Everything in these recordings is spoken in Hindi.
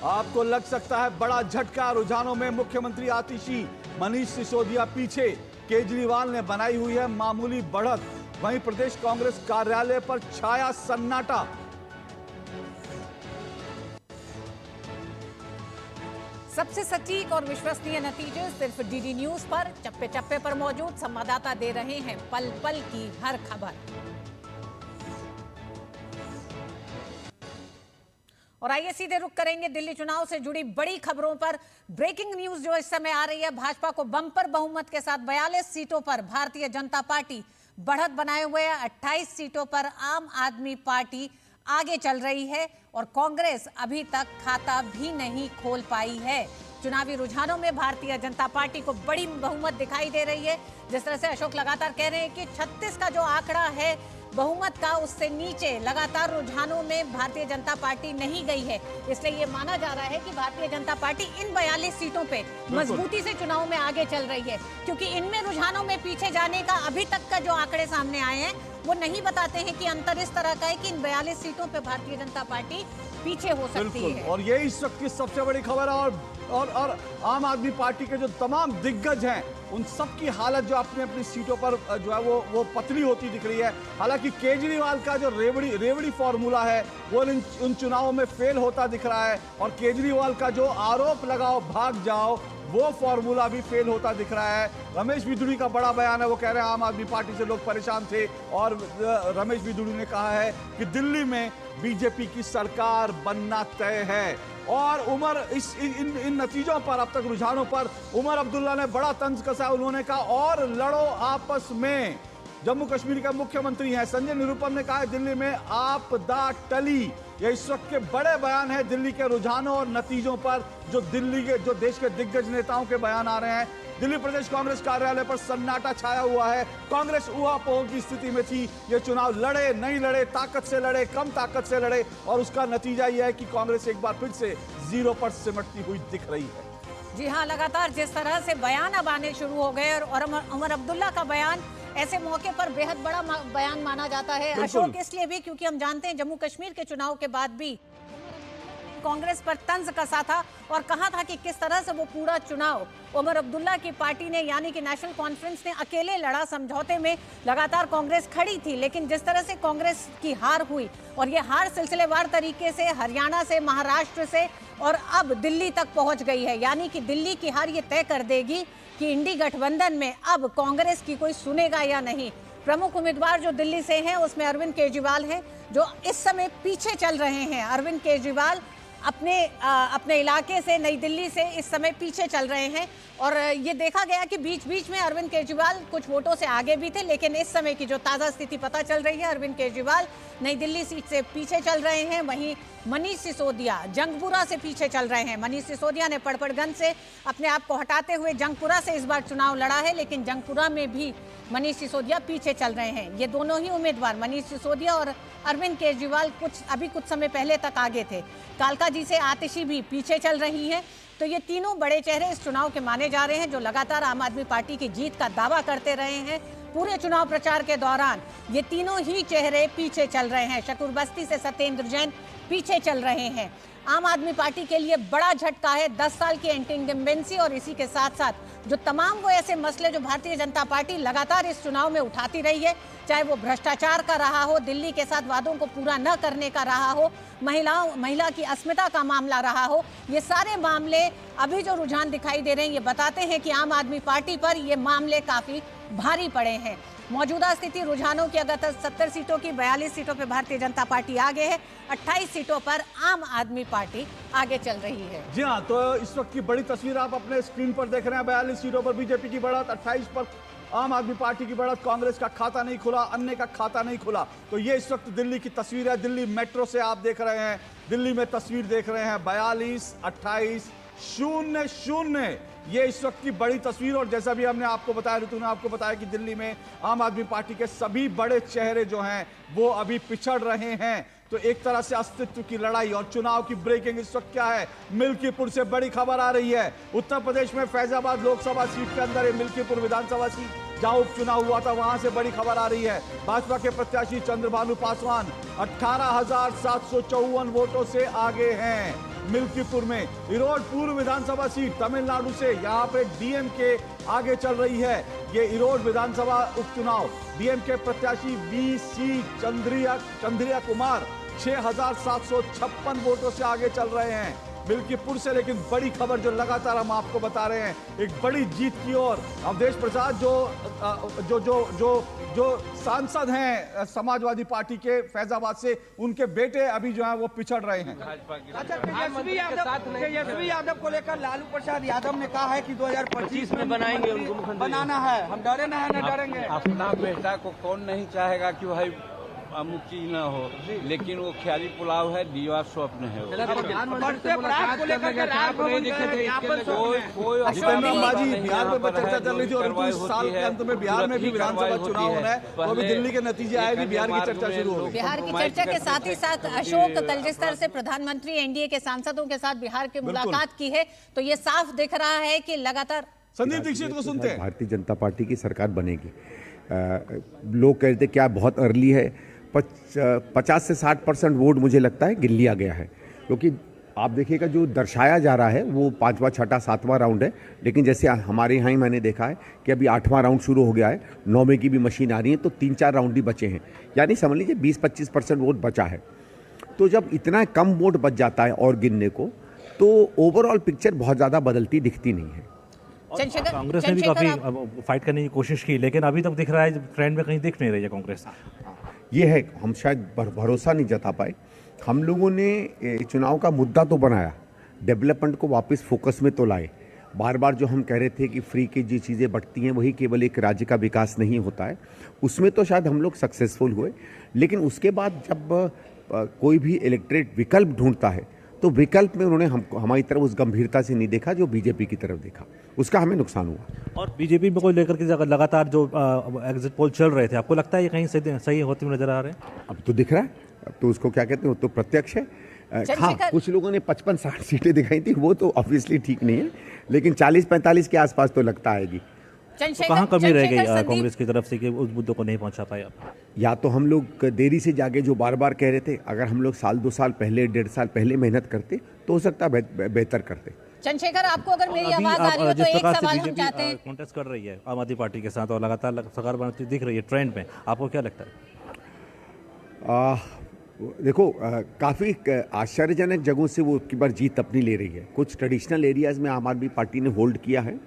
आपको लग सकता है बड़ा झटका, रुझानों में मुख्यमंत्री आतिशी, मनीष सिसोदिया पीछे, केजरीवाल ने बनाई हुई है मामूली बढ़त। वहीं प्रदेश कांग्रेस कार्यालय पर छाया सन्नाटा। सबसे सटीक और विश्वसनीय नतीजे सिर्फ डीडी न्यूज पर चप्पे चप्पे पर मौजूद संवाददाता दे रहे हैं पल पल की हर खबर। और आइए सीधे रुख करेंगे दिल्ली चुनाव से जुड़ी बड़ी खबरों पर। ब्रेकिंग न्यूज जो इस समय आ रही है, भाजपा को बम्पर बहुमत के साथ 42 सीटों पर भारतीय जनता पार्टी बढ़त बनाए हुए है। 28 सीटों पर आम आदमी पार्टी आगे चल रही है और कांग्रेस अभी तक खाता भी नहीं खोल पाई है। चुनावी रुझानों में भारतीय जनता पार्टी को बड़ी बहुमत दिखाई दे रही है। जिस तरह से अशोक लगातार कह रहे हैं कि 36 का जो आंकड़ा है बहुमत का, उससे नीचे लगातार रुझानों में भारतीय जनता पार्टी नहीं गई है। इसलिए ये माना जा रहा है कि भारतीय जनता पार्टी इन 42 सीटों पे मजबूती से चुनाव में आगे चल रही है, क्योंकि इनमें रुझानों में पीछे जाने का अभी तक का जो आंकड़े सामने आए हैं वो नहीं बताते हैं कि अंतर इस तरह का है कि इन 42 सीटों पे भारतीय जनता पार्टी पीछे हो सकती है। और ये इस वक्त की सबसे बड़ी खबर है। और आम आदमी पार्टी के जो तमाम दिग्गज हैं उन सब की हालत जो अपनी अपनी सीटों पर जो है वो पतली होती दिख रही है। हालांकि केजरीवाल का जो रेवड़ी फॉर्मूला है वो उन चुनावों में फेल होता दिख रहा है, और केजरीवाल का जो आरोप लगाओ भाग जाओ वो फॉर्मूला भी फेल होता दिख रहा है। रमेश बिधूड़ी का बड़ा बयान है, वो कह रहे हैं आम आदमी पार्टी से लोग परेशान थे, और रमेश बिधूड़ी ने कहा है कि दिल्ली में बीजेपी की सरकार बनना तय है। और इन नतीजों पर, अब तक रुझानों पर उमर अब्दुल्ला ने बड़ा तंज कसा। उन्होंने कहा और लड़ो आपस में। जम्मू कश्मीर के मुख्यमंत्री हैं संजय निरुपम ने कहा है दिल्ली में आपदा टली। ये इस वक्त के बड़े बयान है दिल्ली के रुझानों और नतीजों पर, जो देश के दिग्गज नेताओं के बयान आ रहे हैं। दिल्ली प्रदेश कांग्रेस कार्यालय पर सन्नाटा छाया हुआ है। कांग्रेस ऊहापोह की स्थिति में थी। ये चुनाव लड़े नहीं लड़े, ताकत से लड़े, कम ताकत से लड़े, और उसका नतीजा यह है कि कांग्रेस एक बार फिर से 0 पर सिमटती हुई दिख रही है। जी हाँ, लगातार जिस तरह से बयान अब आने शुरू हो गए, और उमर अब्दुल्ला का बयान ऐसे मौके पर बेहद बड़ा बयान माना जाता है। अशोक, इसलिए भी क्योंकि हम जानते हैं जम्मू कश्मीर के चुनाव के बाद भी कांग्रेस पर तंज कसा था और कहा था कि किस तरह से वो पूरा चुनाव उमर अब्दुल्ला की पार्टी ने, यानी कि नेशनल कॉन्फ्रेंस ने अकेले लड़ा। समझौते में लगातार कांग्रेस खड़ी थी, लेकिन जिस तरह से कांग्रेस की हार हुई, और ये हार सिलसिलेवार तरीके से हरियाणा से, महाराष्ट्र से और अब दिल्ली तक पहुंच गई है, यानी कि दिल्ली की हार ये तय कर देगी कि इंडी गठबंधन में अब कांग्रेस की कोई सुनेगा या नहीं। प्रमुख उम्मीदवार जो दिल्ली से हैं उसमें अरविंद केजरीवाल हैं, जो इस समय पीछे चल रहे हैं। अरविंद केजरीवाल अपने इलाके से, नई दिल्ली से इस समय पीछे चल रहे हैं, और ये देखा गया कि बीच बीच में अरविंद केजरीवाल कुछ वोटों से आगे भी थे, लेकिन इस समय की जो ताज़ा स्थिति पता चल रही है, अरविंद केजरीवाल नई दिल्ली सीट से पीछे चल रहे हैं। वहीं मनीष सिसोदिया जंगपुरा से पीछे चल रहे हैं। मनीष सिसोदिया ने पड़पड़गंज से अपने आप को हटाते हुए जंगपुरा से इस बार चुनाव लड़ा है, लेकिन जंगपुरा में भी मनीष सिसोदिया पीछे चल रहे हैं। ये दोनों ही उम्मीदवार, मनीष सिसोदिया और अरविंद केजरीवाल, अभी कुछ समय पहले तक आगे थे। कालका जी से आतिशी भी पीछे चल रही हैं। तो ये तीनों बड़े चेहरे इस चुनाव के माने जा रहे हैं, जो लगातार आम आदमी पार्टी की जीत का दावा करते रहे हैं। पूरे चुनाव प्रचार के दौरान ये तीनों ही चेहरे पीछे चल रहे हैं। शकूर बस्ती से सत्येंद्र जैन पीछे चल रहे हैं। आम आदमी पार्टी के लिए बड़ा झटका है 10 साल की एंटी इनकम्बेंसी, और इसी के साथ साथ जो तमाम वो ऐसे मसले जो भारतीय जनता पार्टी लगातार इस चुनाव में उठाती रही है, चाहे वो भ्रष्टाचार का रहा हो, दिल्ली के साथ वादों को पूरा न करने का रहा हो, महिला की अस्मिता का मामला रहा हो, ये सारे मामले अभी जो रुझान दिखाई दे रहे हैं ये बताते हैं कि आम आदमी पार्टी पर ये मामले काफी भारी पड़े हैं। मौजूदा स्थिति रुझानों की, अगर 70 सीटों की 42 सीटों पर भारतीय जनता पार्टी आगे है, 28 सीटों पर आम आदमी पार्टी आगे चल रही है। जी हाँ, तो इस वक्त की बड़ी तस्वीर आप अपने स्क्रीन पर देख रहे हैं। 42 सीटों पर बीजेपी की बढ़त, 28 पर आम आदमी पार्टी की बढ़त। कांग्रेस का खाता नहीं खुला, अन्य का खाता नहीं खुला। तो ये इस वक्त दिल्ली की तस्वीर है। दिल्ली मेट्रो से आप देख रहे हैं, दिल्ली में तस्वीर देख रहे हैं। 42, 28, 0, 0, ये इस वक्त की बड़ी तस्वीर। और जैसा भी हमने आपको बताया, ऋतु ने आपको बताया कि दिल्ली में आम आदमी पार्टी के सभी बड़े चेहरे जो हैं वो अभी पिछड़ रहे हैं। तो एक तरह से अस्तित्व की लड़ाई। और चुनाव की ब्रेकिंग इस वक्त क्या है, मिल्कीपुर से बड़ी खबर आ रही है। उत्तर प्रदेश में फैजाबाद लोकसभा सीट के अंदर मिल्कीपुर विधानसभा सीट जहां उपचुनाव हुआ था, वहां से बड़ी खबर आ रही है। भाजपा के प्रत्याशी चंद्रभानु पासवान 18,754 वोटों से आगे हैं। मिल्कीपुर में। इरोड पूर्व विधानसभा सीट तमिलनाडु से, यहाँ पे डीएमके आगे चल रही है। ये इरोड विधानसभा उपचुनाव डीएमके प्रत्याशी वीसी चंद्रिया कुमार 6,756 वोटों से आगे चल रहे हैं मिल्कीपुर से। लेकिन बड़ी खबर जो लगातार हम आपको बता रहे हैं, एक बड़ी जीत की ओर अवधेश प्रसाद जो सांसद हैं समाजवादी पार्टी के फैजाबाद से, उनके बेटे अभी जो है वो पिछड़ रहे हैं। अच्छा, तेजस्वी यादव को लेकर लालू प्रसाद यादव ने कहा है कि 2025 में बनाएंगे, उनको बनाना है, हम डरे ना है, न डरेंगे। अपना बेटा को कौन नहीं चाहेगा कि भाई अमुक चीज ना हो, लेकिन वो ख्याली पुलाव है, दीवा स्वप्न है। बिहार में चर्चा चल रही थी और 29 साल के अंत में बिहार में भी विधानसभा चुनाव होना है, तो अभी दिल्ली के नतीजे आए भी बिहार की चर्चा शुरू हो गई। बिहार की चर्चा के साथ ही साथ अशोक तलरेस्तर से प्रधानमंत्री एनडीए के सांसदों के साथ बिहार की मुलाकात की है, तो ये साफ दिख रहा है कि लगातार। संदीप दीक्षित को सुनते हैं। भारतीय जनता पार्टी की सरकार बनेगी। लोग कहते क्या बहुत अर्ली है, 50 से 60% वोट मुझे लगता है गिन लिया गया है, क्योंकि आप देखिएगा जो दर्शाया जा रहा है वो 5वां, 6वां, 7वां राउंड है। लेकिन जैसे हमारे यहाँ ही मैंने देखा है कि अभी 8वां राउंड शुरू हो गया है, 9वें की भी मशीन आ रही है, तो 3-4 राउंड ही बचे हैं, यानी समझ लीजिए 20-25% वोट बचा है। तो जब इतना कम वोट बच जाता है और गिनने को, तो ओवरऑल पिक्चर बहुत ज़्यादा बदलती दिखती नहीं है। कांग्रेस ने भी काफी फाइट करने की कोशिश की, लेकिन अभी तक दिख रहा है ट्रेंड में कहीं दिख नहीं रही है कांग्रेस। ये है, हम शायद भरोसा नहीं जता पाए। हम लोगों ने चुनाव का मुद्दा तो बनाया, डेवलपमेंट को वापस फोकस में तो लाए। बार बार जो हम कह रहे थे कि फ्री की जो चीज़ें बढ़ती हैं वही केवल एक राज्य का विकास नहीं होता है, उसमें तो शायद हम लोग सक्सेसफुल हुए। लेकिन उसके बाद जब कोई भी इलेक्ट्रेट विकल्प ढूंढता है, तो विकल्प में उन्होंने हमारी तरफ उस गंभीरता से नहीं देखा जो बीजेपी की तरफ देखा, उसका हमें नुकसान हुआ। और बीजेपी में को लेकर के लगातार जो एग्जिट पोल चल रहे थे, आपको लगता है ये कहीं सही होते हुए नजर आ रहे हैं? अब तो दिख रहा है, अब तो उसको क्या कहते हैं, तो प्रत्यक्ष है। हाँ, कुछ लोगों ने 55-60 सीटें दिखाई थी, वो तो ऑब्वियसली ठीक नहीं है, लेकिन 40-45 के आसपास तो लगता आएगी। तो कहाँ कमी रह गई कांग्रेस की तरफ से कि उस मुद्दों को नहीं पहुंचा पाए आप? या तो हम लोग देरी से जागे, जो बार बार कह रहे थे, अगर हम लोग 1-2 साल पहले, 1.5 साल पहले मेहनत करते तो हो सकता है बेहतर करते। चंद्रशेखर, आपको अगर मेरी आवाज आ रही हो तो एक सवाल हम चाहते हैं। कॉन्टेस्ट कर रही है आम आदमी पार्टी के साथ और लगातार सरकार बनती दिख रही है ट्रेंड में, आपको क्या लगता है? देखो, काफ़ी आश्चर्यजनक जगहों से वो की बार जीत अपनी ले रही है। कुछ ट्रेडिशनल एरियाज़ में आम आदमी पार्टी ने होल्ड किया है,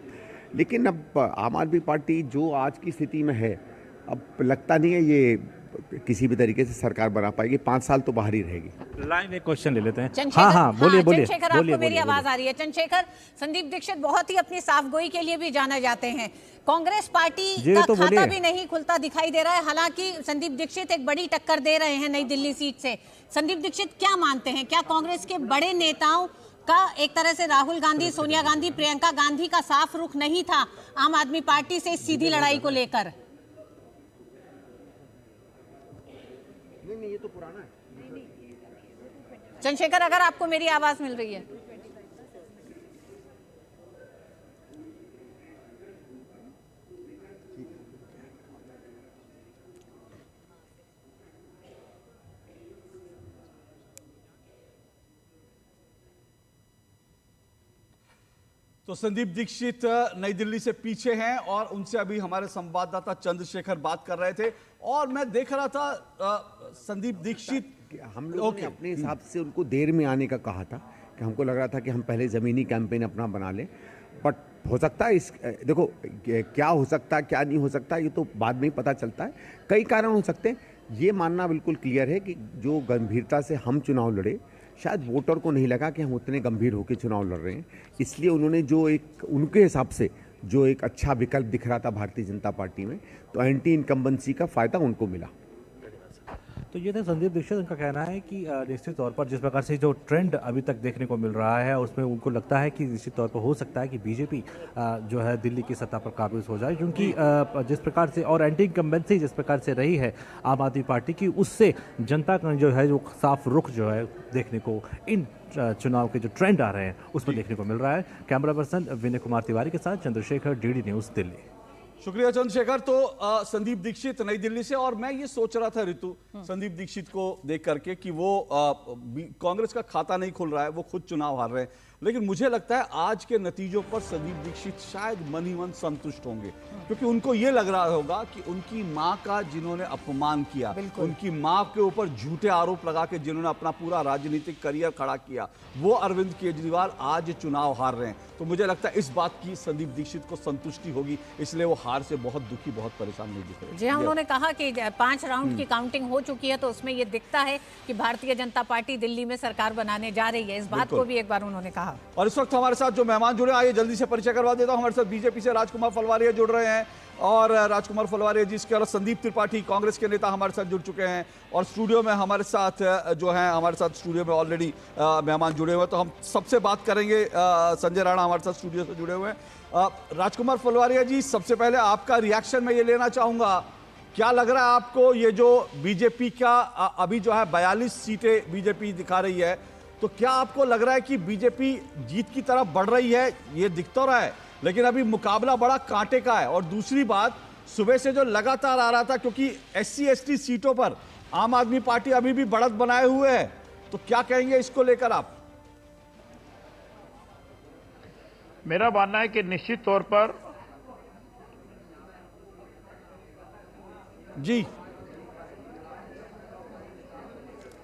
लेकिन अब आम आदमी पार्टी जो आज की स्थिति में है, अब लगता नहीं है ये किसी भी तरीके से सरकार बना पाएगी। 5 साल तो बाहर ही रहेगी। लाइन एक क्वेश्चन ले लेते हैं। हाँ, बोलिए। चंद्रशेखर, आपको मेरी आवाज आ रही है? चंद्रशेखर, संदीप दीक्षित बहुत ही अपनी साफगोई के लिए भी जाने जाते हैं। कांग्रेस पार्टी का तो खाता भी नहीं खुलता दिखाई दे रहा है, हालांकि संदीप दीक्षित एक बड़ी टक्कर दे रहे हैं नई दिल्ली सीट से। संदीप दीक्षित क्या मानते हैं, क्या कांग्रेस के बड़े नेताओं का एक तरह से राहुल गांधी, सोनिया गांधी, प्रियंका गांधी का साफ रुख नहीं था आम आदमी पार्टी से सीधी लड़ाई को लेकर? नहीं, ये तो पुराना है। चंद्रशेखर, अगर आपको मेरी आवाज मिल रही है? तो संदीप दीक्षित नई दिल्ली से पीछे हैं और उनसे अभी हमारे संवाददाता चंद्रशेखर बात कर रहे थे, और मैं देख रहा था संदीप दीक्षित, हम लोग ने अपने हिसाब से उनको देर में आने का कहा था, कि हमको लग रहा था कि हम पहले ज़मीनी कैंपेन अपना बना लें, बट हो सकता है देखो क्या हो सकता है क्या नहीं हो सकता ये तो बाद में ही पता चलता है। कई कारण हो सकते हैं, ये मानना बिल्कुल क्लियर है कि जो गंभीरता से हम चुनाव लड़े, शायद वोटर को नहीं लगा कि हम उतने गंभीर होकर चुनाव लड़ रहे हैं, इसलिए उन्होंने जो एक उनके हिसाब से जो एक अच्छा विकल्प दिख रहा था भारतीय जनता पार्टी में, तो एंटी इनकम्बेंसी का फायदा उनको मिला। तो ये था संदीप दीक्षित, उनका कहना है कि निश्चित तौर पर जिस प्रकार से जो ट्रेंड अभी तक देखने को मिल रहा है, उसमें उनको लगता है कि निश्चित तौर पर हो सकता है कि बीजेपी जो है दिल्ली की सत्ता पर काबिज हो जाए, क्योंकि जिस प्रकार से और एंटी इनकम्बेंसी जिस प्रकार से रही है आम आदमी पार्टी की, उससे जनता का जो है जो साफ रुख जो है देखने को इन चुनाव के जो ट्रेंड आ रहे हैं उसमें देखने को मिल रहा है। कैमरा पर्सन विनय कुमार तिवारी के साथ चंद्रशेखर, DD न्यूज़, दिल्ली। शुक्रिया चंद्रशेखर। तो संदीप दीक्षित नई दिल्ली से, और मैं ये सोच रहा था ऋतु, संदीप दीक्षित को देख करके कि वो कांग्रेस का खाता नहीं खुल रहा है, वो खुद चुनाव हार रहे हैं, लेकिन मुझे लगता है आज के नतीजों पर संदीप दीक्षित शायद मन ही मन संतुष्ट होंगे, क्योंकि उनको ये लग रहा होगा कि उनकी मां का जिन्होंने अपमान किया, उनकी मां के ऊपर झूठे आरोप लगा के जिन्होंने अपना पूरा राजनीतिक करियर खड़ा किया, वो अरविंद केजरीवाल आज चुनाव हार रहे हैं। तो मुझे लगता है इस बात की संदीप दीक्षित को संतुष्टि होगी, इसलिए वो हार से बहुत दुखी, बहुत परेशान नहीं दिख रहे। जी हाँ, उन्होंने कहा कि 5 राउंड की काउंटिंग हो चुकी है, तो उसमें ये दिखता है कि भारतीय जनता पार्टी दिल्ली में सरकार बनाने जा रही है। इस बात को भी एक बार उन्होंने कहा। और इस वक्त हमारे साथ जो मेहमान जुड़े, आइए जल्दी से परिचय करवा देता हूं। हमारे साथ बीजेपी से राजकुमार फलवारिया जुड़ रहे हैं, और राजकुमार फलवारिया जी, इसके अलावा संदीप त्रिपाठी कांग्रेस के नेता हमारे साथ जुड़ चुके हैं, और स्टूडियो में हमारे साथ जो है, हमारे साथ स्टूडियो में ऑलरेडी मेहमान जुड़े हुए हैं, तो हम सबसे बात करेंगे। संजय राणा हमारे साथ स्टूडियो से जुड़े हुए हैं। राजकुमार फलवारिया जी, सबसे पहले आपका रिएक्शन मैं ये लेना चाहूंगा, क्या लग रहा है आपको ये जो बीजेपी का अभी जो है 42 सीटें बीजेपी दिखा रही है, तो क्या आपको लग रहा है कि बीजेपी जीत की तरफ बढ़ रही है? ये दिख तो रहा है, लेकिन अभी मुकाबला बड़ा कांटे का है। और दूसरी बात, सुबह से जो लगातार आ रहा था, क्योंकि SC ST सीटों पर आम आदमी पार्टी अभी भी बढ़त बनाए हुए है, तो क्या कहेंगे इसको लेकर आप? मेरा मानना है कि निश्चित तौर पर जी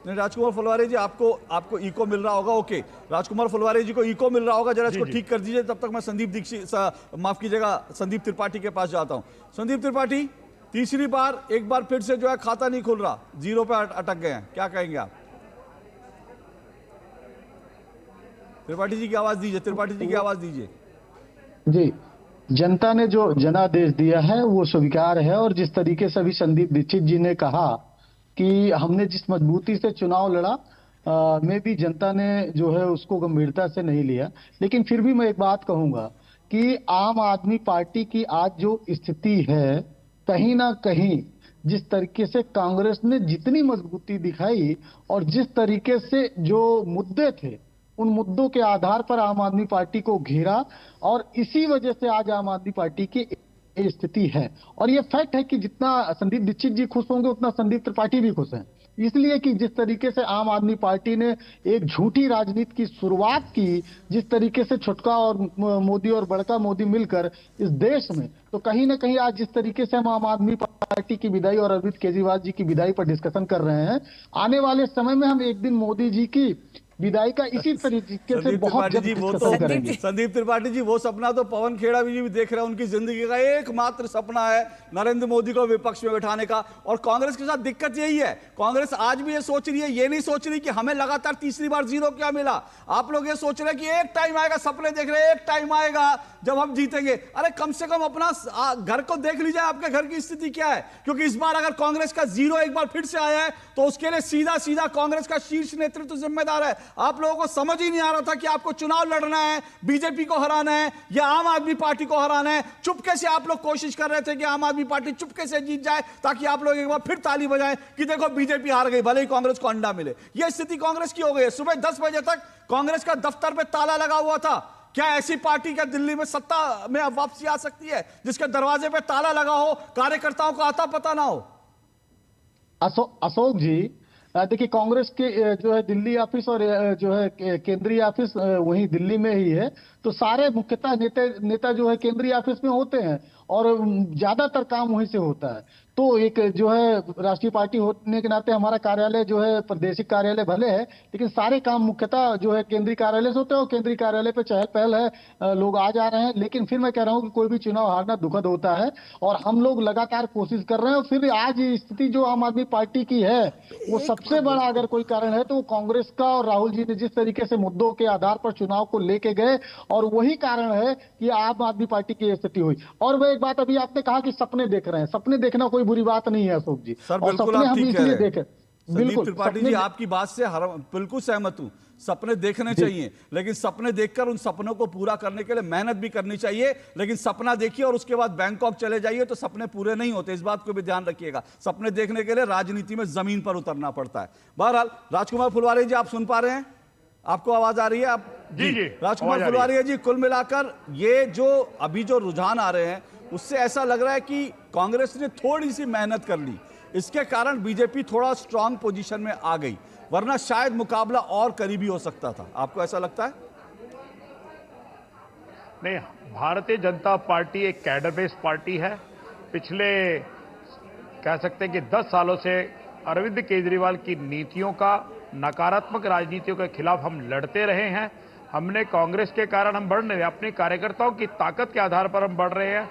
नहीं, राजकुमार फुलवारी जी, आपको इको मिल रहा होगा। ओके, राजकुमार फुलवारी जी को इको मिल रहा होगा, जरा इसको ठीक कर दीजिए, तब तक मैं संदीप दीक्षित, माफ कीजिएगा, संदीप त्रिपाठी के पास जाता हूं। संदीप त्रिपाठी, तीसरी बार एक बार फिर से जो है खाता नहीं खुल रहा, 0 पे अटक गए हैं, क्या कहेंगे आप? त्रिपाठी जी की आवाज दीजिए, त्रिपाठी जी की आवाज दीजिए। जी, जनता ने जो जनादेश दिया है वो स्वीकार है, और जिस तरीके से अभी संदीप दीक्षित जी ने कहा कि हमने जिस मजबूती से चुनाव लड़ा, में भी जनता ने जो है उसको गंभीरता से नहीं लिया। लेकिन फिर भी मैं एक बात कहूंगा कि आम आदमी पार्टी की आज जो स्थिति है, कहीं ना कहीं जिस तरीके से कांग्रेस ने जितनी मजबूती दिखाई और जिस तरीके से जो मुद्दे थे, उन मुद्दों के आधार पर आम आदमी पार्टी को घेरा, और इसी वजह से आज आम आदमी पार्टी की स्थिति है। और ये फैक्ट है कि जितना संदीप दीक्षित जी खुश होंगे, उतना संदीप त्रिपाठी भी खुश हैं, इसलिए कि जिस तरीके से आम आदमी पार्टी ने एक झूठी राजनीति की शुरुआत की, जिस तरीके से छुटका और मोदी और बड़का मोदी मिलकर इस देश में, तो कहीं ना कहीं आज जिस तरीके से हम आम आदमी पार्टी की विदाई और अरविंद केजरीवाल जी की विदाई पर डिस्कशन कर रहे हैं, आने वाले समय में हम एक दिन मोदी जी की विदाई का इसी तरीके से बहुत जल्द डिस्कशन करेंगे। संदीप त्रिपाठी जी, वो सपना तो पवन खेड़ा जी भी देख रहे हैं, उनकी जिंदगी का एकमात्र सपना है नरेंद्र मोदी को विपक्ष में बैठाने का। और कांग्रेस के साथ दिक्कत यही है, कांग्रेस आज भी ये सोच रही है, ये नहीं सोच रही कि हमें लगातार तीसरी बार 0 क्या मिला। आप लोग ये सोच रहे हैं कि एक टाइम आएगा, सपने देख रहे हैं, एक टाइम आएगा जब हम जीतेंगे। अरे कम से कम अपना घर को देख लीजिए, आपके घर की स्थिति क्या है, क्योंकि इस बार अगर कांग्रेस का 0 एक बार फिर से आया है, तो उसके लिए सीधा सीधा कांग्रेस का शीर्ष नेतृत्व जिम्मेदार है। आप लोगों को समझ ही नहीं आ रहा था कि आपको चुनाव लड़ना है, बीजेपी को हराना है या आम आदमी पार्टी को हराना है। चुपके से आप लोग कोशिश कर रहे थे कि आम आदमी पार्टी चुपके से जीत जाए, ताकि आप लोग एक बार फिर ताली बजाएं कि देखो बीजेपी हार गई, भले ही कांग्रेस को अंडा मिले। यह स्थिति कांग्रेस की हो गई है। सुबह 10 बजे तक कांग्रेस का दफ्तर पे ताला लगा हुआ था। क्या ऐसी पार्टी क्या दिल्ली में सत्ता में अब वापसी आ सकती है जिसके दरवाजे पे ताला लगा हो, कार्यकर्ताओं को आता पता ना हो? अशोक जी, देखिए, कांग्रेस के जो है दिल्ली ऑफिस और जो है केंद्रीय ऑफिस वहीं दिल्ली में ही है, तो सारे मुख्यतः नेता जो है केंद्रीय ऑफिस में होते हैं और ज्यादातर काम वहीं से होता है। तो एक जो है राष्ट्रीय पार्टी होने के नाते हमारा कार्यालय जो है प्रादेशिक कार्यालय भले है, लेकिन सारे काम मुख्यतः जो है केंद्रीय कार्यालय से होते हैं, और केंद्रीय कार्यालय पे चहल पहल है, लोग आ जा रहे हैं। लेकिन फिर मैं कह रहा हूँ कि कोई भी चुनाव हारना दुखद होता है, और हम लोग लगातार कोशिश कर रहे हैं। और फिर आज स्थिति जो आम आदमी पार्टी की है, वो सबसे बड़ा अगर कोई कारण है तो वो कांग्रेस का, और राहुल जी ने जिस तरीके से मुद्दों के आधार पर चुनाव को लेके गए, और वही कारण है कि आम आदमी पार्टी की स्थिति हुई। और वह एक बात अभी आपने कहा कि सपने देख रहे हैं, सपने देखना कोई बुरी बात नहीं है अशोक जी, सर, और सपने हम इसलिए देखें। संदीप त्रिपाठी जी, आपकी बात से बिल्कुल सहमत हूं, सपने देखने चाहिए, लेकिन सपने देखकर उन सपनों को पूरा करने के लिए मेहनत भी करनी चाहिए। लेकिन सपना देखिए और उसके बाद बैंकॉक चले जाइए तो सपने पूरे नहीं होते, इस बात को भी ध्यान रखिएगा। सपने देखने के लिए राजनीति में जमीन पर उतरना पड़ता है। बहरहाल, राजकुमार फुलवारी जी, आप सुन पा रहे हैं? आपको आवाज आ रही है? आप जी, राजकुमार फुलवारी जी, कुल मिलाकर ये जो अभी जो रुझान आ रहे हैं, उससे ऐसा लग रहा है कि कांग्रेस ने थोड़ी सी मेहनत कर ली, इसके कारण बीजेपी थोड़ा स्ट्रांग पोजीशन में आ गई, वरना शायद मुकाबला और करीबी हो सकता था। आपको ऐसा लगता है? नहीं, भारतीय जनता पार्टी एक कैडर बेस्ड पार्टी है। पिछले कह सकते हैं कि 10 सालों से अरविंद केजरीवाल की नीतियों का, नकारात्मक राजनीतियों के खिलाफ हम लड़ते रहे हैं। हमने कांग्रेस के कारण हम बढ़ नहीं रहे, अपने कार्यकर्ताओं की ताकत के आधार पर हम बढ़ रहे हैं।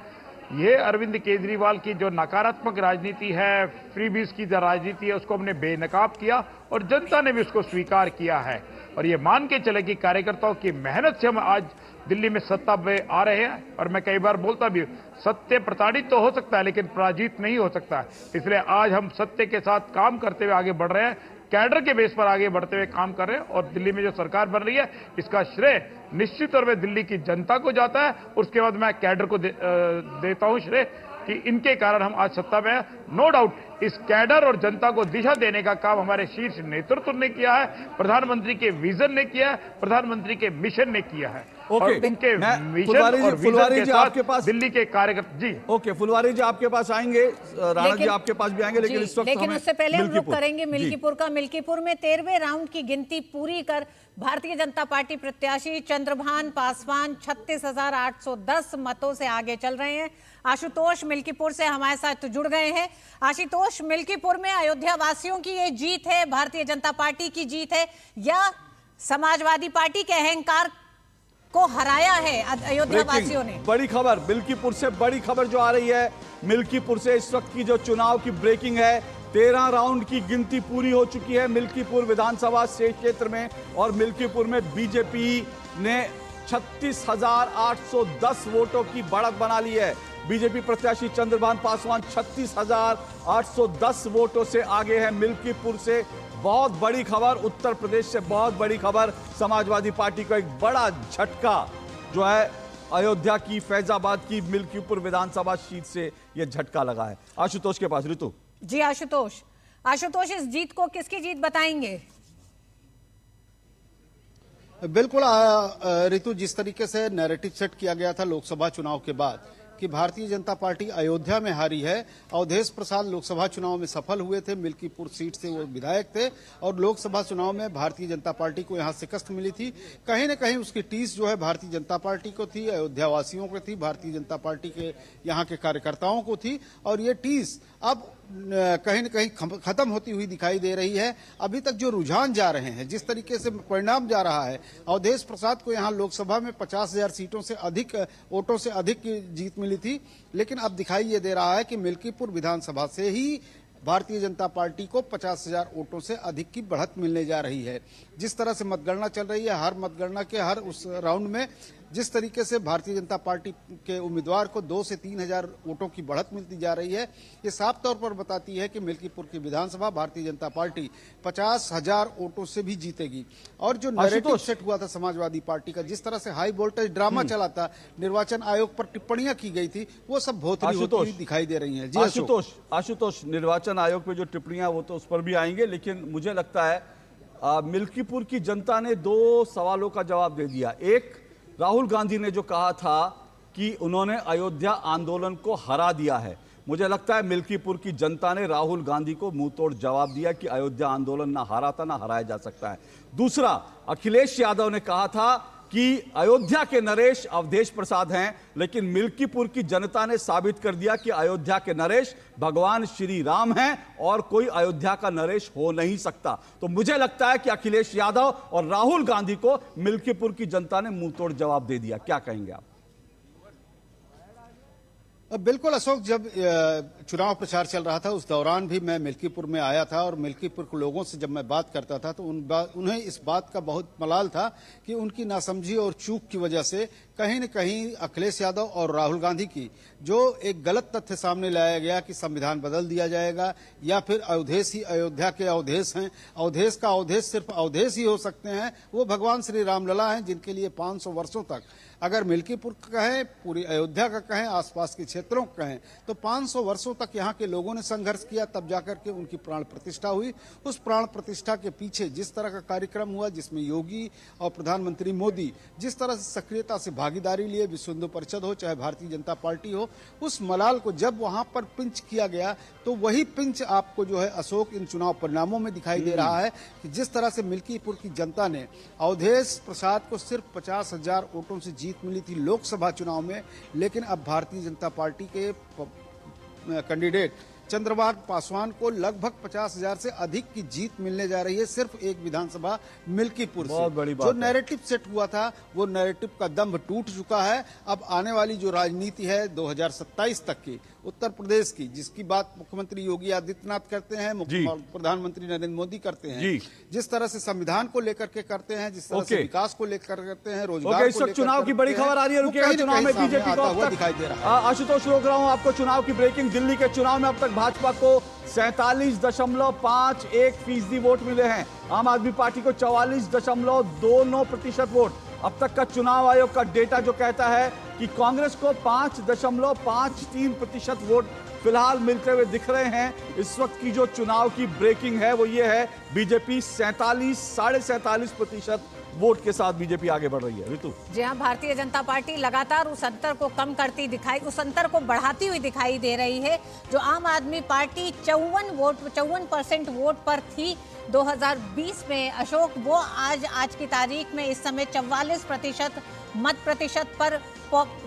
ये अरविंद केजरीवाल की जो नकारात्मक राजनीति है, फ्रीबीज की जो राजनीति है, उसको हमने बेनकाब किया और जनता ने भी उसको स्वीकार किया है। और ये मान के चले कि कार्यकर्ताओं की मेहनत से हम आज दिल्ली में सत्ता पे आ रहे हैं। और मैं कई बार बोलता भी, सत्य प्रताड़ित तो हो सकता है लेकिन पराजित नहीं हो सकता। इसलिए आज हम सत्य के साथ काम करते हुए आगे बढ़ रहे हैं, कैडर के बेस पर आगे बढ़ते हुए काम कर रहे हैं। और दिल्ली में जो सरकार बन रही है, इसका श्रेय निश्चित तौर पर दिल्ली की जनता को जाता है। उसके बाद मैं कैडर को देता हूं श्रेय कि इनके कारण हम आज सत्ता में हैं। नो डाउट इस कैडर और जनता को दिशा देने का काम हमारे शीर्ष नेतृत्व ने किया है, प्रधानमंत्री के विजन ने किया है, प्रधानमंत्री के मिशन ने किया है। और उनके मिशन और विजन के साथ दिल्ली के कार्यकर्ता जी। ओके, फुलवारी जी आपके पास आएंगे, राणा जी आपके पास भी आएंगे, लेकिन इस वक्त लेकिन उससे पहले हम रुक करेंगे मिल्कीपुर का। मिल्कीपुर में 13वें राउंड की गिनती पूरी कर भारतीय जनता पार्टी प्रत्याशी चंद्रभान पासवान 36,810 मतों से आगे चल रहे हैं। आशुतोष मिल्कीपुर से हमारे साथ जुड़ गए हैं। आशुतोष, मिल्कीपुर में अयोध्या वासियों की ये जीत है, भारतीय जनता पार्टी की जीत है, या समाजवादी पार्टी के अहंकार को हराया है अयोध्या वासियों ने? बड़ी खबर मिल्कीपुर से, बड़ी खबर जो आ रही है मिल्कीपुर से इस वक्त की जो चुनाव की ब्रेकिंग है। 13 राउंड की गिनती पूरी हो चुकी है मिल्कीपुर विधानसभा क्षेत्र में, और मिल्कीपुर में बीजेपी ने 36,810 वोटों की बढ़त बना ली है। बीजेपी प्रत्याशी चंद्रभान पासवान 36,810 वोटों से आगे है मिल्कीपुर से। बहुत बड़ी खबर, उत्तर प्रदेश से बहुत बड़ी खबर। समाजवादी पार्टी को एक बड़ा झटका जो है अयोध्या की, फैजाबाद की मिल्कीपुर विधानसभा सीट से यह झटका लगा है। आशुतोष के पास, ऋतु जी। आशुतोष, इस जीत को किसकी जीत बताएंगे? बिल्कुल ऋतु, जिस तरीके से नैरेटिव सेट किया गया था लोकसभा चुनाव के बाद कि भारतीय जनता पार्टी अयोध्या में हारी है, अवधेश प्रसाद लोकसभा चुनाव में सफल हुए थे, मिल्कीपुर सीट से वो विधायक थे, और लोकसभा चुनाव में भारतीय जनता पार्टी को यहां शिकस्त मिली थी। कहीं न कहीं उसकी टीस जो है भारतीय जनता पार्टी को थी, अयोध्या वासियों को थी, भारतीय जनता पार्टी के यहाँ के कार्यकर्ताओं को थी। और ये टीस अब कहीं न कहीं खत्म होती हुई दिखाई दे रही है। अभी तक जो रुझान जा रहे हैं, जिस तरीके से परिणाम जा रहा है, अवधेश प्रसाद को यहाँ लोकसभा में 50,000 सीटों से अधिक वोटों से अधिक की जीत मिली थी, लेकिन अब दिखाई ये दे रहा है कि मिल्कीपुर विधानसभा से ही भारतीय जनता पार्टी को 50,000 वोटों से अधिक की बढ़त मिलने जा रही है। जिस तरह से मतगणना चल रही है, हर मतगणना के हर उस राउंड में जिस तरीके से भारतीय जनता पार्टी के उम्मीदवार को 2 से 3,000 वोटों की बढ़त मिलती जा रही है, ये साफ तौर पर बताती है कि मिल्कीपुर की विधानसभा भारतीय जनता पार्टी 50,000 वोटों से भी जीतेगी। और जो नैरेटिव सेट हुआ था समाजवादी पार्टी का, जिस तरह से हाई वोल्टेज ड्रामा चला था, निर्वाचन आयोग पर टिप्पणियां की गई थी, वो सब भोतरी होती हुई दिखाई दे रही है। जी आशुतोष, निर्वाचन आयोग पे जो टिप्पणियां, वो तो उस पर भी आएंगे, लेकिन मुझे लगता है मिल्कीपुर की जनता ने 2 सवालों का जवाब दे दिया। एक, राहुल गांधी ने जो कहा था कि उन्होंने अयोध्या आंदोलन को हरा दिया है, मुझे लगता है मिल्कीपुर की जनता ने राहुल गांधी को मुंह तोड़ जवाब दिया कि अयोध्या आंदोलन ना हारा था, ना हराया जा सकता है। दूसरा, अखिलेश यादव ने कहा था कि अयोध्या के नरेश अवधेश प्रसाद हैं, लेकिन मिल्कीपुर की जनता ने साबित कर दिया कि अयोध्या के नरेश भगवान श्री राम हैं और कोई अयोध्या का नरेश हो नहीं सकता। तो मुझे लगता है कि अखिलेश यादव और राहुल गांधी को मिल्कीपुर की जनता ने मुंह तोड़ जवाब दे दिया। क्या कहेंगे आप? बिल्कुल अशोक, जब चुनाव प्रचार चल रहा था उस दौरान भी मैं मिल्कीपुर में आया था, और मिल्कीपुर के लोगों से जब मैं बात करता था तो उन्हें इस बात का बहुत मलाल था कि उनकी नासमझी और चूक की वजह से कहीं न कहीं अखिलेश यादव और राहुल गांधी की जो एक गलत तथ्य सामने लाया गया कि संविधान बदल दिया जाएगा, या फिर अवधेश ही अयोध्या के अवधेश हैं, अवधेश का अवधेश सिर्फ अवधेश ही हो सकते हैं, वो भगवान श्री रामलला हैं जिनके लिए 500 वर्षों तक अगर मिल्कीपुर का कहें, पूरी अयोध्या का कहें, आसपास के क्षेत्रों का कहें, तो 500 वर्षों तक यहाँ के लोगों ने संघर्ष किया, तब जाकर के उनकी प्राण प्रतिष्ठा हुई। उस प्राण प्रतिष्ठा के पीछे जिस तरह का कार्यक्रम हुआ, जिसमें योगी और प्रधानमंत्री मोदी जिस तरह से सक्रियता से भागीदारी लिए, विश्व हिंदू परिषद हो चाहे भारतीय जनता पार्टी हो, उस मलाल को जब वहां पर पिंच किया गया तो वही पिंच आपको जो है अशोक इन चुनाव परिणामों में दिखाई दे रहा है कि जिस तरह से मिल्कीपुर की जनता ने अवधेश प्रसाद को सिर्फ 50,000 वोटों से जीत मिली थी लोकसभा चुनाव में, लेकिन अब भारतीय जनता पार्टी के कैंडिडेट चंद्रबाबू पासवान को लगभग 50,000 से अधिक की जीत मिलने जा रही है सिर्फ एक विधानसभा मिल्कीपुर से। बहुत बड़ी बात जो नैरेटिव सेट हुआ था वो नैरेटिव का दम्भ टूट चुका है। अब आने वाली जो राजनीति है 2027 तक की उत्तर प्रदेश की, जिसकी बात मुख्यमंत्री योगी आदित्यनाथ करते हैं, प्रधानमंत्री नरेंद्र मोदी करते हैं, जिस तरह से संविधान को लेकर के करते हैं, जिस तरह से विकास को लेकर करते हैं, रोजगार इस वक्त चुनाव की बड़ी खबर आ रही है, रुकिएगा, चुनाव में बीजेपी को अब तक दिखाई दे रहा है। आशुतोष रोक रहा हूं आपको, चुनाव की ब्रेकिंग। दिल्ली के चुनाव में अब तक भाजपा को 47.51% वोट मिले हैं, आम आदमी पार्टी को 44.29% वोट। अब तक का चुनाव आयोग का डेटा जो कहता है कि कांग्रेस को 5.53% वोट फिलहाल मिलते हुए दिख रहे हैं। इस वक्त की जो चुनाव की ब्रेकिंग है वो ये है, बीजेपी 47.47% वोट के साथ बीजेपी आगे बढ़ रही है। ऋतु जी हाँ, भारतीय जनता पार्टी लगातार उस अंतर को कम करती दिखाई, उस अंतर को बढ़ाती हुई दिखाई दे रही है। जो आम आदमी पार्टी 54% वोट पर थी 2020 में अशोक, वो आज की तारीख में इस समय 44% मत प्रतिशत पर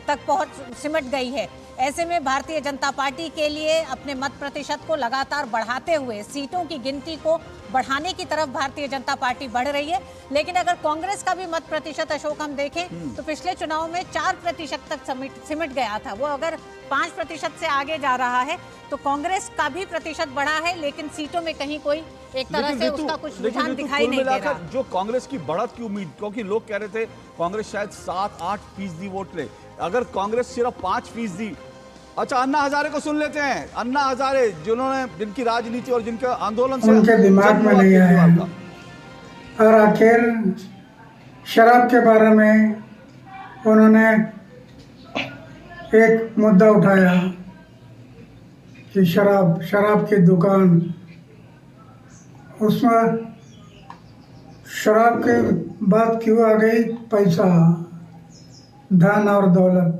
तक पहुंच सिमट गई है। ऐसे में भारतीय जनता पार्टी के लिए अपने मत प्रतिशत को लगातार बढ़ाते हुए सीटों की गिनती को बढ़ाने की तरफ भारतीय जनता पार्टी बढ़ रही है। लेकिन अगर कांग्रेस का भी मत प्रतिशत अशोक हम देखें तो पिछले चुनाव में 4% तक सिमट गया था, वो अगर 5% से आगे जा रहा है तो कांग्रेस का भी प्रतिशत बढ़ा है, लेकिन सीटों में कहीं कोई एक तरह से उसका कुछ रुझान दिखाई नहीं दे रहा। जो कांग्रेस की बढ़त की उम्मीद, क्योंकि लोग कह रहे थे कांग्रेस शायद 7-8% वोट ले, अगर कांग्रेस सिर्फ 5%। अच्छा, अन्ना हजारे को सुन लेते हैं। अन्ना हजारे जिनकी राजनीति और जिनके आंदोलन से उनके दिमाग में नहीं आया, और आखिर शराब के बारे में उन्होंने एक मुद्दा उठाया कि शराब की दुकान, उसमें शराब की बात क्यों आ गई? पैसा, धन और दौलत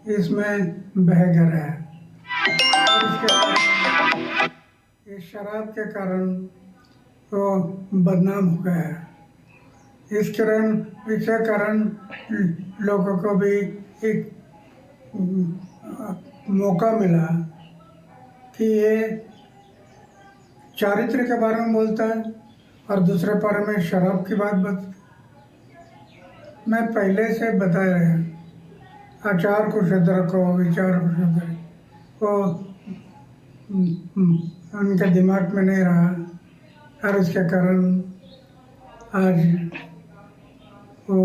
इसमें बह गया है। इस शराब के कारण वो बदनाम हो गया है। इसके कारण लोगों को भी एक मौका मिला कि ये चारित्र के बारे में बोलता है और दूसरे बारे में शराब की बात मैं पहले से बताया है। आचार को शुद्ध रखो, विचार को शुद्ध रखो, वो उनके दिमाग में नहीं रहा, और इसके कारण आज वो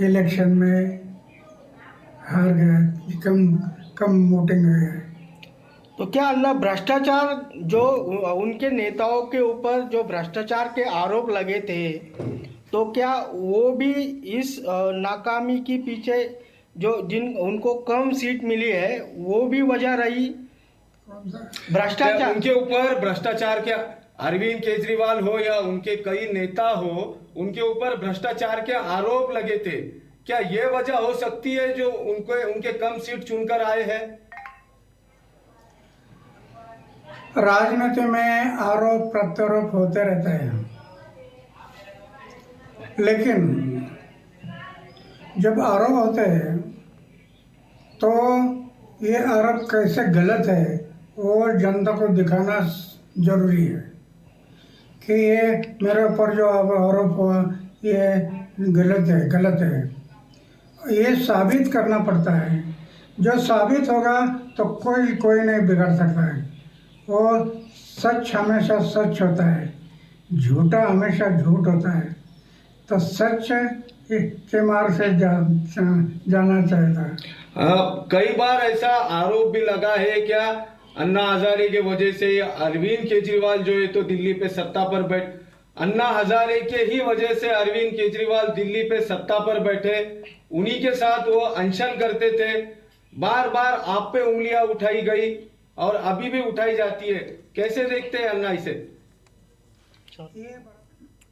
इलेक्शन में हार गए, कम वोटिंग हुई है। तो क्या अन्ना भ्रष्टाचार, जो उनके नेताओं के ऊपर जो भ्रष्टाचार के आरोप लगे थे, तो क्या वो भी इस नाकामी के पीछे जो उनको कम सीट मिली है वो भी वजह रही? भ्रष्टाचार, उनके ऊपर भ्रष्टाचार के, अरविंद केजरीवाल हो या उनके कई नेता हो, उनके ऊपर भ्रष्टाचार के आरोप लगे थे, क्या ये वजह हो सकती है जो उनके कम सीट चुनकर आए हैं? राजनीति में आरोप प्रत्यारोप होते रहते हैं, लेकिन जब आरोप होते हैं तो ये आरोप कैसे गलत है वो जनता को दिखाना जरूरी है कि ये मेरे ऊपर जो आरोप हुआ ये गलत है। ये साबित करना पड़ता है। जो साबित होगा तो कोई नहीं बिगाड़ सकता है। वो सच हमेशा सच होता है, झूठा हमेशा झूठ होता है। तो सच के मार्ग से जाना चाहिए। कई बार ऐसा आरोप भी लगा है क्या अन्ना हजारे के वजह से अरविंद केजरीवाल जो है तो दिल्ली पे सत्ता पर अन्ना हजारे के ही वजह से अरविंद केजरीवाल दिल्ली पे सत्ता पर बैठे, उन्हीं के साथ वो अनशन करते थे। बार बार आप पे उंगलियां उठाई गई और अभी भी उठाई जाती है। कैसे देखते हैं अन्ना इसे?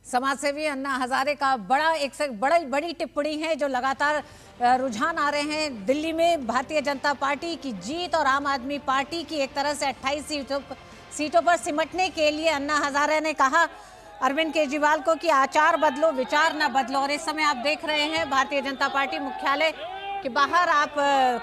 समाजसेवी अन्ना हजारे का बड़ी टिप्पणी है जो लगातार रुझान आ रहे हैं। दिल्ली में भारतीय जनता पार्टी की जीत और आम आदमी पार्टी की एक तरह से 28 सीटों पर सिमटने के लिए अन्ना हजारे ने कहा अरविंद केजरीवाल को कि आचार बदलो, विचार न बदलो। और इस समय आप देख रहे हैं भारतीय जनता पार्टी मुख्यालय के बाहर आप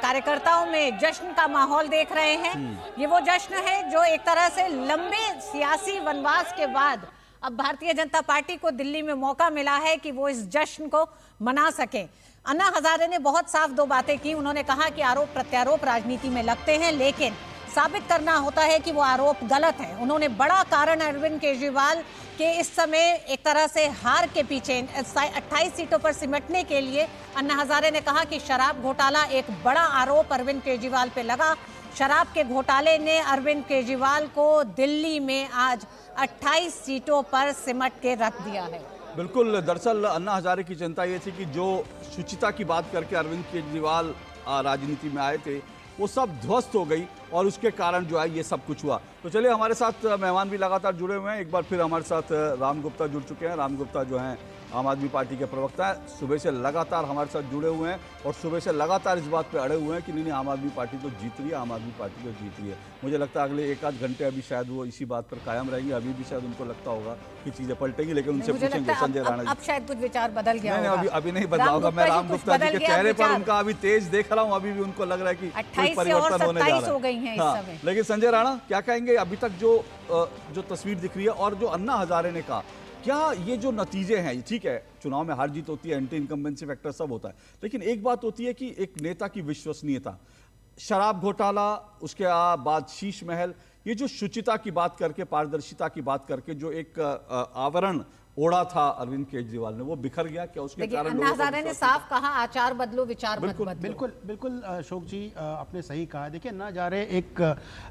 कार्यकर्ताओं में जश्न का माहौल देख रहे हैं। ये वो जश्न है जो एक तरह से लंबे सियासी वनवास के बाद अब भारतीय जनता पार्टी को दिल्ली में मौका मिला है कि वो इस जश्न को मना सके। अन्ना हजारे ने बहुत साफ दो बातें की। उन्होंने कहा कि आरोप प्रत्यारोप राजनीति में लगते हैं, लेकिन साबित करना होता है कि वो आरोप गलत है। उन्होंने बड़ा कारण अरविंद केजरीवाल के इस समय एक तरह से हार के पीछे 28 सीटों पर सिमटने के लिए अन्ना हजारे ने कहा कि शराब घोटाला एक बड़ा आरोप अरविंद केजरीवाल पे लगा। शराब के घोटाले ने अरविंद केजरीवाल को दिल्ली में आज 28 सीटों पर सिमट के रख दिया है। बिल्कुल, दरअसल अन्ना हजारे की चिंता ये थी कि जो शुचिता की बात करके अरविंद केजरीवाल राजनीति में आए थे वो सब ध्वस्त हो गई और उसके कारण जो है ये सब कुछ हुआ। तो चलिए, हमारे साथ मेहमान भी लगातार जुड़े हुए हैं। एक बार फिर हमारे साथ राम गुप्ता जुड़ चुके हैं। राम गुप्ता जो हैं आम आदमी पार्टी के प्रवक्ता हैं, सुबह से लगातार हमारे साथ जुड़े हुए हैं और सुबह से लगातार इस बात पे अड़े हुए हैं कि नहीं आम आदमी पार्टी तो जीत रही है, आम आदमी पार्टी तो जीत रही है। मुझे लगता है अगले एक आध घंटे अभी शायद वो इसी बात पर कायम रहेंगे। अभी भी शायद उनको लगता होगा कि चीजें पलटेंगी, लेकिन उनसे पूछेंगे संजय राणा जी। अब शायद कुछ विचार बदल गया होगा। नहीं, अभी नहीं बदला होगा। मैं राम गुप्ता जी के चेहरे पर उनका अभी तेज देख रहा हूँ, अभी भी उनको लग रहा है कि कोई परिवर्तन होने जा रहा है। लेकिन संजय राणा क्या कहेंगे अभी तक जो तस्वीर दिख रही है और जो अन्ना हजारे ने कहा, क्या ये जो नतीजे हैं, ठीक है चुनाव में हार जीत होती है, एंटी इनकम्बेंसी फैक्टर सब होता है, लेकिन एक बात होती है कि एक नेता की विश्वसनीयता, शराब घोटाला, उसके बाद शीश महल, ये जो शुचिता की बात करके, पारदर्शिता की बात करके जो एक आवरण ओढ़ा था अरविंद केजरीवाल ने, वो बिखर गया। क्या उसके कारण अन्ना हजारे ने साफ कहा आचार बदलो, विचार मत बदलो। बिल्कुल अशोक जी आपने सही कहा। देखिए, अन्ना हजारे एक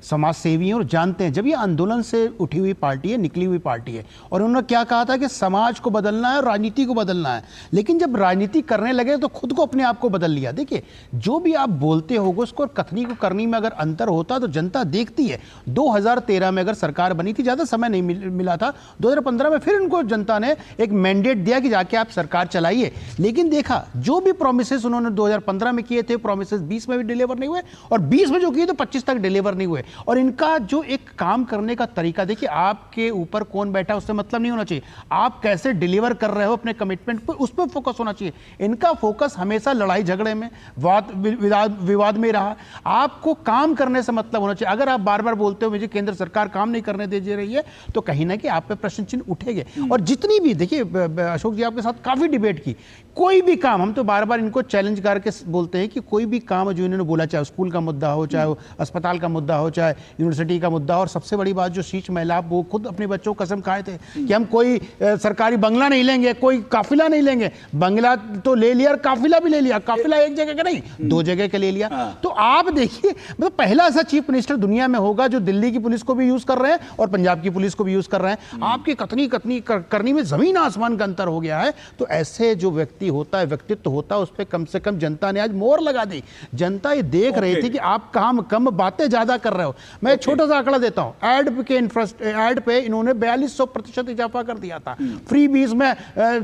समाज सेवी हैं और जानते हैं जब ये आंदोलन से उठी हुई पार्टी है, निकली हुई पार्टी है, और उन्होंने क्या कहा था कि समाज को बदलना है और राजनीति को बदलना है। लेकिन जब राजनीति करने लगे तो खुद को अपने आप को बदल लिया। देखिए, जो भी आप बोलते हो उसको कथनी को करनी में अगर अंतर होता तो जनता देखती है। 2013 में अगर सरकार बनी थी, ज्यादा समय नहीं मिला था, 2015 में फिर उनको जनता ने एक मैंडेट दिया कि जाके आप सरकार चलाइए। लेकिन देखा जो भी प्रोमिसेस उन्होंने 2015 में किए थे, प्रोमिसेस 20 में भी डिलीवर नहीं हुए और 20 में जो किए तो 25 तक डिलीवर नहीं हुए। और इनका जो एक काम करने का तरीका, देखिए आपके ऊपर कौन बैठा उससे मतलब नहीं होना चाहिए, आप कैसे डिलीवर कर रहे हो अपने कमिटमेंट पर, उस पर फोकस होना चाहिए। इनका फोकस हमेशा लड़ाई झगड़े में, विवाद में रहा। आपको काम करने से मतलब होना चाहिए। अगर आप बार बार बोलते हो मुझे केंद्र सरकार काम नहीं करने दे रही है, तो कहीं ना कहीं आप पे प्रश्न चिन्ह उठेंगे। और जितनी भी, देखिए अशोक जी आपके साथ काफी डिबेट की, कोई भी काम, हम तो बार बार इनको चैलेंज करके बोलते हैं कि कोई भी काम जो इन्होंने बोला, चाहे स्कूल का मुद्दा हो, चाहे अस्पताल का मुद्दा हो, चाहे यूनिवर्सिटी का मुद्दा हो, और सबसे बड़ी बात जो शीश महिला, वो खुद अपने बच्चों को कसम खाए थे कि हम कोई सरकारी बंगला नहीं लेंगे, कोई काफिला नहीं लेंगे। बंगला तो ले लिया और काफिला भी ले लिया। काफिला एक जगह का नहीं, 2 जगह का ले लिया। तो आप देखिए, मतलब पहला ऐसा चीफ मिनिस्टर दुनिया में होगा जो दिल्ली की पुलिस को भी यूज कर रहे हैं और पंजाब की पुलिस को भी यूज कर रहे हैं। आपकी कथनी करनी में जमीन आसमान का अंतर हो गया है। तो ऐसे जो व्यक्ति होता है, व्यक्तित्व होता है, उस पर कम से कम जनता ने आज मोहर लगा दी। जनता ये देख रही थी कि आप काम कम, बातें ज्यादा कर रहे हो। मैं एक छोटा सा आंकड़ा देता हूं, एड पे इन्होंने 4200% इजाफा कर दिया था, फ्री बीज में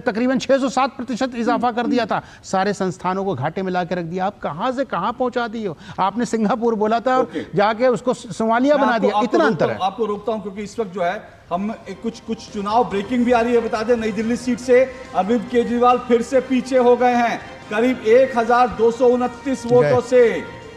तकरीबन 607% इजाफा कर दिया था, सारे संस्थानों को घाटे में ला के रख दिया। आप कहां से कहां पहुंचा दिए हो। आपने सिंगापुर बोला था और जाके उसको सोमालिया बना दिया। इतना अंतर है। आपको रोकता हूं क्योंकि इस वक्त जो है हम कुछ चुनाव ब्रेकिंग भी आ रही है। बता दें, नई दिल्ली सीट से अरविंद केजरीवाल फिर से पीछे हो गए हैं, करीब 1229 वोटों से।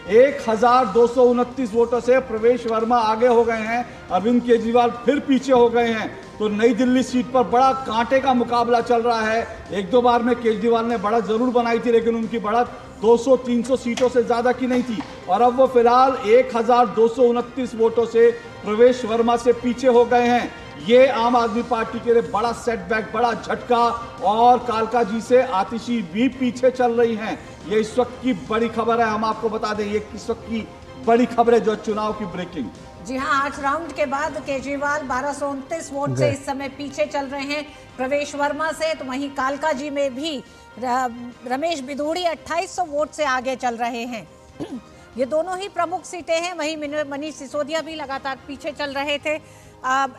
1229 वोटों से प्रवेश वर्मा आगे हो गए हैं, अरविंद केजरीवाल फिर पीछे हो गए हैं। तो नई दिल्ली सीट पर बड़ा कांटे का मुकाबला चल रहा है। 1-2 बार में केजरीवाल ने बढ़त जरूर बनाई थी, लेकिन उनकी बढ़त 200-300 सीटों से ज्यादा की नहीं थी। और अब वो फिलहाल 1229 वोटों से प्रवेश वर्मा से पीछे हो गए हैं। ये आम आदमी पार्टी के लिए बड़ा सेटबैक, बड़ा झटका। और कालका जी से आतिशी भी पीछे चल रही हैं। ये इस वक्त की बड़ी खबर है, हम आपको बता दें, ये इस वक्त की बड़ी खबर है जो चुनाव की ब्रेकिंग। जी हाँ, 8 राउंड के बाद केजरीवाल 1229 वोट से इस समय पीछे चल रहे हैं प्रवेश वर्मा से। तो वहीं कालका जी में भी रमेश बिधूड़ी 2800 वोट से आगे चल रहे हैं। ये दोनों ही प्रमुख सीटें हैं। वहीं मनीष सिसोदिया भी लगातार पीछे चल रहे थे।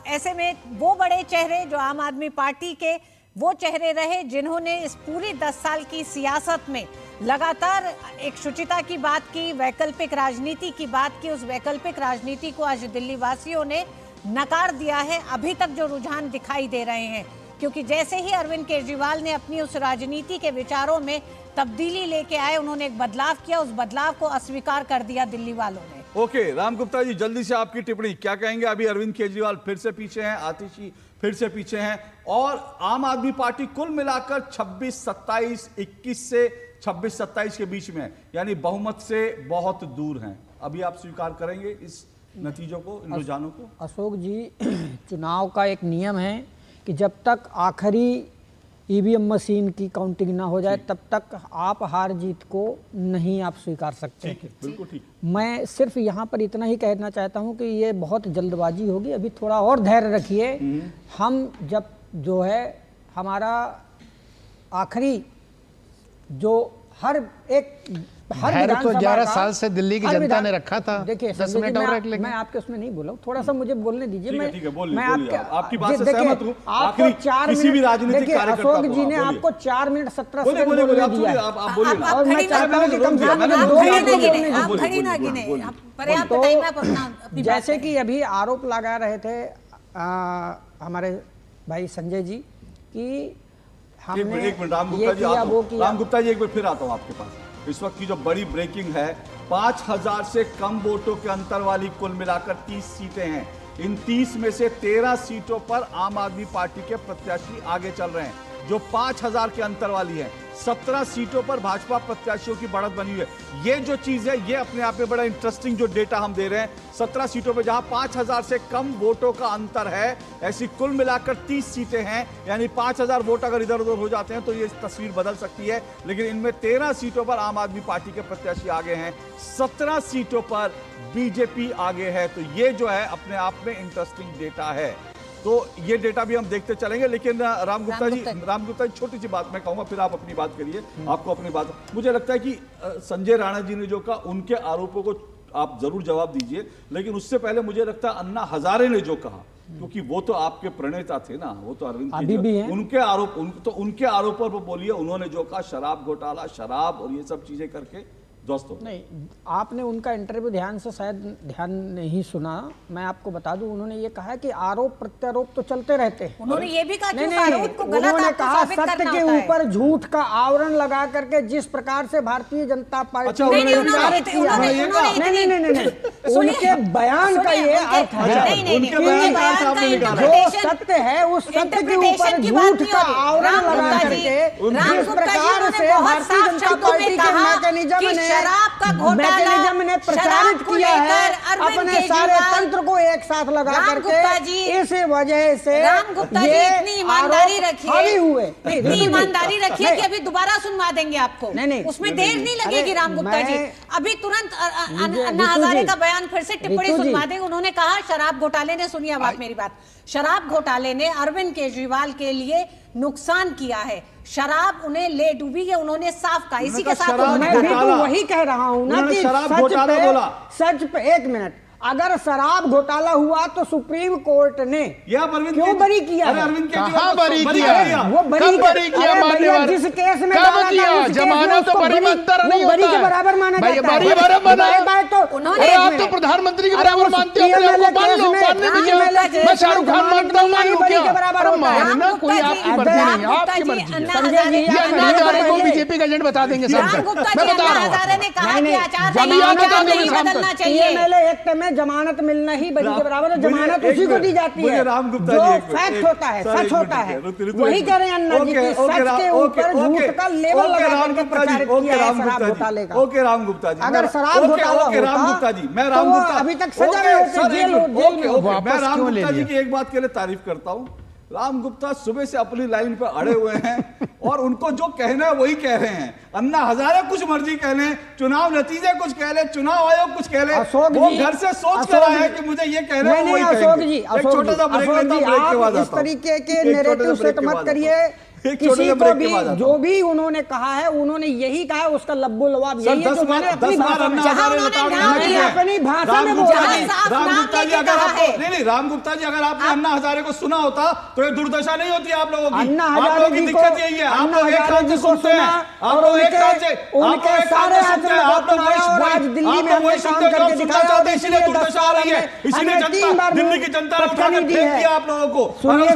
ऐसे में वो बड़े चेहरे जो आम आदमी पार्टी के वो चेहरे रहे जिन्होंने इस पूरी 10 साल की सियासत में लगातार एक शुचिता की बात की, वैकल्पिक राजनीति की बात की। उस वैकल्पिक राजनीति को आज दिल्ली वासियों ने नकार दिया है। अभी तक जो रुझान दिखाई दे रहे हैं, क्योंकि जैसे ही अरविंद केजरीवाल ने अपनी उस राजनीति के विचारों में तब्दीली लेके आए, उन्होंने एक बदलाव किया, उस बदलाव को अस्वीकार कर दिया दिल्ली वालों ने। ओके, राम गुप्ता जी जल्दी से आपकी टिप्पणी क्या कहेंगे? अभी अरविंद केजरीवाल फिर से पीछे हैं, आतिशी फिर से पीछे हैं और आम आदमी पार्टी कुल मिलाकर 26-27, 21 से 26-27 के बीच में है, यानी बहुमत से बहुत दूर हैं। अभी आप स्वीकार करेंगे इस नतीजों को, इन रुझानों को? अशोक जी, चुनाव का एक नियम है कि जब तक आखिरी ईवीएम मशीन की काउंटिंग ना हो जाए तब तक आप हार जीत को नहीं आप स्वीकार सकते। ठीक है, बिल्कुल ठीक। मैं सिर्फ यहाँ पर इतना ही कहना चाहता हूँ कि ये बहुत जल्दबाजी होगी, अभी थोड़ा और धैर्य रखिए। हम जब जो है हमारा आखिरी जो हर तो 11 साल से दिल्ली की जनता ने रखा था। देखिए 10 मिनट और रख लेंगे। मैं आपके उसमें नहीं बोला, थोड़ा सा मुझे बोलने दीजिए। मैं आपकी बात से सहमत हूं। आपको 4 मिनट, अशोक जी ने आपको 4 मिनट 17 सेकंड बोलने दिया और मैं चाहता हूँ कि कम से कम 2 मिनट खड़ी ना गिने, पर्याप्त टाइम आप अपना। जैसे कि अभी आरोप लगा रहे थे हमारे भाई संजय जी कि हमने एक मिनट राम गुप्ता जी एक बार फिर आता हूँ आपके पास। इस वक्त की जो बड़ी ब्रेकिंग है, 5000 से कम वोटों के अंतर वाली कुल मिलाकर 30 सीटें हैं। इन 30 में से 13 सीटों पर आम आदमी पार्टी के प्रत्याशी आगे चल रहे हैं जो 5000 के अंतर वाली है। 17 सीटों पर भाजपा प्रत्याशियों की बढ़त बनी हुई है। ये जो चीज है ये अपने आप में बड़ा इंटरेस्टिंग जो डेटा हम दे रहे हैं। 17 सीटों पर जहां 5000 से कम वोटों का अंतर है, ऐसी कुल मिलाकर 30 सीटें हैं, यानी 5000 वोट अगर इधर उधर हो जाते हैं तो ये तस्वीर बदल सकती है। लेकिन इनमें 13 सीटों पर आम आदमी पार्टी के प्रत्याशी आगे हैं, 17 सीटों पर बीजेपी आगे है। तो ये जो है अपने आप में इंटरेस्टिंग डेटा है। तो ये डेटा भी हम देखते चलेंगे। लेकिन राम गुप्ता जी छोटी सी बात मैं कहूंगा, फिर आप अपनी बात करिए। आपको अपनी बात, मुझे लगता है कि संजय राणा जी ने जो कहा उनके आरोपों को आप जरूर जवाब दीजिए, लेकिन उससे पहले मुझे लगता है अन्ना हजारे ने जो कहा, क्योंकि वो तो आपके प्रणेता थे ना, वो तो अरविंद केजरीवाल, उनके आरोपों पर बोलिए। उन्होंने जो कहा शराब घोटाला, शराब और ये सब चीजें करके दोस्तों। नहीं, आपने उनका इंटरव्यू ध्यान से शायद ध्यान नहीं सुना। मैं आपको बता दूं, उन्होंने ये कहा कि आरोप प्रत्यारोप तो चलते रहते हैं। उन्होंने ये भी कहा कि उन्होंने कहा सत्य के ऊपर झूठ का आवरण लगा करके जिस प्रकार से भारतीय जनता पार्टी नहीं, उनके बयान का ये अर्थ है जो सत्य है उस सत्य के ऊपर झूठ का आवरण लगा करके जिस प्रकार से भारतीय जनता पार्टी के मैकेनिज्म ने प्रचारित किया है अपने सारे तंत्र को एक साथ लगा करके, इस वजह से ये इतनी ईमानदारी रखिए, हुए इतनी ईमानदारी रखिए कि अभी दोबारा सुनवा देंगे आपको। नहीं, उसमें देर नहीं लगेगी। राम गुप्ता जी अभी तुरंत अन्ना हजारे का बयान फिर से टिप्पणी सुनवा देंगे। उन्होंने कहा शराब घोटाले ने, सुनिए बात मेरी बात, शराब घोटाले ने अरविंद केजरीवाल के लिए नुकसान किया है। शराब उन्हें ले डूबी है, उन्होंने साफ कहा। इसी के साथ मैं भी तो वही कह रहा हूं ना कि सच पे 1 मिनट, अगर शराब घोटाला हुआ तो सुप्रीम कोर्ट ने क्यों बरी किया? कहाँ बरी किया? वो बरी किया जिस केस में जमानत तो बरी में अंतर नहीं होता के बराबर माना जाता है। तो आप तो प्रधानमंत्री के बराबर मानते हो, मैं शाहरुख खान मानता हूँ, मानना कोई आपकी मर्जी नहीं, आपकी मर्जी। बीजेपी का एजेंट बता देंगे सब। मैं बता रहा हूँ जमानत मिलना ही बरी के बराबर है, जमानत उसी को दी जाती है जो फैक्ट होता है, सच होता है। वही कह रहे हैं अन्ना जी कि सच के ऊपर झूठ का लेबल लगा करके प्रचारित किया है शराब घोटाले का। ओके राम गुप्ता जी, अगर शराब घोटाला होता तो अभी तक सजा में होते जेल। मैं राम गुप्ता जी की एक बात के लिए तारीफ करता हूँ राम गुप्ता सुबह से अपनी लाइन पर अड़े हुए हैं और उनको जो कहना है वही कह रहे हैं। अन्ना हजारे कुछ मर्जी कह लें, चुनाव नतीजे कुछ कह ले, चुनाव आयोग कुछ कह ले, वो घर से सोच कर आए हैं कि मुझे ये कहना है वही कहेंगे। एक छोटा सा ब्रेक लेता हूं, ब्रेक के बाद आता हूं। इस तरीके के नैरेटिव सेट मत करिए। किसी को भी जो भी उन्होंने कहा है, उन्होंने यही कहा है, उसका लब्बो लवाब यही है जो मैंने अपनी भाषा में नहीं, राम गुप्ता जी अगर आपने अन्ना हजारे को सुना होता तो ये दुर्दशा नहीं होती आप लोगों की। आप लोगों की दिक्कत यही है, आप लोग एक कान से सुनते हैं, आप लोग एक कान से, उनके सारे सुनते हैं, आप लोग आज दिल्ली में हमने काम करके दिखाया, इसीलिए दुर्दशा आ रही है, इसीलिए जनता, दिल्ली की जनता ने उठा के फेंक दिया आप लोगों को। अगर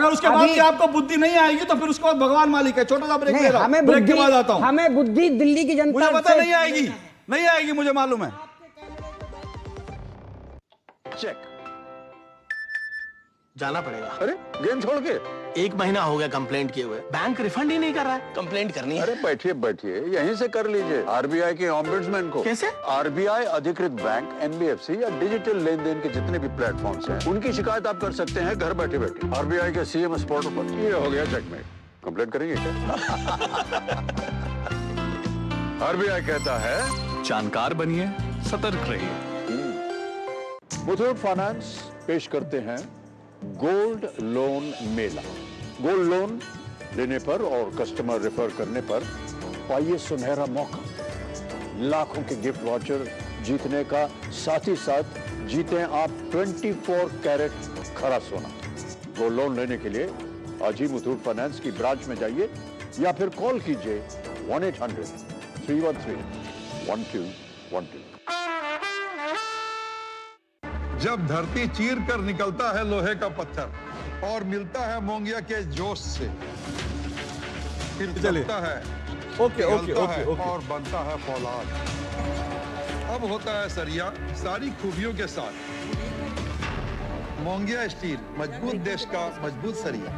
उसके बाद भी आपको बुद्धि नहीं आएगी तो फिर उसके बाद भगवान मालिक है। छोटा सा ब्रेक ले रहा हूं, ब्रेक के बाद आता हूं। हमें बुद्धि दिल्ली की जनता मुझे पता नहीं आएगी, नहीं आएगी, मुझे मालूम है। चेक जाना पड़ेगा। अरे गेम छोड़ के 1 महीना हो गया कंप्लेंट किए हुए, बैंक रिफंड ही नहीं कर रहा है। कंप्लेंट करनी है। अरे बैठिए बैठिए, यहीं से कर लीजिए आरबीआई के ऑम्बुड्समैन को। कैसे? आरबीआई अधिकृत बैंक, एनबीएफसी या डिजिटल लेन देन के जितने भी प्लेटफॉर्म्स हैं, उनकी शिकायत आप कर सकते हैं घर बैठे बैठे आरबीआई के सीएमएस पोर्टल पर। ये हो गया चेकमेट। कंप्लेंट करेंगे क्या? आरबीआई कहता है जानकार बनिए, सतर्क रहिए। मुथूट फाइनेंस पेश करते हैं गोल्ड लोन मेला। गोल्ड लोन लेने पर और कस्टमर रेफर करने पर पाइए सुनहरा मौका, लाखों के गिफ्ट वाउचर जीतने का, साथ ही साथ जीते आप 24 कैरेट खरा सोना। गोल्ड लोन लेने के लिए आज ही मुथूट फाइनेंस की ब्रांच में जाइए या फिर कॉल कीजिए 1-800-313-1212। जब धरती चीर कर निकलता है लोहे का पत्थर और मिलता है मोंगिया के जोश से, फिर चलता है, ओके और बनता है फौलाद। अब होता है सरिया सारी खूबियों के साथ। मोंगिया स्टील, मजबूत देश का मजबूत सरिया।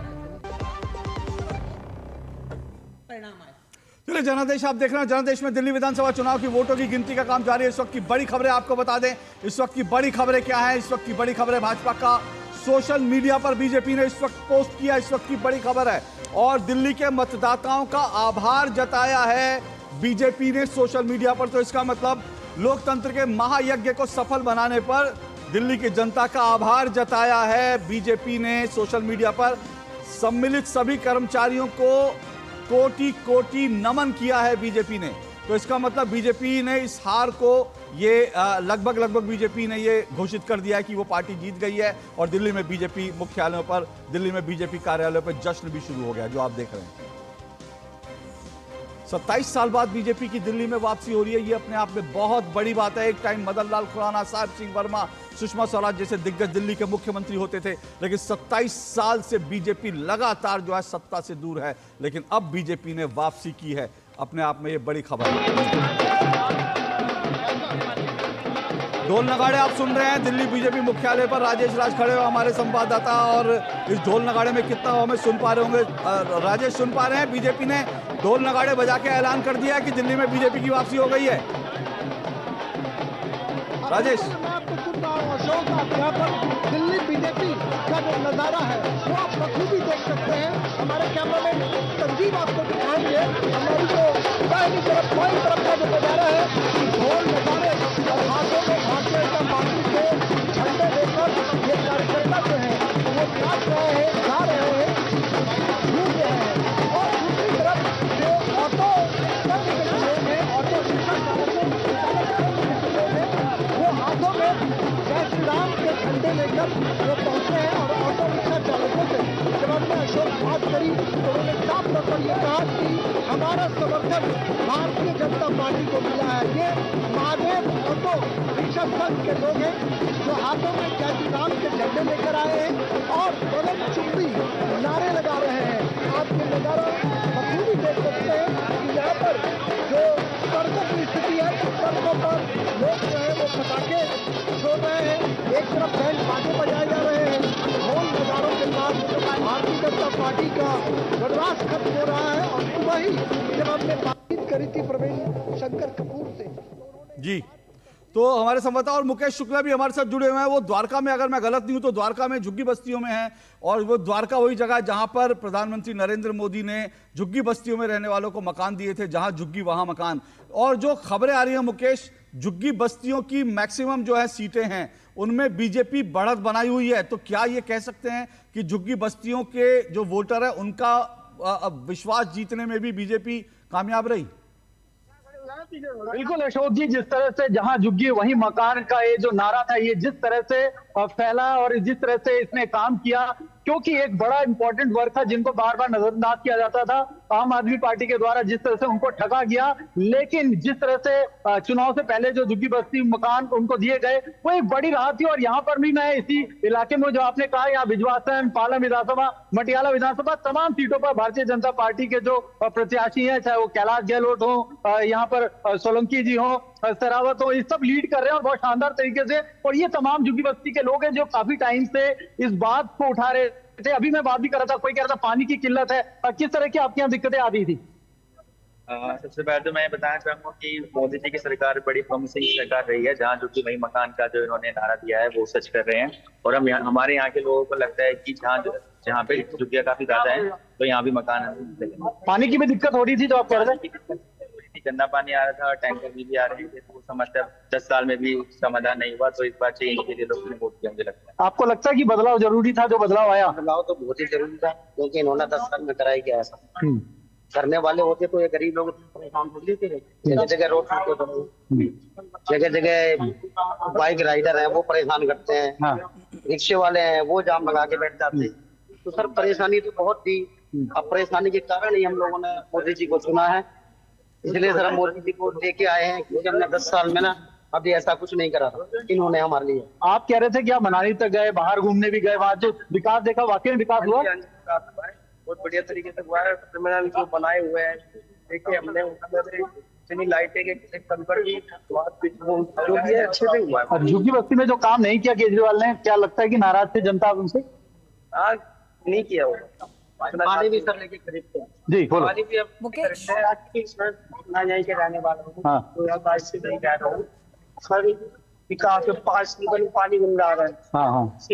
चलिए, जनादेश आप देख रहे हैं। जनादेश में दिल्ली विधानसभा चुनाव की वोटों की गिनती का काम जारी है। इस वक्त की बड़ी खबरें आपको बता दें। इस वक्त की बड़ी खबरें क्या है? इस वक्त की बड़ी खबरें भाजपा का सोशल मीडिया पर बीजेपी ने इस वक्त पोस्ट किया। इस वक्त की बड़ी खबर है और दिल्ली के मतदाताओं का आभार जताया है बीजेपी ने सोशल मीडिया पर। तो इसका मतलब लोकतंत्र के महायज्ञ को सफल बनाने पर दिल्ली की जनता का आभार जताया है बीजेपी ने सोशल मीडिया पर। सम्मिलित सभी कर्मचारियों को कोटि कोटि नमन किया है बीजेपी ने। तो इसका मतलब बीजेपी ने इस हार को ये लगभग बीजेपी ने ये घोषित कर दिया है कि वो पार्टी जीत गई है और दिल्ली में बीजेपी मुख्यालयों पर, दिल्ली में बीजेपी कार्यालयों पर जश्न भी शुरू हो गया, जो आप देख रहे हैं। 27 साल बाद बीजेपी की दिल्ली में वापसी हो रही है, ये अपने आप में बहुत बड़ी बात है। एक टाइम मदन लाल खुराना, साहिब सिंह वर्मा, सुषमा स्वराज जैसे दिग्गज दिल्ली के मुख्यमंत्री होते थे, लेकिन 27 साल से बीजेपी लगातार जो है सत्ता से दूर है, लेकिन अब बीजेपी ने वापसी की है। अपने आप में ये बड़ी खबर है। ढोल नगाड़े आप सुन रहे हैं दिल्ली बीजेपी मुख्यालय पर। राजेश राज खड़े हो हमारे संवाददाता, और इस ढोल नगाड़े में कितना हमें सुन पा रहे होंगे? राजेश, सुन पा रहे हैं? बीजेपी ने ढोल नगाड़े बजा के ऐलान कर दिया है कि दिल्ली में बीजेपी की वापसी हो गई है। राजेश, दिल्ली बीजेपी का जो नजारा है वो आप बखूबी देख सकते हैं। हमारे कैमरामैन संजीव आपको दिखाएंगे हमारी जो दाहिनी तरफ, बाईं तरफ का जो नजारा है, ढोल नजारे और हाथों में भारतीय जनता पार्टी के झंडे लेकर ये कार्यकर्ता जो है वो नाच रहे हैं, गा रहे हैं, झूम रहे हैं। और दूसरी तरफ जो ऑटो लोग हैं, ऑटो रिक्शा चालकों वो हाथों में जय श्री राम के झंडे लेकर वो पहुंचे हैं। और ऑटो रिक्शा चालकों से जब हमने अशोक बात करी तो उन्होंने साफ तौर पर यह कहा कि हमारा समर्थन भारतीय जनता पार्टी को मिला है। ये महादेव ऑटो रिक्शा संघ के लोग हैं जो हाथों में जय श्री राम के झंडे लेकर आए हैं और बगल चुप्पी नारे लगा रहे हैं। आप ये नजारा बखूबी देख सकते हैं कि यहाँ पर जो सड़कों की स्थिति है, सड़कों पर लोग जो है वो पटाखे छोड़ रहे हैं, एक तरफ बैंड बाजे बजाए जा रहे हैं, ढोल नजारों के साथ भारतीय जनता पार्टी का वनवास खत्म हो रहा है। और सुबह ही जब हमने बातचीत करी थी प्रवीण शंकर कपूर से जी, तो हमारे संवाददाता और मुकेश शुक्ला भी हमारे साथ जुड़े हुए हैं। वो द्वारका में, अगर मैं गलत नहीं हूं तो द्वारका में झुग्गी बस्तियों में है, और वो द्वारका वही जगह है जहां पर प्रधानमंत्री नरेंद्र मोदी ने झुग्गी बस्तियों में रहने वालों को मकान दिए थे, जहां झुग्गी वहां मकान। और जो खबरें आ रही हैं मुकेश, झुग्गी बस्तियों की मैक्सिमम जो है सीटें हैं उनमें बीजेपी बढ़त बनाई हुई है, तो क्या ये कह सकते हैं कि झुग्गी बस्तियों के जो वोटर है उनका विश्वास जीतने में भी बीजेपी कामयाब रही? बिल्कुल अशोक जी, जिस तरह से जहां झुग्गी वहीं मकान का ये जो नारा था, ये जिस तरह से फैला और जिस तरह से इसने काम किया, क्योंकि एक बड़ा इंपॉर्टेंट वर्क था जिनको बार बार नजरअंदाज किया जाता था आम आदमी पार्टी के द्वारा, जिस तरह से उनको ठगा गया। लेकिन जिस तरह से चुनाव से पहले जो झुग्गी बस्ती मकान उनको दिए गए, वो एक बड़ी राहत थी। और यहाँ पर भी मैं इसी इलाके में जो आपने कहा, यहाँ बिजवासन, पालम विधानसभा, मटियाला विधानसभा, तमाम सीटों पर भारतीय जनता पार्टी के जो प्रत्याशी हैं, चाहे वो कैलाश गहलोत हो, यहाँ पर सोलंकी जी हो, सरावत हो, ये सब लीड कर रहे हैं और बहुत शानदार तरीके से। और ये तमाम झुग्गी बस्ती के लोग हैं जो काफी टाइम से इस बात को उठा रहे थे। अभी मैं बात भी कर रहा था, कोई कह रहा था पानी की किल्लत है, किस तरह की आपके यहाँ दिक्कतें आ रही थी? सबसे पहले तो मैं बताना चाहूंगा कि मोदी जी की सरकार बड़ी प्रॉमिसिंग सरकार रही है, जहाँ जो कि वही मकान का जो इन्होंने नारा दिया है वो सच कर रहे हैं। और हम हमारे यहाँ के लोगों को लगता है कि जहाँ पे झुग्गियाँ काफी ज्यादा है तो यहाँ भी मकान है। पानी की भी दिक्कत हो रही थी जो आप कह रहे थे? गंदा पानी आ रहा था, टैंकर भी आ रहे थे, तो समझते 10 साल में भी समाधान नहीं हुआ, तो इस बार चेंज के लिए लोगों ने वोट किया। मुझे लगता है। आपको लगता है कि बदलाव जरूरी था? जो बदलाव आया, बदलाव तो बहुत ही जरूरी था, क्योंकि इन्होंने 10 साल में कराया क्या ऐसा करने वाले होते तो ये गरीब लोग परेशान हो लेते थे। जगह जगह रोड जगह जगह बाइक राइडर है वो परेशान करते हैं, रिक्शे वाले हैं वो जाम लगा के बैठ जाते हैं। तो सर परेशानी तो बहुत थी। अब परेशानी के कारण ही हम लोगों ने मोदी जी को चुना है, इसलिए सर हम मोदी जी को लेके आए हैं, क्योंकि हमने 10 साल में ना अभी ऐसा कुछ नहीं करा था इन्होंने हमारे लिए। आप कह रहे थे कि आप मनाली तक गए, बाहर घूमने भी गए, वहाँ जो विकास देखा, वाकई में विकास हुआ? बहुत बढ़िया तरीके से हुआ है। टर्मिनल जो बनाए हुए हैं देखिए हमने, इतनी लाइटें के कंकड़ की जो भी है अच्छे से हुआ है। और झुग्गी बस्ती में जो काम नहीं किया केजरीवाल ने, क्या लगता है कि नाराज थे जनता उनसे? नहीं किया होगा। पानी भी सर लेके खरीदते हैं जी, बोलो। पानी भी अब ना जाए के रहने वाले तो यहाँ बात से नहीं कह रहा हूँ सर, विकास में 5 लीटर पानी मिल रहा है।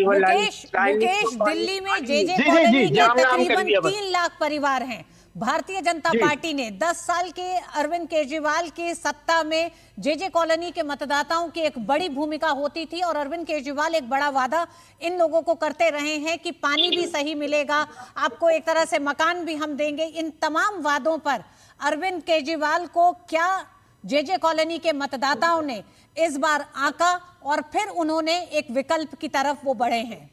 मुकेश, दिल्ली में जे कॉलोनी के तकरीबन 3 लाख परिवार हैं। भारतीय जनता पार्टी ने 10 साल के अरविंद केजरीवाल की सत्ता में जे कॉलोनी के मतदाताओं की एक बड़ी भूमिका होती थी, और अरविंद केजरीवाल एक बड़ा वादा इन लोगों को करते रहे हैं कि पानी भी सही मिलेगा, आपको एक तरह से मकान भी हम देंगे। इन तमाम वादों पर अरविंद केजरीवाल को क्या जे कॉलोनी के मतदाताओं ने इस बार आंका और फिर उन्होंने एक विकल्प की तरफ वो बढ़े हैं?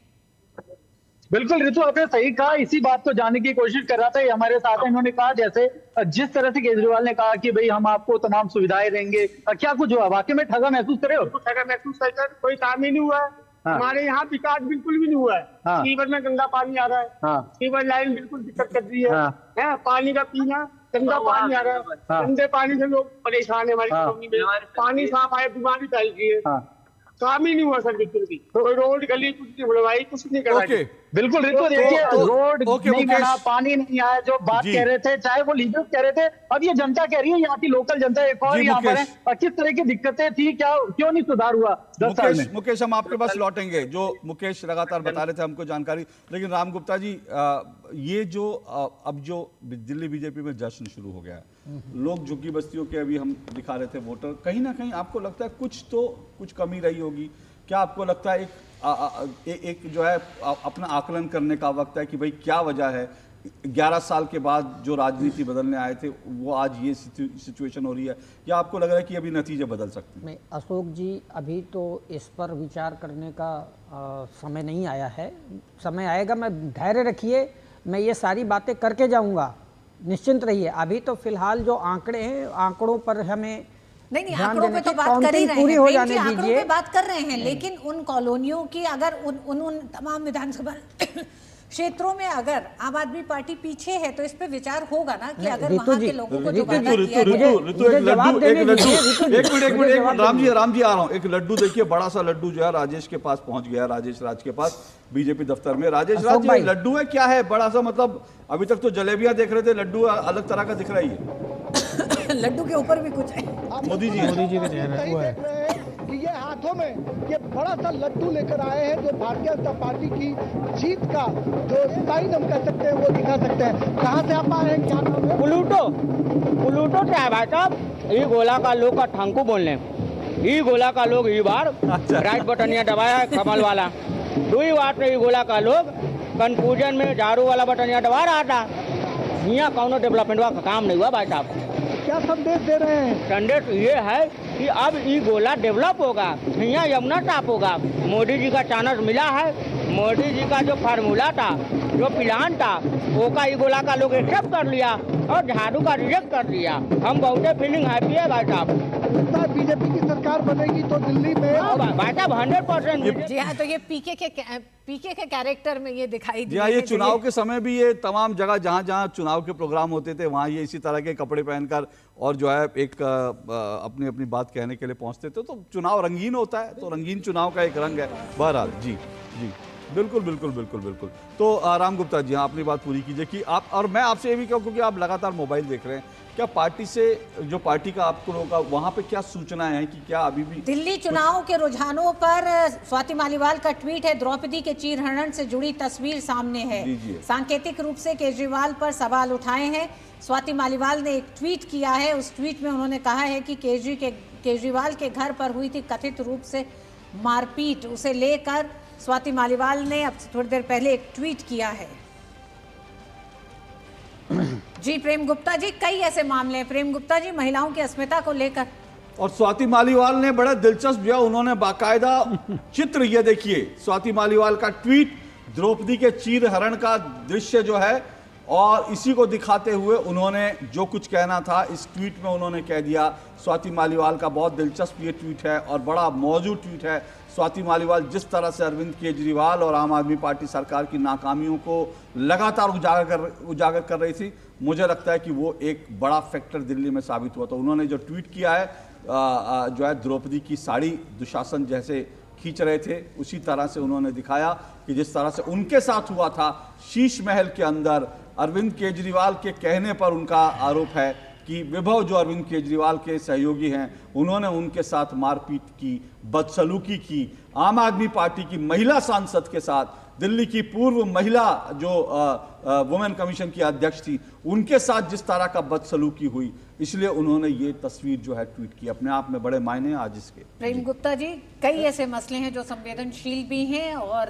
बिल्कुल ऋतु, आपने सही कहा। इसी बात को जानने की कोशिश कर रहा था। हमारे साथ इन्होंने कहा, जैसे जिस तरह से केजरीवाल ने कहा कि भाई हम आपको तमाम सुविधाएं देंगे, क्या कुछ हुआ? वाकई में ठगा महसूस करे हो? ठगा महसूस कर, कोई काम ही नहीं हुआ है। हमारे यहाँ विकास बिल्कुल भी नहीं हुआ है। सीवर में गंदा पानी आ रहा है, सीवर लाइन बिल्कुल दिक्कत कर रही है, पानी का पीना गंदा पानी आ रहा है, गंदे पानी से लोग परेशान है। हमारी कॉलोनी में पानी साफ आए, बीमारी फैल रही है, काम ही नहीं हुआ सर बिल्कुल भी। कोई रोड गली कुछ नहीं बनवाई, कुछ नहीं करा। बिल्कुल ऋतु, देखिए रोड नहीं बना, पानी नहीं आया, जो बात कह रहे थे, चाहे वो लीडर्स कह रहे थे, अब ये जनता कह रही है, यहाँ की लोकल जनता एक और यहाँ पर है, और किस तरह की दिक्कतें थी, क्या क्यों नहीं सुधार हुआ 10 साल में? मुकेश, हम आपके पास लौटेंगे। जो मुकेश लगातार बता रहे थे हमको जानकारी, लेकिन राम गुप्ता जी, ये जो अब जो दिल्ली बीजेपी में जश्न शुरू हो गया, लोग झुग्गी बस्तियों के अभी हम दिखा रहे थे वोटर, कहीं ना कहीं आपको लगता है कुछ कमी रही होगी? क्या आपको लगता है एक जो है अपना आकलन करने का वक्त है कि भाई क्या वजह है 11 साल के बाद जो राजनीति बदलने आए थे वो आज ये सिचुएशन हो रही है, या आपको लग रहा है कि अभी नतीजे बदल सकते हैं? अशोक जी, अभी तो इस पर विचार करने का समय नहीं आया है। समय आएगा, मैं धैर्य रखिए, मैं ये सारी बातें करके जाऊंगा, निश्चिंत रहिए। अभी तो फिलहाल जो आंकड़े हैं, आंकड़ों पर हमें नहीं, आंकड़ों पे तो बात कर ही रहे हैं, आंकड़ों पे बात कर रहे हैं, लेकिन उन कॉलोनियों की अगर उन तमाम विधानसभा क्षेत्रों में अगर आम आदमी पार्टी पीछे है तो इस पे विचार होगा ना कि अगर वहां के लोगों को जो वादा किया गया। एक मिनट राम जी आ रहा हूँ। एक लड्डू देखिए, बड़ा सा लड्डू जो है राजेश के पास पहुंच गया, राजेश राज के पास बीजेपी दफ्तर में। राजेश राज, ये लड्डू है क्या है बड़ा सा? मतलब अभी तक तो जलेबियां देख रहे थे, लड्डू अलग तरह का दिख रहा है। लड्डू के ऊपर भी कुछ है। मोदी जी का चेहरा वो है। कि ये हाथों में ये बड़ा सा लड्डू लेकर आए हैं जो भारतीय जनता पार्टी की जीत का जो साइन हम कह सकते हैं वो दिखा सकते हैं। कहाँ से आप आए हैं, क्या नाम है? प्लूटो क्या है भाई साहब? ये गोला का लोग का ठंकू बोलने, ये गोला का लोग ये बार राइट बटनिया दबाया है कमल वाला, दुई बार से ये गोला का लोग कंफ्यूजन में झाड़ू वाला बटनिया दबा रहा था। यहाँ कौनो डेवलपमेंट का काम नहीं हुआ भाई साहब। क्या संदेश दे रहे हैं? संदेश ये है कि अब ये गोला डेवलप होगा, यहाँ यमुना साफ होगा। मोदी जी का चांस मिला है, मोदी जी का जो फार्मूला था, जो प्लान था, वो का ये गोला का लोग एक्सेप्ट कर लिया और झाड़ू का रिजेक्ट कर दिया। हम बहुत फीलिंग हैप्पी है भाई साहब। बीजेपी की सरकार बनेगी तो दिल्ली में भाई साहब 100%। जी हाँ, तो ये पीके के कैरेक्टर में ये दिखाई दिया। ये चुनाव के समय भी ये तमाम जगह जहां चुनाव के प्रोग्राम होते थे वहां ये इसी तरह के कपड़े पहनकर और जो है एक अपनी अपनी बात कहने के लिए पहुंचते थे। तो चुनाव रंगीन होता है, तो रंगीन चुनाव का एक रंग है। बहरहाल जी जी बिल्कुल। तो राम गुप्ता जी, हाँ अपनी बात पूरी कीजिए कि आप, और मैं आपसे ये भी कहूँ क्योंकि आप लगातार मोबाइल देख रहे हैं, क्या पार्टी से जो पार्टी का आपको होगा वहां पे क्या सूचनाएं हैं कि क्या अभी भी दिल्ली चुनाव के रुझानों पर स्वाति मालीवाल का ट्वीट है, द्रौपदी के चीरहरण से जुड़ी तस्वीर सामने है, सांकेतिक रूप से केजरीवाल पर सवाल उठाए हैं। स्वाति मालीवाल ने एक ट्वीट किया है, उस ट्वीट में उन्होंने कहा है कि केजरीवाल के घर पर हुई थी कथित रूप से मारपीट, उसे लेकर स्वाति मालीवाल ने अब थोड़ी देर पहले एक ट्वीट किया है। जी प्रेम गुप्ता जी, कई ऐसे मामले हैं प्रेम गुप्ता जी महिलाओं की अस्मिता को लेकर, और स्वाति मालीवाल ने बड़ा दिलचस्प जो है उन्होंने बाकायदा चित्र, ये देखिए स्वाति मालीवाल का ट्वीट, द्रौपदी के चीरहरण का दृश्य जो है, और इसी को दिखाते हुए उन्होंने जो कुछ कहना था इस ट्वीट में उन्होंने कह दिया। स्वाति मालीवाल का बहुत दिलचस्प ये ट्वीट है और बड़ा मौजूद ट्वीट है। स्वाति मालीवाल जिस तरह से अरविंद केजरीवाल और आम आदमी पार्टी सरकार की नाकामियों को लगातार उजागर कर रही थी, मुझे लगता है कि वो एक बड़ा फैक्टर दिल्ली में साबित हुआ। तो उन्होंने जो ट्वीट किया है जो है द्रौपदी की साड़ी दुशासन जैसे खींच रहे थे, उसी तरह से उन्होंने दिखाया कि जिस तरह से उनके साथ हुआ था शीश महल के अंदर। अरविंद केजरीवाल के कहने पर उनका आरोप है कि विभव जो अरविंद केजरीवाल के सहयोगी हैं उन्होंने उनके साथ मारपीट की, बदसलूकी की। आम आदमी पार्टी की महिला सांसद के साथ, दिल्ली की पूर्व महिला जो वुमेन कमीशन की अध्यक्ष थी, उनके साथ जिस तरह का बदसलूकी हुई, इसलिए उन्होंने ये तस्वीर जो है ट्वीट की। अपने आप में बड़े मायने हैं आज इसके। प्रेम गुप्ता जी, कई ऐसे मसले हैं जो संवेदनशील भी हैं और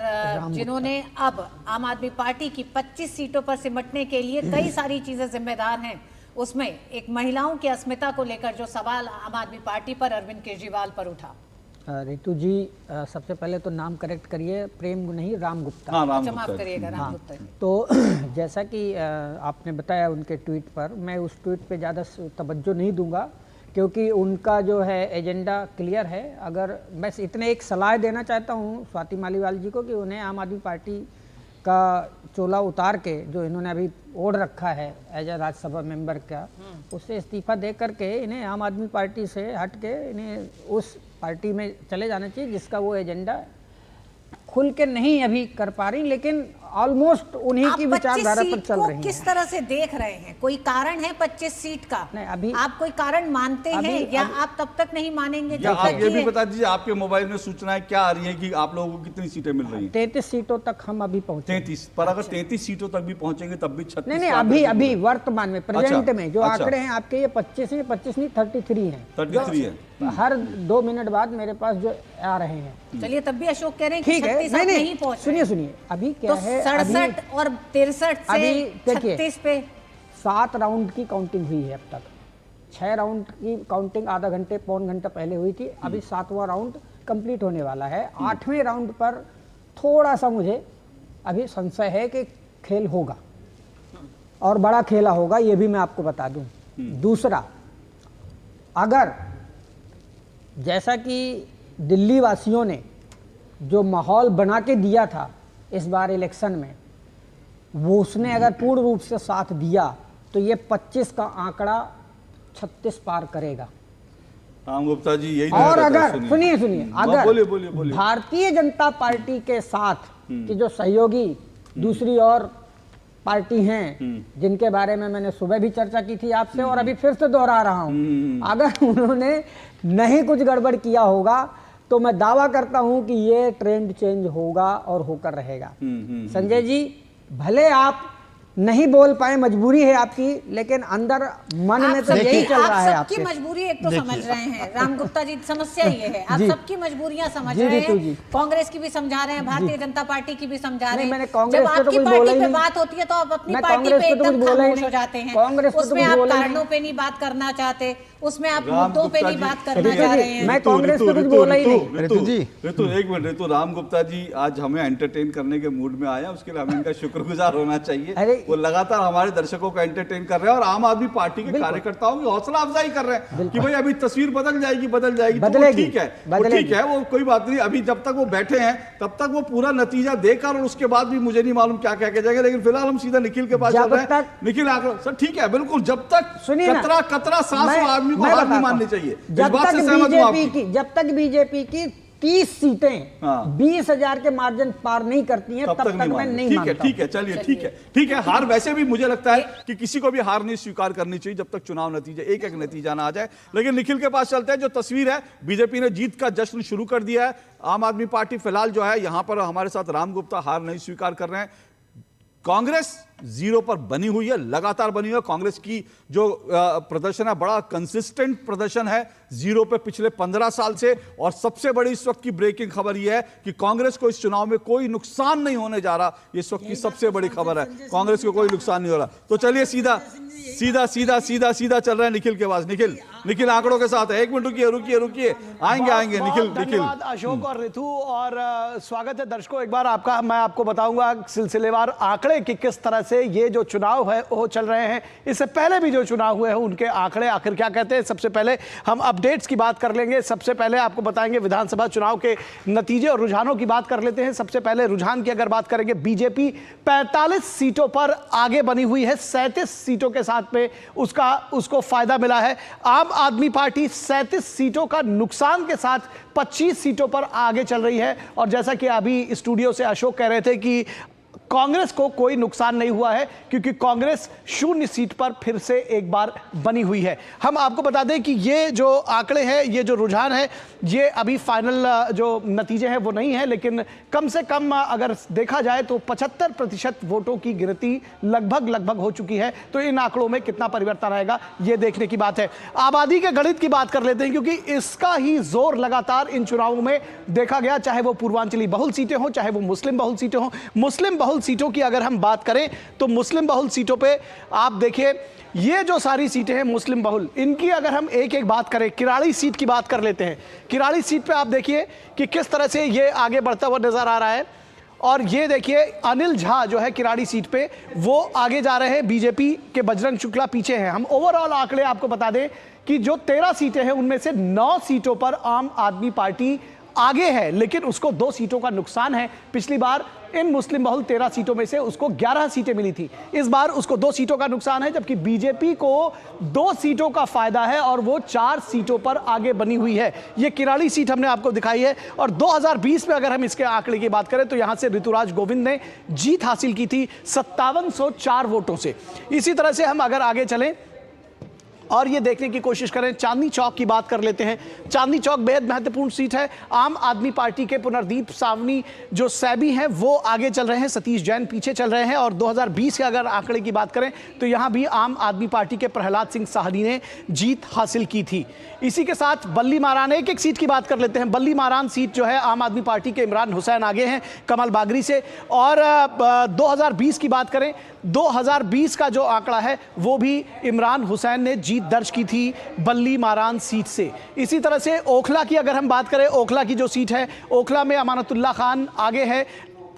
जिन्होंने अब आम आदमी पार्टी की 25 सीटों पर सिमटने के लिए कई सारी चीजें जिम्मेदार हैं। उसमें एक महिलाओं की अस्मिता को लेकर जो सवाल आम आदमी पार्टी पर अरविंद केजरीवाल पर उठा। रितु जी, सबसे पहले तो नाम करेक्ट करिए, प्रेम नहीं राम गुप्ता। हाँ, राम माफ करिएगा, राम गुप्ता। तो जैसा कि आपने बताया उनके ट्वीट पर, मैं उस ट्वीट पे ज़्यादा तवज्जो नहीं दूंगा क्योंकि उनका जो है एजेंडा क्लियर है। अगर मैं इतने एक सलाह देना चाहता हूँ स्वाति मालीवाल जी को कि उन्हें आम आदमी पार्टी का चोला उतार के जो इन्होंने अभी ओढ़ रखा है एज ए राज्यसभा मेंबर का, उससे इस्तीफा दे करके इन्हें आम आदमी पार्टी से हट के इन्हें उस पार्टी में चले जाना चाहिए जिसका वो एजेंडा खुल के नहीं अभी कर पा रही, लेकिन ऑलमोस्ट उन्हीं की विचारधारा पर चल रही हैं। किस तरह से देख रहे हैं? कोई कारण है 25 सीट का? नहीं, अभी आप कोई कारण मानते हैं या आप तब तक नहीं मानेंगे जब आप ये भी बता दीजिए आपके मोबाइल में सूचनाएं क्या आ रही है कि आप लोगों को कितनी सीटें मिल रही हैं? 33 सीटों तक हम अभी पहुंचे। 33 पर अगर 33 सीटों तक भी पहुंचेंगे तब भी 36। नहीं, अभी वर्तमान में प्रेजेंट में जो आंकड़े हैं आपके ये 25 हैं, 25 नहीं 33 हैं। 33 है। हर 2 मिनट बाद मेरे पास जो आ रहे हैं। चलिए, तब भी अशोक कह रहे हैं ठीक है, नहीं सुनिए अभी क्या है, 67 और 63 से 36 पे 7 राउंड की काउंटिंग हुई है अब तक। 6 राउंड की काउंटिंग आधा घंटे पौन घंटा पहले हुई थी, अभी 7वां राउंड कंप्लीट होने वाला है। 8वें राउंड पर थोड़ा सा मुझे अभी संशय है कि खेल होगा और बड़ा खेला होगा, ये भी मैं आपको बता दूं। दूसरा, अगर जैसा कि दिल्ली वासियों ने जो माहौल बना के दिया था इस बार इलेक्शन में, वो उसने अगर पूर्ण रूप से साथ दिया तो ये 25 का आंकड़ा 36 पार करेगा। राम गुप्ता जी यही। और अगर सुनिए अगर बोलिए। भारतीय जनता पार्टी के साथ की जो सहयोगी दूसरी और पार्टी हैं जिनके बारे में मैंने सुबह भी चर्चा की थी आपसे और अभी फिर से दोहरा रहा हूं, अगर उन्होंने नहीं कुछ गड़बड़ किया होगा तो मैं दावा करता हूं कि ये ट्रेंड चेंज होगा और होकर रहेगा। संजय जी, भले आप नहीं बोल पाए, मजबूरी है आपकी, लेकिन अंदर मन में तो यही चल रहा है। आपकी मजबूरी एक तो समझ रहे हैं राम गुप्ता जी, समस्या ये है, आप सबकी मजबूरियां समझ रहे हैं, कांग्रेस की भी समझा रहे हैं, भारतीय जनता पार्टी की भी समझा रहे हैं। जब आपकी पार्टी पे बात होती है तो आप अपनी पार्टी पे एकदम खामोश हो जाते हैं, उसमें आप कारणों पे नहीं बात करना चाहते, उसमें आप मुद्दों पे नहीं बात करना चाह रहे हैं। मैं कांग्रेस पे कुछ बोला ही नहीं। ऋतु एक मिनट, ऋतु, राम गुप्ता जी आज हमें एंटरटेन करने के मूड में आए हैं, उसके लिए हमें इनका शुक्रगुजार होना चाहिए। वो लगातार हमारे दर्शकों को एंटरटेन कर रहे हैं और आम आदमी पार्टी के कार्यकर्ताओं की हौसला अफजाई कर रहे हैं कि भाई अभी तस्वीर बदल जाएगी तो ठीक है, वो कोई बात नहीं। अभी जब तक वो बैठे हैं तब तक वो पूरा नतीजा देकर और उसके बाद भी मुझे नहीं मालूम क्या कह के जाएंगे, लेकिन फिलहाल हम सीधा निखिल के पास चल रहे हैं। निखिल आकर सर, ठीक है, बिल्कुल, जब तक कतरा सांस हो आदमी को हार नहीं माननी चाहिए। जब तक बीजेपी की 30 सीटें 20,000 के मार्जिन पार नहीं करती हैं, तब तक मैं नहीं मानता। ठीक है, चलिए, ठीक है। हार वैसे भी मुझे लगता है कि किसी को भी हार नहीं स्वीकार करनी चाहिए जब तक चुनाव नतीजे एक नतीजा ना आ जाए। लेकिन निखिल के पास चलते हैं। जो तस्वीर है, बीजेपी ने जीत का जश्न शुरू कर दिया है। आम आदमी पार्टी फिलहाल जो है यहां पर हमारे साथ राम गुप्ता हार नहीं स्वीकार कर रहे हैं। कांग्रेस जीरो पर बनी हुई है, लगातार बनी हुई है। कांग्रेस की जो प्रदर्शन है बड़ा कंसिस्टेंट प्रदर्शन है, जीरो पे पिछले 15 साल से। और सबसे बड़ी इस वक्त की ब्रेकिंग खबर यह है कि कांग्रेस को इस चुनाव में कोई नुकसान नहीं होने जा रहा। इस वक्त की सबसे बड़ी खबर है, कांग्रेस को कोई नुकसान नहीं हो रहा। तो चलिए सीधा चल रहे हैं निखिल के पास। निखिल आंकड़ों के साथ है। एक मिनट रुकिए, आएंगे निखिल। धन्यवाद अशोक और ऋतु, और स्वागत है दर्शकों एक बार आपका। मैं आपको बताऊंगा सिलसिलेवार आंकड़े कि किस तरह से ये जो चुनाव है वो चल रहे हैं। इससे पहले भी जो चुनाव हुए हैं उनके आंकड़े आखिर क्या कहते हैं। सबसे पहले हम अपडेट्स की बात कर लेंगे। सबसे पहले आपको बताएंगे विधानसभा चुनाव के नतीजे और रुझानों की बात कर लेते हैं। सबसे पहले रुझान की अगर बात करेंगे, बीजेपी 45 सीटों पर आगे बनी हुई है, 37 सीटों के साथ में उसको फायदा मिला है। आम आदमी पार्टी 37 सीटों का नुकसान के साथ 25 सीटों पर आगे चल रही है। और जैसा कि अभी स्टूडियो से अशोक कह रहे थे कि कांग्रेस को कोई नुकसान नहीं हुआ है क्योंकि कांग्रेस 0 सीट पर फिर से एक बार बनी हुई है। हम आपको बता दें कि ये जो आंकड़े हैं, ये जो रुझान है, ये अभी फाइनल जो नतीजे हैं वो नहीं है, लेकिन कम से कम अगर देखा जाए तो 75% वोटों की गिनती लगभग हो चुकी है। तो इन आंकड़ों में कितना परिवर्तन आएगा ये देखने की बात है। आबादी के गणित की बात कर लेते हैं क्योंकि इसका ही जोर लगातार इन चुनावों में देखा गया, चाहे वो पूर्वांचली बहुल सीटें हों, चाहे वो मुस्लिम बहुल सीटें हों। मुस्लिम बहुल सीटों की अगर हम बात करें तो मुस्लिम बहुल सीटों पे आप देखिए, ये जो सारी सीटें हैं मुस्लिम बहुल, इनकी अगर हम एक एक बात करें, किराड़ी सीट की बात कर लेते हैं। किराड़ी सीट पे आप देखिए कि किस तरह से ये आगे बढ़ता हुआ नजर आ रहा है। और ये देखिए अनिल झा जो है किराड़ी सीट पे वो आगे जा रहे हैं, बीजेपी के बजरंग शुक्ला पीछे हैं। हम ओवरऑल आंकड़े आपको बता दें कि जो 13 सीटें हैं उनमें से 9 सीटों पर आम आदमी पार्टी आगे है, लेकिन उसको 2 सीटों का नुकसान है। पिछली बार इन मुस्लिम बहुल 13 सीटों में से उसको 11 सीटें मिली थी, इस बार उसको 2 सीटों का नुकसान है, जबकि बीजेपी को 2 सीटों का फायदा है और वो 4 सीटों पर आगे बनी हुई है। ये किराड़ी सीट हमने आपको दिखाई है। और 2020 में अगर हम इसके आंकड़े की बात करें तो यहां से ऋतुराज गोविंद ने जीत हासिल की थी 5704 वोटों से। इसी तरह से हम अगर आगे चलें और ये देखने की कोशिश करें, चांदनी चौक की बात कर लेते हैं। चांदनी चौक बेहद महत्वपूर्ण सीट है। आम आदमी पार्टी के पुनर्दीप सावनी जो सैबी हैं वो आगे चल रहे हैं, सतीश जैन पीछे चल रहे हैं। और 2020 के अगर आंकड़े की बात करें तो यहां भी आम आदमी पार्टी के प्रहलाद सिंह साहनी ने जीत हासिल की थी। इसी के साथ बल्ली मारान, एक सीट की बात कर लेते हैं। बल्ली मारान सीट जो है आम आदमी पार्टी के इमरान हुसैन आगे हैं कमल बागरी से। और 2020 की बात करें, 2020 का जो आंकड़ा है वो भी इमरान हुसैन ने जीत दर्ज की थी बल्ली मारान सीट से। इसी तरह से ओखला की अगर हम बात करें, ओखला की जो सीट है, ओखला में अमानतुल्लाह खान आगे है।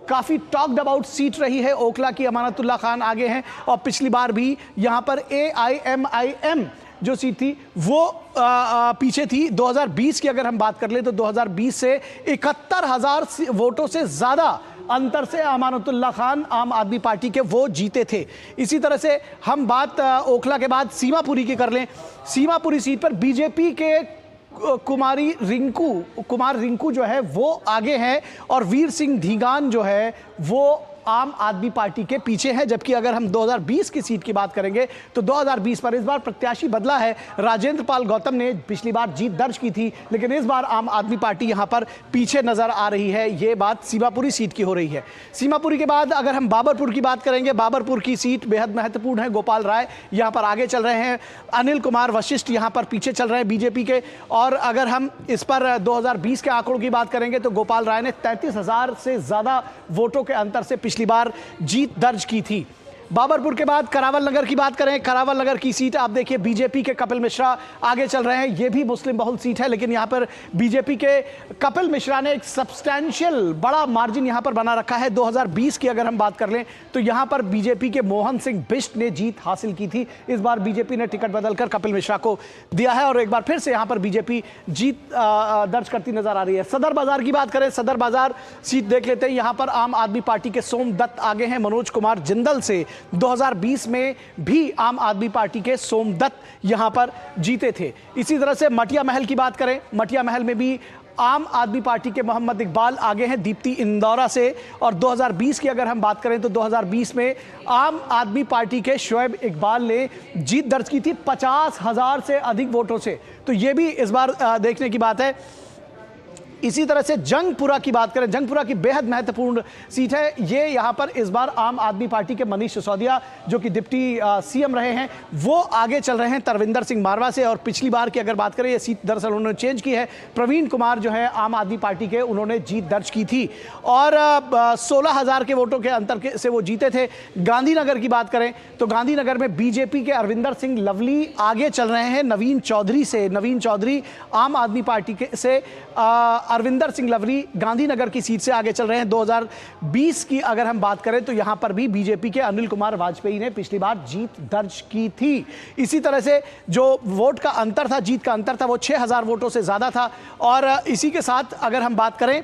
काफ़ी टॉक्ड अबाउट सीट रही है ओखला की, अमानतुल्लाह खान आगे हैं। और पिछली बार भी यहाँ पर AIMIM जो सीट थी वो पीछे थी। 2020 की अगर हम बात कर ले तो 2020 से 71,000 वोटों से ज़्यादा अंतर से अमानतुल्लाह खान आम आदमी पार्टी के वो जीते थे। इसी तरह से हम बात ओखला के बाद सीमापुरी की कर लें। सीमापुरी सीट पर बीजेपी के कुमार रिंकू जो है वो आगे हैं और वीर सिंह धीगान जो है वो आम आदमी पार्टी के पीछे हैं। जबकि अगर हम 2020 की सीट की बात करेंगे तो 2020 पर इस बार प्रत्याशी बदला है। राजेंद्र पाल गौतम ने पिछली बार जीत दर्ज की थी, लेकिन इस बार आम आदमी पार्टी यहां पर पीछे नजर आ रही है। यह बात सीमापुरी सीट की हो रही है। सीमापुरी के बाद अगर हम बाबरपुर की बात करेंगे, बाबरपुर की सीट बेहद महत्वपूर्ण है। गोपाल राय यहां पर आगे चल रहे हैं, अनिल कुमार वशिष्ठ यहां पर पीछे चल रहे हैं बीजेपी के। और अगर हम इस पर 2020 के आंकड़ों की बात करेंगे तो गोपाल राय ने 33,000 से ज्यादा वोटों के अंतर से पिछली बार जीत दर्ज की थी। बाबरपुर के बाद करावल नगर की बात करें, करावल नगर की सीट आप देखिए बीजेपी के कपिल मिश्रा आगे चल रहे हैं। यह भी मुस्लिम बहुल सीट है, लेकिन यहां पर बीजेपी के कपिल मिश्रा ने एक सब्सटैंशियल बड़ा मार्जिन यहां पर बना रखा है। 2020 की अगर हम बात कर लें तो यहां पर बीजेपी के मोहन सिंह बिष्ट ने जीत हासिल की थी। इस बार बीजेपी ने टिकट बदलकर कपिल मिश्रा को दिया है और एक बार फिर से यहां पर बीजेपी जीत दर्ज करती नजर आ रही है। सदर बाजार की बात करें, सदर बाजार सीट देख लेते हैं। यहां पर आम आदमी पार्टी के सोम दत्त आगे हैं मनोज कुमार जिंदल से। 2020 में भी आम आदमी पार्टी के सोमदत्त यहां पर जीते थे। इसी तरह से मटिया महल की बात करें, मटिया महल में भी आम आदमी पार्टी के मोहम्मद इकबाल आगे हैं दीप्ति इंदौरा से। और 2020 की अगर हम बात करें तो 2020 में आम आदमी पार्टी के शोएब इकबाल ने जीत दर्ज की थी 50,000 से अधिक वोटों से। तो यह भी इस बार देखने की बात है। इसी तरह से जंगपुरा की बात करें, जंगपुरा की बेहद महत्वपूर्ण सीट है। ये यहां पर इस बार आम आदमी पार्टी के मनीष सिसोदिया जो कि डिप्टी सीएम रहे हैं, वो आगे चल रहे हैं तरविंदर सिंह मारवा से। और पिछली बार की अगर बात करें, ये सीट दरअसल उन्होंने चेंज की है। प्रवीण कुमार जो है आम आदमी पार्टी के, उन्होंने जीत दर्ज की थी और 16,000 के वोटों के अंतर से वो जीते थे। गांधीनगर की बात करें तो गांधीनगर में बीजेपी के अरविंदर सिंह लवली आगे चल रहे हैं नवीन चौधरी से। नवीन चौधरी आम आदमी पार्टी के से अरविंदर सिंह लवली गांधीनगर की सीट से आगे चल रहे हैं। 2020 की अगर हम बात करें तो यहां पर भी बीजेपी के अनिल कुमार वाजपेयी ने पिछली बार जीत दर्ज की थी। इसी तरह से जो वोट का अंतर था, जीत का अंतर था, वो 6,000 वोटों से ज्यादा था। और इसी के साथ अगर हम बात करें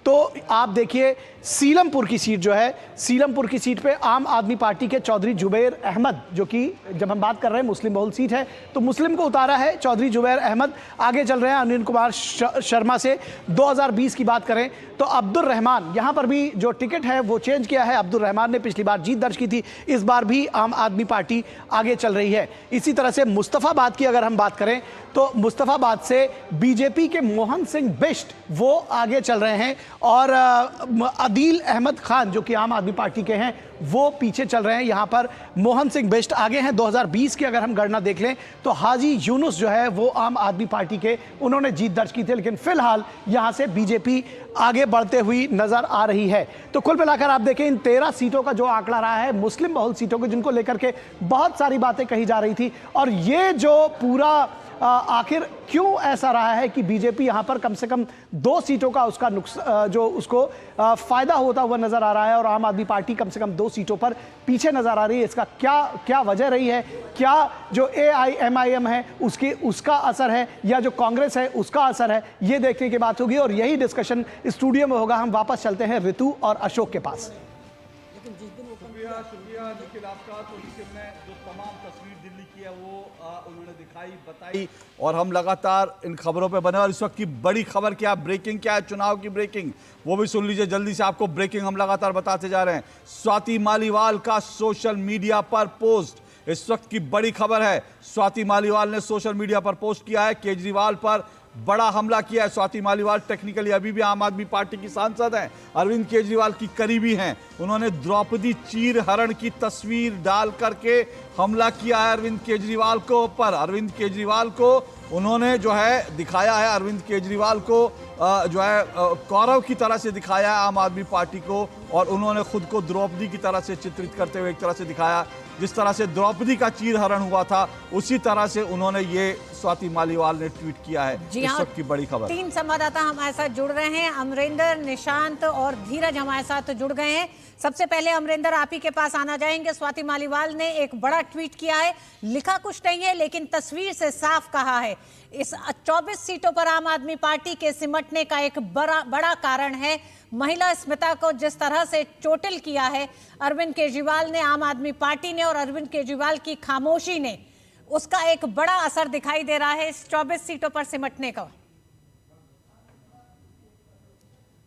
तो आप देखिए सीलमपुर की सीट जो है, सीलमपुर की सीट पे आम आदमी पार्टी के चौधरी जुबैर अहमद, जो कि जब हम बात कर रहे हैं मुस्लिम बहुल सीट है तो मुस्लिम को उतारा है। चौधरी जुबैर अहमद आगे चल रहे हैं अनिल कुमार शर्मा से। 2020 की बात करें तो अब्दुल रहमान, यहां पर भी जो टिकट है वो चेंज किया है। अब्दुल रहमान ने पिछली बार जीत दर्ज की थी, इस बार भी आम आदमी पार्टी आगे चल रही है। इसी तरह से मुस्तफाबाद की अगर हम बात करें तो मुस्तफाबाद से बीजेपी के मोहन सिंह बिष्ट वो आगे चल रहे हैं और अदील अहमद खान जो कि आम आदमी पार्टी के हैं वो पीछे चल रहे हैं। यहां पर मोहन सिंह बिष्ट आगे हैं। 2020 की अगर हम गणना देख लें तो हाजी यूनुस जो है वो आम आदमी पार्टी के, उन्होंने जीत दर्ज की थी, लेकिन फिलहाल यहां से बीजेपी आगे बढ़ते हुई नजर आ रही है। तो कुल मिलाकर आप देखें इन 13 सीटों का जो आंकड़ा रहा है मुस्लिम बहुल सीटों को, जिनको लेकर के बहुत सारी बातें कही जा रही थी। और ये जो पूरा आखिर क्यों ऐसा रहा है कि बीजेपी यहां पर कम से कम 2 सीटों का उसका जो उसको फायदा होता हुआ नजर आ रहा है और आम आदमी पार्टी कम से कम 2 सीटों पर पीछे नजर आ रही है, इसका क्या वजह रही है? क्या जो AIMIM है उसका असर है या जो कांग्रेस है उसका असर है? ये देखने की बात होगी और यही डिस्कशन स्टूडियो में होगा। हम वापस चलते हैं ऋतु और अशोक के पास। शुक्रिया निखिल आपका। तो निखिल ने जो तमाम तस्वीर दिल्ली की है वो उन्होंने दिखाई, बताई और हम लगातार इन खबरों पे बने। और इस वक्त की बड़ी खबर क्या, ब्रेकिंग क्या है, चुनाव की ब्रेकिंग, वो भी सुन लीजिए जल्दी से। आपको ब्रेकिंग हम लगातार बताते जा रहे हैं। स्वाति मालीवाल का सोशल मीडिया पर पोस्ट, इस वक्त की बड़ी खबर है। स्वाति मालीवाल ने सोशल मीडिया पर पोस्ट किया है, केजरीवाल पर बड़ा हमला किया है। स्वाति मालीवाल टेक्निकली अभी भी आम आदमी पार्टी की सांसद हैं, अरविंद केजरीवाल की करीबी हैं। उन्होंने द्रौपदी चीरहरण की तस्वीर डाल करके हमला किया है अरविंद केजरीवाल को पर। अरविंद केजरीवाल को उन्होंने जो है दिखाया है, अरविंद केजरीवाल को जो है कौरव की तरह से दिखाया है आम आदमी पार्टी को। और उन्होंने खुद को द्रौपदी की तरह से चित्रित करते हुए एक तरह से दिखाया, जिस तरह से द्रौपदी का चीरहरण हुआ था उसी तरह से उन्होंने ये स्वाति मालीवाल ने ट्वीट किया है। इस वक्त की बड़ी खबर। 3 संवाददाता हमारे साथ जुड़ रहे हैं, अमरिंदर, निशांत और धीरज हमारे साथ जुड़ गए हैं। सबसे पहले अमरिंदर आप ही के पास आना चाहेंगे। स्वाति मालीवाल ने एक बड़ा ट्वीट किया है, लिखा कुछ नहीं है लेकिन तस्वीर से साफ कहा है इस 24 सीटों पर आम आदमी पार्टी के सिमटने का एक बड़ा कारण है महिला अस्मिता को जिस तरह से चोटिल किया है अरविंद केजरीवाल ने, आम आदमी पार्टी ने और अरविंद केजरीवाल की खामोशी ने, उसका एक बड़ा असर दिखाई दे रहा है इस 24 सीटों पर सिमटने का।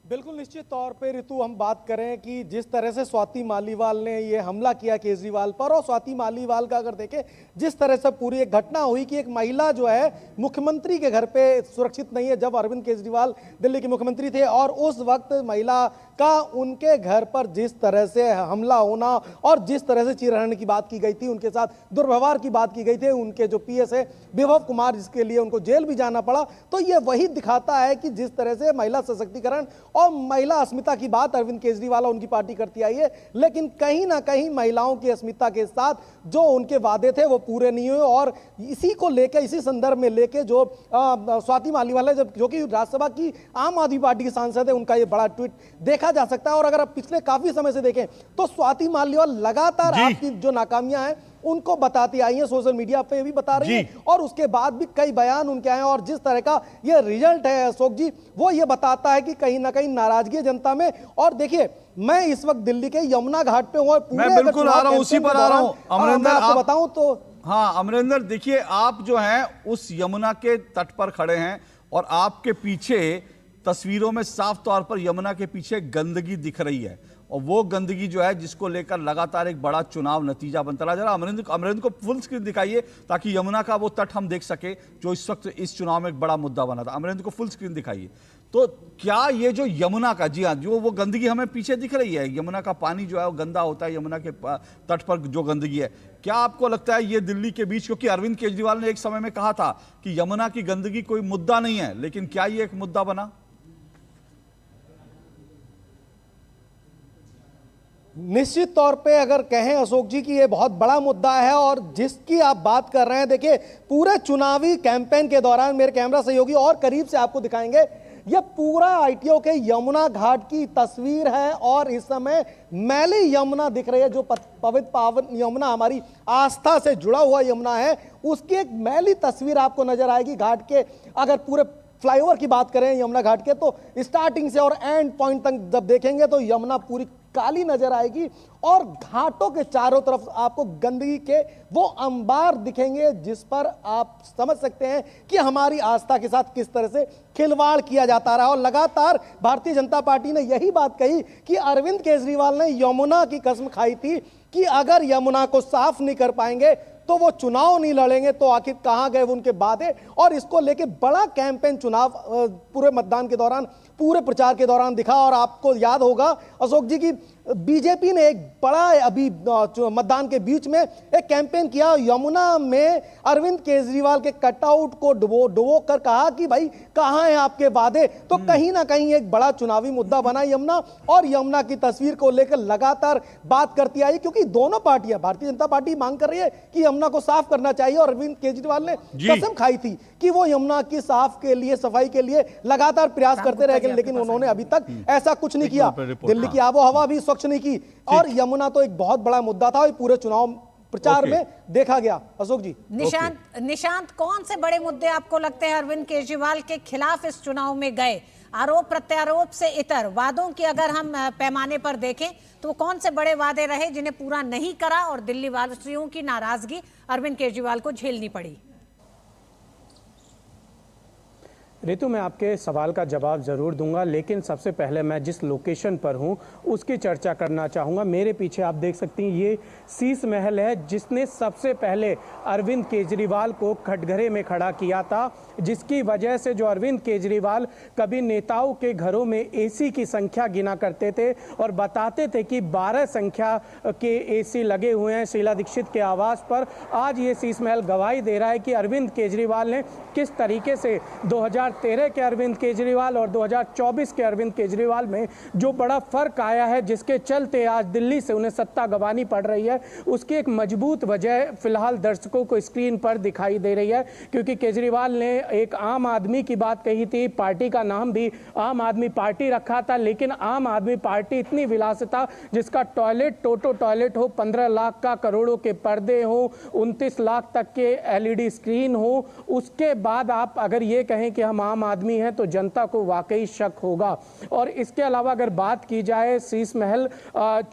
बिल्कुल निश्चित तौर पे ऋतु हम बात करें कि जिस तरह से स्वाति मालीवाल ने ये हमला किया केजरीवाल पर, और स्वाति मालीवाल का अगर देखें जिस तरह से पूरी एक घटना हुई कि एक महिला जो है मुख्यमंत्री के घर पे सुरक्षित नहीं है, जब अरविंद केजरीवाल दिल्ली के मुख्यमंत्री थे, और उस वक्त महिला का उनके घर पर जिस तरह से हमला होना और जिस तरह से चीरहरण की बात की गई थी, उनके साथ दुर्व्यवहार की बात की गई थी, उनके जो पीएस है विभव कुमार, जिसके लिए उनको जेल भी जाना पड़ा, तो ये वही दिखाता है कि जिस तरह से महिला सशक्तिकरण और महिला अस्मिता की बात अरविंद केजरीवाल और उनकी पार्टी करती आई है, लेकिन कहीं ना कहीं महिलाओं की अस्मिता के साथ जो उनके वादे थे वो पूरे नहीं हुए। और इसी को लेकर, इसी संदर्भ में लेके जो स्वाति मालीवाल है, जो कि राज्यसभा की आम आदमी पार्टी की सांसद है, उनका ये बड़ा ट्वीट देखा जा सकता है। और अगर आप पिछले काफी समय से देखें तो स्वाति मालीवाल लगातार आपकी जो नाकामियां हैं उनको बताती आई है, सोशल मीडिया पे भी बता रही है, और उसके बाद भी कई बयान उनके आए, और जिस तरह का ये रिजल्ट है अशोक जी, वो ये बताता है कि कहीं ना कहीं नाराजगी जनता में। और देखिए, मैं इस वक्त दिल्ली के यमुना घाट पे हूँ, मैं बिल्कुल आ रहा हूँ, उसी पर आ रहा हूँ अमरिंदर, आपको बताऊं तो हाँ अमरिंदर, देखिए आप जो हैं उस यमुना के तट पर खड़े हैं और आपके पीछे तस्वीरों में साफ तौर पर यमुना के पीछे गंदगी दिख रही है, और वो गंदगी जो है जिसको लेकर लगातार एक बड़ा चुनाव नतीजा बनता रहा। जरा अमरिंदर को फुल स्क्रीन दिखाइए ताकि यमुना का वो तट हम देख सके जो इस वक्त इस चुनाव में एक बड़ा मुद्दा बना था। अमरिंदर को फुल स्क्रीन दिखाइए। तो क्या ये जो यमुना का, जी हाँ, जो वो गंदगी हमें पीछे दिख रही है, यमुना का पानी जो है वो गंदा होता है, यमुना के तट पर जो गंदगी है, क्या आपको लगता है ये दिल्ली के बीच, क्योंकि अरविंद केजरीवाल ने एक समय में कहा था कि यमुना की गंदगी कोई मुद्दा नहीं है, लेकिन क्या ये एक मुद्दा बना? निश्चित तौर पे अगर कहें अशोक जी कि ये बहुत बड़ा मुद्दा है, और जिसकी आप बात कर रहे हैं, देखिए पूरे चुनावी कैंपेन के दौरान मेरे कैमरा सहयोगी और करीब से आपको दिखाएंगे, ये पूरा आईटीओ के यमुना घाट की तस्वीर है, और इस समय मैली यमुना दिख रही है, जो पवित्र पावन यमुना, हमारी आस्था से जुड़ा हुआ यमुना है, उसकी एक मैली तस्वीर आपको नजर आएगी घाट के। अगर पूरे फ्लाईओवर की बात करें यमुना घाट के, तो स्टार्टिंग से और एंड पॉइंट तक जब देखेंगे तो यमुना पूरी काली नजर आएगी, और घाटों के चारों तरफ आपको गंदगी के वो अंबार दिखेंगे, जिस पर आप समझ सकते हैं कि हमारी आस्था के साथ किस तरह से खिलवाड़ किया जाता रहा। और लगातार भारतीय जनता पार्टी ने यही बात कही कि अरविंद केजरीवाल ने यमुना की कसम खाई थी कि अगर यमुना को साफ नहीं कर पाएंगे तो वो चुनाव नहीं लड़ेंगे। तो आखिर कहां गए उनके वादे? और इसको लेके बड़ा कैंपेन चुनाव पूरे मतदान के दौरान, पूरे प्रचार के दौरान दिखा। और आपको याद होगा अशोक जी की बीजेपी ने एक बड़ा अभी मतदान के बीच में एक कैंपेन किया, यमुना में अरविंद केजरीवाल के कटआउट को डुबो कर कहा कि भाई कहां हैं आपके वादे। तो कहीं ना कहीं एक बड़ा चुनावी मुद्दा बना यमुना, और यमुना की तस्वीर को लेकर लगातार बात करती आई, क्योंकि दोनों पार्टियां, भारतीय जनता पार्टी मांग कर रही है कि यमुना को साफ करना चाहिए, और अरविंद केजरीवाल ने कसम खाई थी कि वो यमुना की साफ के लिए, सफाई के लिए लगातार प्रयास करते रहे, लेकिन उन्होंने अभी तक ऐसा कुछ नहीं किया। दिल्ली की आबो हवा भी स्वच्छ नहीं की, और यमुना तो एक बहुत बड़ा मुद्दा था, पूरे चुनाव प्रचार में देखा गया। अशोक जी, निशांत, कौन से बड़े मुद्दे आपको लगते हैं अरविंद केजरीवाल के खिलाफ इस चुनाव में गए? आरोप प्रत्यारोप से इतर वादों की अगर हम पैमाने पर देखें तो कौन से बड़े वादे रहे जिन्हें पूरा नहीं करा और दिल्ली वासियों की नाराजगी अरविंद केजरीवाल को झेलनी पड़ी? रितु, मैं आपके सवाल का जवाब ज़रूर दूंगा, लेकिन सबसे पहले मैं जिस लोकेशन पर हूं उसकी चर्चा करना चाहूँगा। मेरे पीछे आप देख सकती हैं ये शीश महल है, जिसने सबसे पहले अरविंद केजरीवाल को कटघरे में खड़ा किया था, जिसकी वजह से जो अरविंद केजरीवाल कभी नेताओं के घरों में एसी की संख्या गिना करते थे और बताते थे कि 12 संख्या के एसी लगे हुए हैं शीला दीक्षित के आवास पर। आज ये शीश महल गवाही दे रहा है कि अरविंद केजरीवाल ने किस तरीके से 2013 के अरविंद केजरीवाल और 2024 के अरविंद केजरीवाल में जो बड़ा फर्क आया है, जिसके चलते आज दिल्ली से उन्हें सत्ता गंवानी पड़ रही है, उसकी एक मजबूत वजह फिलहाल दर्शकों को स्क्रीन पर दिखाई दे रही है। क्योंकि केजरीवाल ने एक आम आदमी की बात कही थी, पार्टी का नाम भी आम आदमी पार्टी रखा था, लेकिन आम आदमी पार्टी इतनी विलासिता, जिसका टॉयलेट टोटो टॉयलेट हो, 15 लाख का करोड़ों के पर्दे हो, 29 लाख तक के LED स्क्रीन हो, उसके बाद आप अगर ये कहें कि हम हम आम आदमी हैं तो जनता को वाकई शक होगा। और इसके अलावा अगर बात की जाए शीश महल,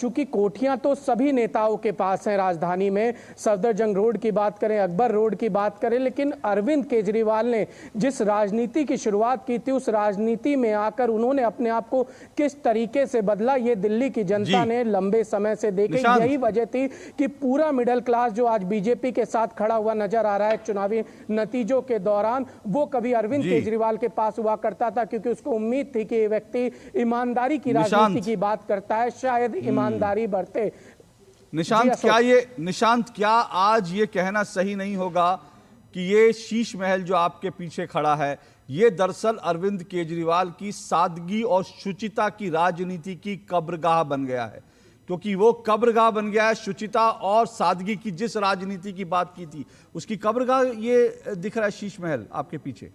चूंकि कोठियां तो सभी नेताओं के पास हैं राजधानी में, सफदरजंग रोड की बात करें, अकबर रोड की बात करें, लेकिन अरविंद केजरीवाल ने जिस राजनीति की शुरुआत की थी उस राजनीति में आकर उन्होंने अपने आप को किस तरीके से बदला, ये दिल्ली की जनता ने लंबे समय से देखी। यही वजह थी कि पूरा मिडिल क्लास जो आज बीजेपी के साथ खड़ा हुआ नजर आ रहा है चुनावी नतीजों के दौरान, वो कभी अरविंद केजरीवाल के पास हुआ करता था, क्योंकि उसको उम्मीद थी कि ये व्यक्ति ईमानदारी की राजनीति की बात करता है, शायद ईमानदारी बरते। निशांत, क्या आज ये कहना सही नहीं होगा कि ये शीश महल जो आपके पीछे खड़ा है, ये दरअसल अरविंद केजरीवाल की सादगी और शुचिता की राजनीति की कब्रगाह बन गया है? क्योंकि वो कब्रगाह बन गया है। शुचिता और सादगी की जिस राजनीति की बात की थी उसकी कब्रगाह ये दिख रहा है शीश महल आपके पीछे।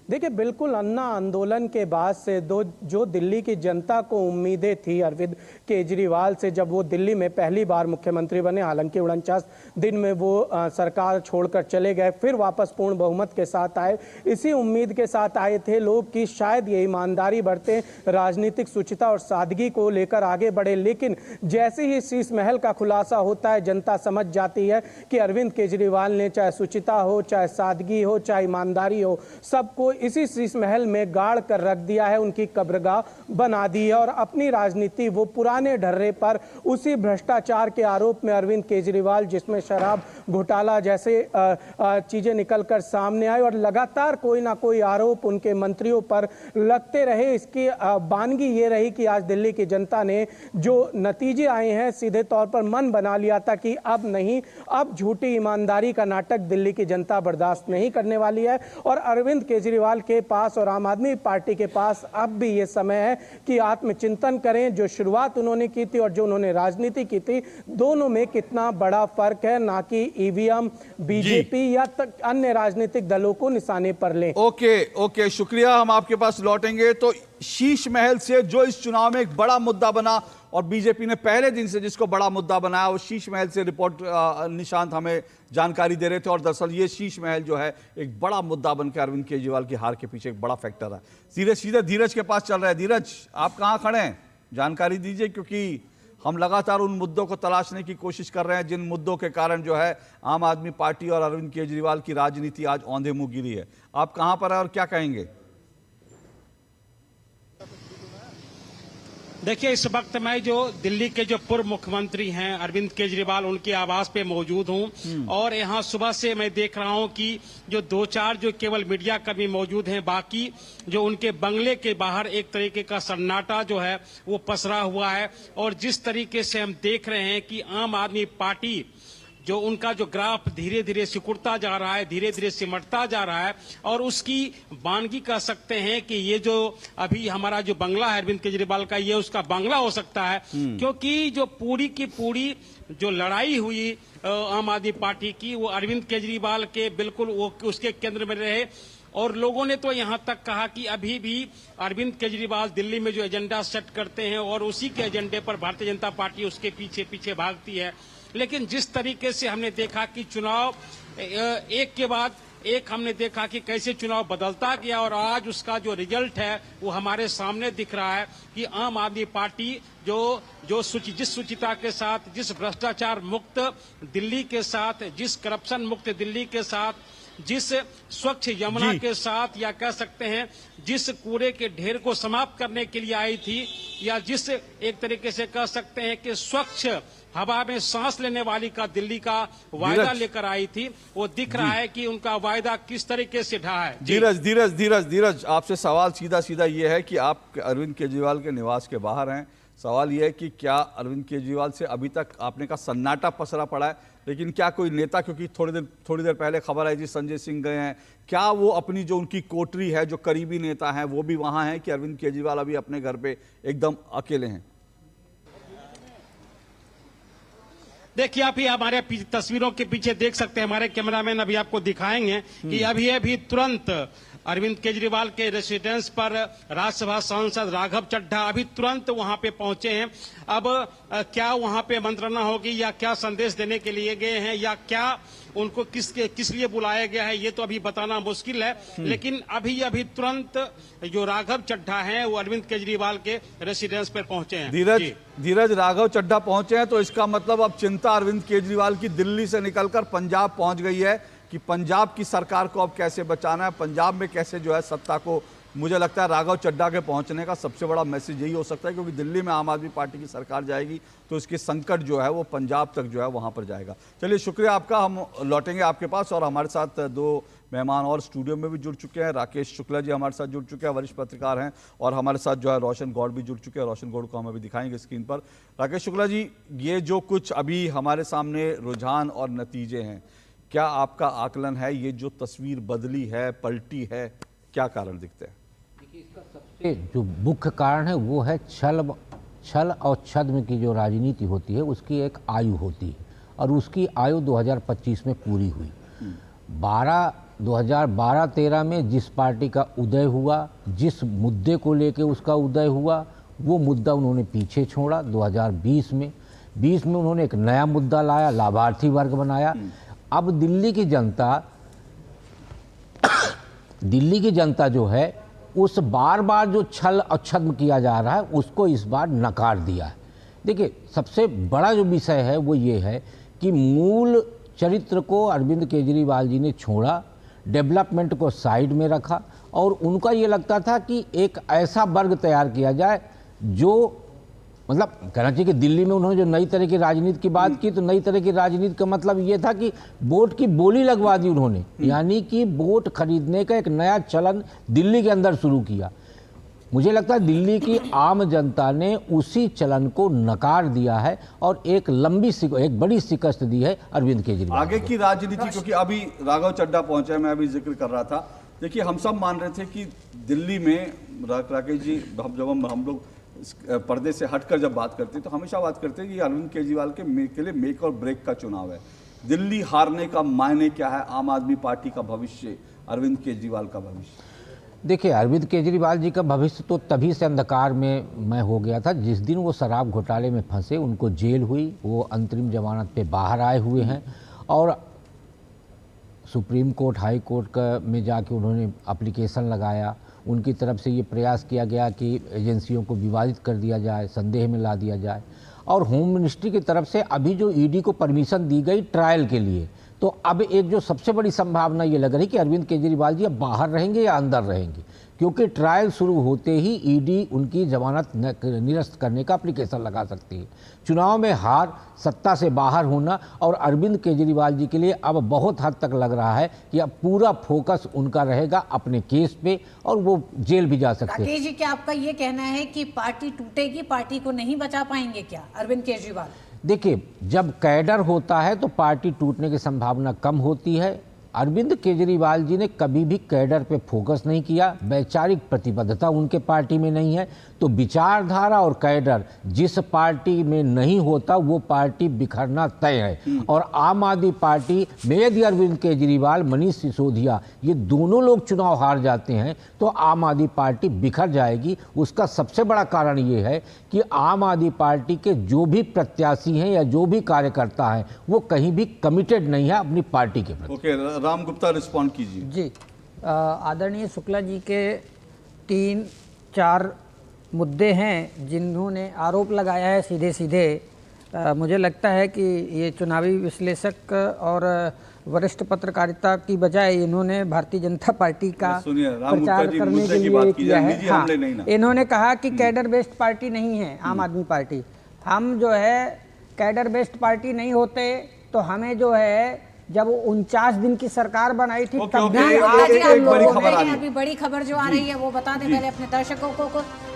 देखिए, बिल्कुल अन्ना आंदोलन के बाद से जो दिल्ली की जनता को उम्मीदें थी अरविंद केजरीवाल से, जब वो दिल्ली में पहली बार मुख्यमंत्री बने, हालांकि 49 दिन में वो सरकार छोड़कर चले गए, फिर वापस पूर्ण बहुमत के साथ आए, इसी उम्मीद के साथ आए थे लोग कि शायद ये ईमानदारी बरते, राजनीतिक शुचिता और सादगी को लेकर आगे बढ़े। लेकिन जैसे ही शीश महल का खुलासा होता है, जनता समझ जाती है कि अरविंद केजरीवाल ने चाहे शुचिता हो, चाहे सादगी हो, चाहे ईमानदारी हो, सबको इसी शीश महल में गाड़ कर रख दिया है, उनकी कब्रगाह बना दी है। और अपनी राजनीति वो पुराने ढर्रे पर उसी भ्रष्टाचार के आरोप में अरविंद केजरीवाल, जिसमें शराब घोटाला जैसे चीजें निकलकर सामने आई और लगातार कोई ना कोई आरोप उनके मंत्रियों पर लगते रहे, इसकी बानगी ये रही कि आज दिल्ली की जनता ने जो नतीजे आए हैं सीधे तौर पर मन बना लिया था कि अब नहीं, अब झूठी ईमानदारी का नाटक दिल्ली की जनता बर्दाश्त नहीं करने वाली है। और अरविंद केजरीवाल के पास और आम आदमी पार्टी के पास अब भी ये समय है कि आत्मचिंतन करें। जो शुरुआत उन्होंने की थी और जो उन्होंने राजनीति की थी, दोनों में कितना बड़ा फर्क है, ना कि ईवीएम, बीजेपी या अन्य राजनीतिक दलों को निशाने पर लें। ओके, शुक्रिया, हम आपके पास लौटेंगे। तो शीश महल से जो इस चुनाव में एक बड़ा मुद्दा बना और बीजेपी ने पहले दिन से जिसको बड़ा मुद्दा बनाया, वो शीश महल से रिपोर्ट निशांत हमें जानकारी दे रहे थे। और दरअसल ये शीश महल जो है एक बड़ा मुद्दा बनकर अरविंद केजरीवाल की हार के पीछे एक बड़ा फैक्टर है। सीधे धीरज के पास चल रहा है। धीरज, आप कहां खड़े हैं, जानकारी दीजिए, क्योंकि हम लगातार उन मुद्दों को तलाशने की कोशिश कर रहे हैं जिन मुद्दों के कारण जो है आम आदमी पार्टी और अरविंद केजरीवाल की राजनीति आज औंधे मुंह गिरी है। आप कहां पर है और क्या कहेंगे? देखिए, इस वक्त मैं जो दिल्ली के जो पूर्व मुख्यमंत्री हैं अरविंद केजरीवाल, उनके आवास पे मौजूद हूं और यहाँ सुबह से मैं देख रहा हूं कि जो 2-4 जो केवल मीडिया कर्मी मौजूद हैं, बाकी जो उनके बंगले के बाहर एक तरीके का सन्नाटा जो है वो पसरा हुआ है। और जिस तरीके से हम देख रहे हैं कि आम आदमी पार्टी जो उनका जो ग्राफ धीरे धीरे सिकुड़ता जा रहा है, धीरे धीरे सिमटता जा रहा है, और उसकी बानगी कह सकते हैं कि ये जो अभी हमारा जो बंगला है अरविंद केजरीवाल का, ये उसका बंगला हो सकता है। क्योंकि जो पूरी की पूरी जो लड़ाई हुई आम आदमी पार्टी की, वो अरविंद केजरीवाल के बिल्कुल वो उसके केंद्र में रहे। और लोगों ने तो यहाँ तक कहा कि अभी भी अरविंद केजरीवाल दिल्ली में जो एजेंडा सेट करते हैं और उसी के एजेंडे पर भारतीय जनता पार्टी उसके पीछे पीछे भागती है। लेकिन जिस तरीके से हमने देखा कि चुनाव एक के बाद एक हमने देखा कि कैसे चुनाव बदलता गया और आज उसका जो रिजल्ट है वो हमारे सामने दिख रहा है कि आम आदमी पार्टी जिस शुचिता के साथ, जिस भ्रष्टाचार मुक्त दिल्ली के साथ, जिस करप्शन मुक्त दिल्ली के साथ, जिस स्वच्छ यमुना के साथ, या कह सकते हैं जिस कूड़े के ढेर को समाप्त करने के लिए आई थी, या जिस एक तरीके से कह सकते हैं कि स्वच्छ हवा में सांस लेने वाली का दिल्ली का वायदा लेकर आई थी, वो दिख रहा है कि उनका वायदा किस तरीके से ढहा है। धीरज, आपसे सवाल सीधा ये है कि आप अरविंद केजरीवाल के निवास के बाहर हैं। सवाल यह है कि क्या अरविंद केजरीवाल से अभी तक आपने का सन्नाटा पसरा पड़ा है, लेकिन क्या कोई नेता, क्योंकि थोड़ी देर पहले खबर आई जी संजय सिंह गए हैं, क्या वो अपनी जो उनकी कोटरी है, जो करीबी नेता हैं, वो भी वहां हैं कि अरविंद केजरीवाल अभी अपने घर पे एकदम अकेले हैं? देखिए, आप ही हमारे तस्वीरों के पीछे देख सकते हैं, हमारे कैमरामैन अभी आपको दिखाएंगे कि अभी तुरंत अरविंद केजरीवाल के रेसिडेंस पर राज्यसभा सांसद राघव चड्ढा अभी तुरंत वहां पे पहुंचे हैं। अब क्या वहां पे मंत्रणा होगी या क्या संदेश देने के लिए गए हैं या क्या उनको किस लिए बुलाया गया है, ये तो अभी बताना मुश्किल है। लेकिन अभी तुरंत जो राघव चड्ढा हैं वो अरविंद केजरीवाल के रेसिडेंस पर पहुंचे हैं। धीरज, राघव चड्ढा पहुंचे हैं तो इसका मतलब अब चिंता अरविंद केजरीवाल की दिल्ली से निकलकर पंजाब पहुंच गई है कि पंजाब की सरकार को अब कैसे बचाना है, पंजाब में कैसे जो है सत्ता को। मुझे लगता है राघव चड्ढा के पहुंचने का सबसे बड़ा मैसेज यही हो सकता है, क्योंकि दिल्ली में आम आदमी पार्टी की सरकार जाएगी तो इसके संकट जो है वो पंजाब तक जो है वहां पर जाएगा। चलिए, शुक्रिया आपका। हम लौटेंगे आपके पास और हमारे साथ दो मेहमान और स्टूडियो में भी जुड़ चुके हैं। राकेश शुक्ला जी हमारे साथ जुड़ चुके हैं, वरिष्ठ पत्रकार हैं, और हमारे साथ जो है रोशन गौड़ भी जुड़ चुके हैं। रोशन गौड़ को हम अभी दिखाएंगे स्क्रीन पर। राकेश शुक्ला जी, ये जो कुछ अभी हमारे सामने रुझान और नतीजे हैं, क्या आपका आकलन है ये जो तस्वीर बदली है, पलटी है, क्या कारण दिखते हैं? देखिए, इसका सबसे जो मुख्य कारण है वो है छल और छद्म की जो राजनीति होती है उसकी एक आयु होती है, और उसकी आयु 2025 में पूरी हुई। 2012-13 में जिस पार्टी का उदय हुआ, जिस मुद्दे को लेके उसका उदय हुआ, वो मुद्दा उन्होंने पीछे छोड़ा। 2020 में उन्होंने एक नया मुद्दा लाया, लाभार्थी वर्ग बनाया। अब दिल्ली की जनता जो है उस बार जो छल और छद्म किया जा रहा है उसको इस बार नकार दिया है। देखिए, सबसे बड़ा जो विषय है वो ये है कि मूल चरित्र को अरविंद केजरीवाल जी ने छोड़ा, डेवलपमेंट को साइड में रखा, और उनका ये लगता था कि एक ऐसा वर्ग तैयार किया जाए जो, मतलब कहना चाहिए कि दिल्ली में उन्होंने जो नई तरह की राजनीति की बात की, तो नई तरह की राजनीति का मतलब ये था कि वोट की बोली लगवा दी उन्होंने, यानी कि वोट खरीदने का एक नया चलन दिल्ली के अंदर शुरू किया। मुझे लगता है दिल्ली की आम जनता ने उसी चलन को नकार दिया है और एक बड़ी शिकस्त दी है अरविंद केजरीवाल। आगे की राजनीति, क्योंकि अभी राघव चड्ढा पहुंचे, मैं अभी जिक्र कर रहा था। देखिए, हम सब मान रहे थे कि दिल्ली में, राकेश जी, जब हम लोग पर्दे से हटकर जब बात करते हैं तो हमेशा बात करते हैं कि अरविंद केजरीवाल के लिए मेक और ब्रेक का चुनाव है। दिल्ली हारने का मायने क्या है? आम आदमी पार्टी का भविष्य, अरविंद केजरीवाल का भविष्य। देखिए, अरविंद केजरीवाल जी का भविष्य तो तभी से अंधकार में हो गया था जिस दिन वो शराब घोटाले में फंसे, उनको जेल हुई, वो अंतरिम जमानत पे बाहर आए हुए हैं, और सुप्रीम कोर्ट, हाई कोर्ट में जाके उन्होंने एप्लीकेशन लगाया। उनकी तरफ से ये प्रयास किया गया कि एजेंसियों को विवादित कर दिया जाए, संदेह में ला दिया जाए, और होम मिनिस्ट्री की तरफ से अभी जो ईडी को परमिशन दी गई ट्रायल के लिए, तो अब एक जो सबसे बड़ी संभावना ये लग रही कि अरविंद केजरीवाल जी अब बाहर रहेंगे या अंदर रहेंगे, क्योंकि ट्रायल शुरू होते ही ईडी उनकी जमानत निरस्त करने का एप्लीकेशन लगा सकती है। चुनाव में हार, सत्ता से बाहर होना, और अरविंद केजरीवाल जी के लिए अब बहुत हद तक लग रहा है कि अब पूरा फोकस उनका रहेगा अपने केस पे, और वो जेल भी जा सकते हैं। राकेश जी, क्या आपका ये कहना है कि पार्टी टूटेगी, पार्टी को नहीं बचा पाएंगे क्या अरविंद केजरीवाल? देखिए, जब कैडर होता है तो पार्टी टूटने की संभावना कम होती है। अरविंद केजरीवाल जी ने कभी भी कैडर पे फोकस नहीं किया, वैचारिक प्रतिबद्धता उनके पार्टी में नहीं है, तो विचारधारा और कैडर जिस पार्टी में नहीं होता वो पार्टी बिखरना तय है। और आम आदमी पार्टी में यदि अरविंद केजरीवाल, मनीष सिसोदिया ये दोनों लोग चुनाव हार जाते हैं तो आम आदमी पार्टी बिखर जाएगी। उसका सबसे बड़ा कारण ये है कि आम आदमी पार्टी के जो भी प्रत्याशी हैं या जो भी कार्यकर्ता हैं वो कहीं भी कमिटेड नहीं है अपनी पार्टी के प्रति। राम गुप्ता, रिस्पॉन्ड कीजिए। जी, आदरणीय शुक्ला जी के 3-4 मुद्दे हैं जिन्होंने आरोप लगाया है सीधे सीधे। मुझे लगता है कि ये चुनावी विश्लेषक और वरिष्ठ पत्रकारिता की बजाय इन्होंने भारतीय जनता पार्टी का प्रचार करने के लिए किया है। हाँ, इन्होंने कहा कि कैडर बेस्ड पार्टी नहीं है आम आदमी पार्टी। हम जो है कैडर बेस्ड पार्टी नहीं होते तो हमें जो है जब 49 दिन की सरकार बनाई थी तब अभी बड़ी खबर जो आ रही है वो बता दें पहले अपने दर्शकों को।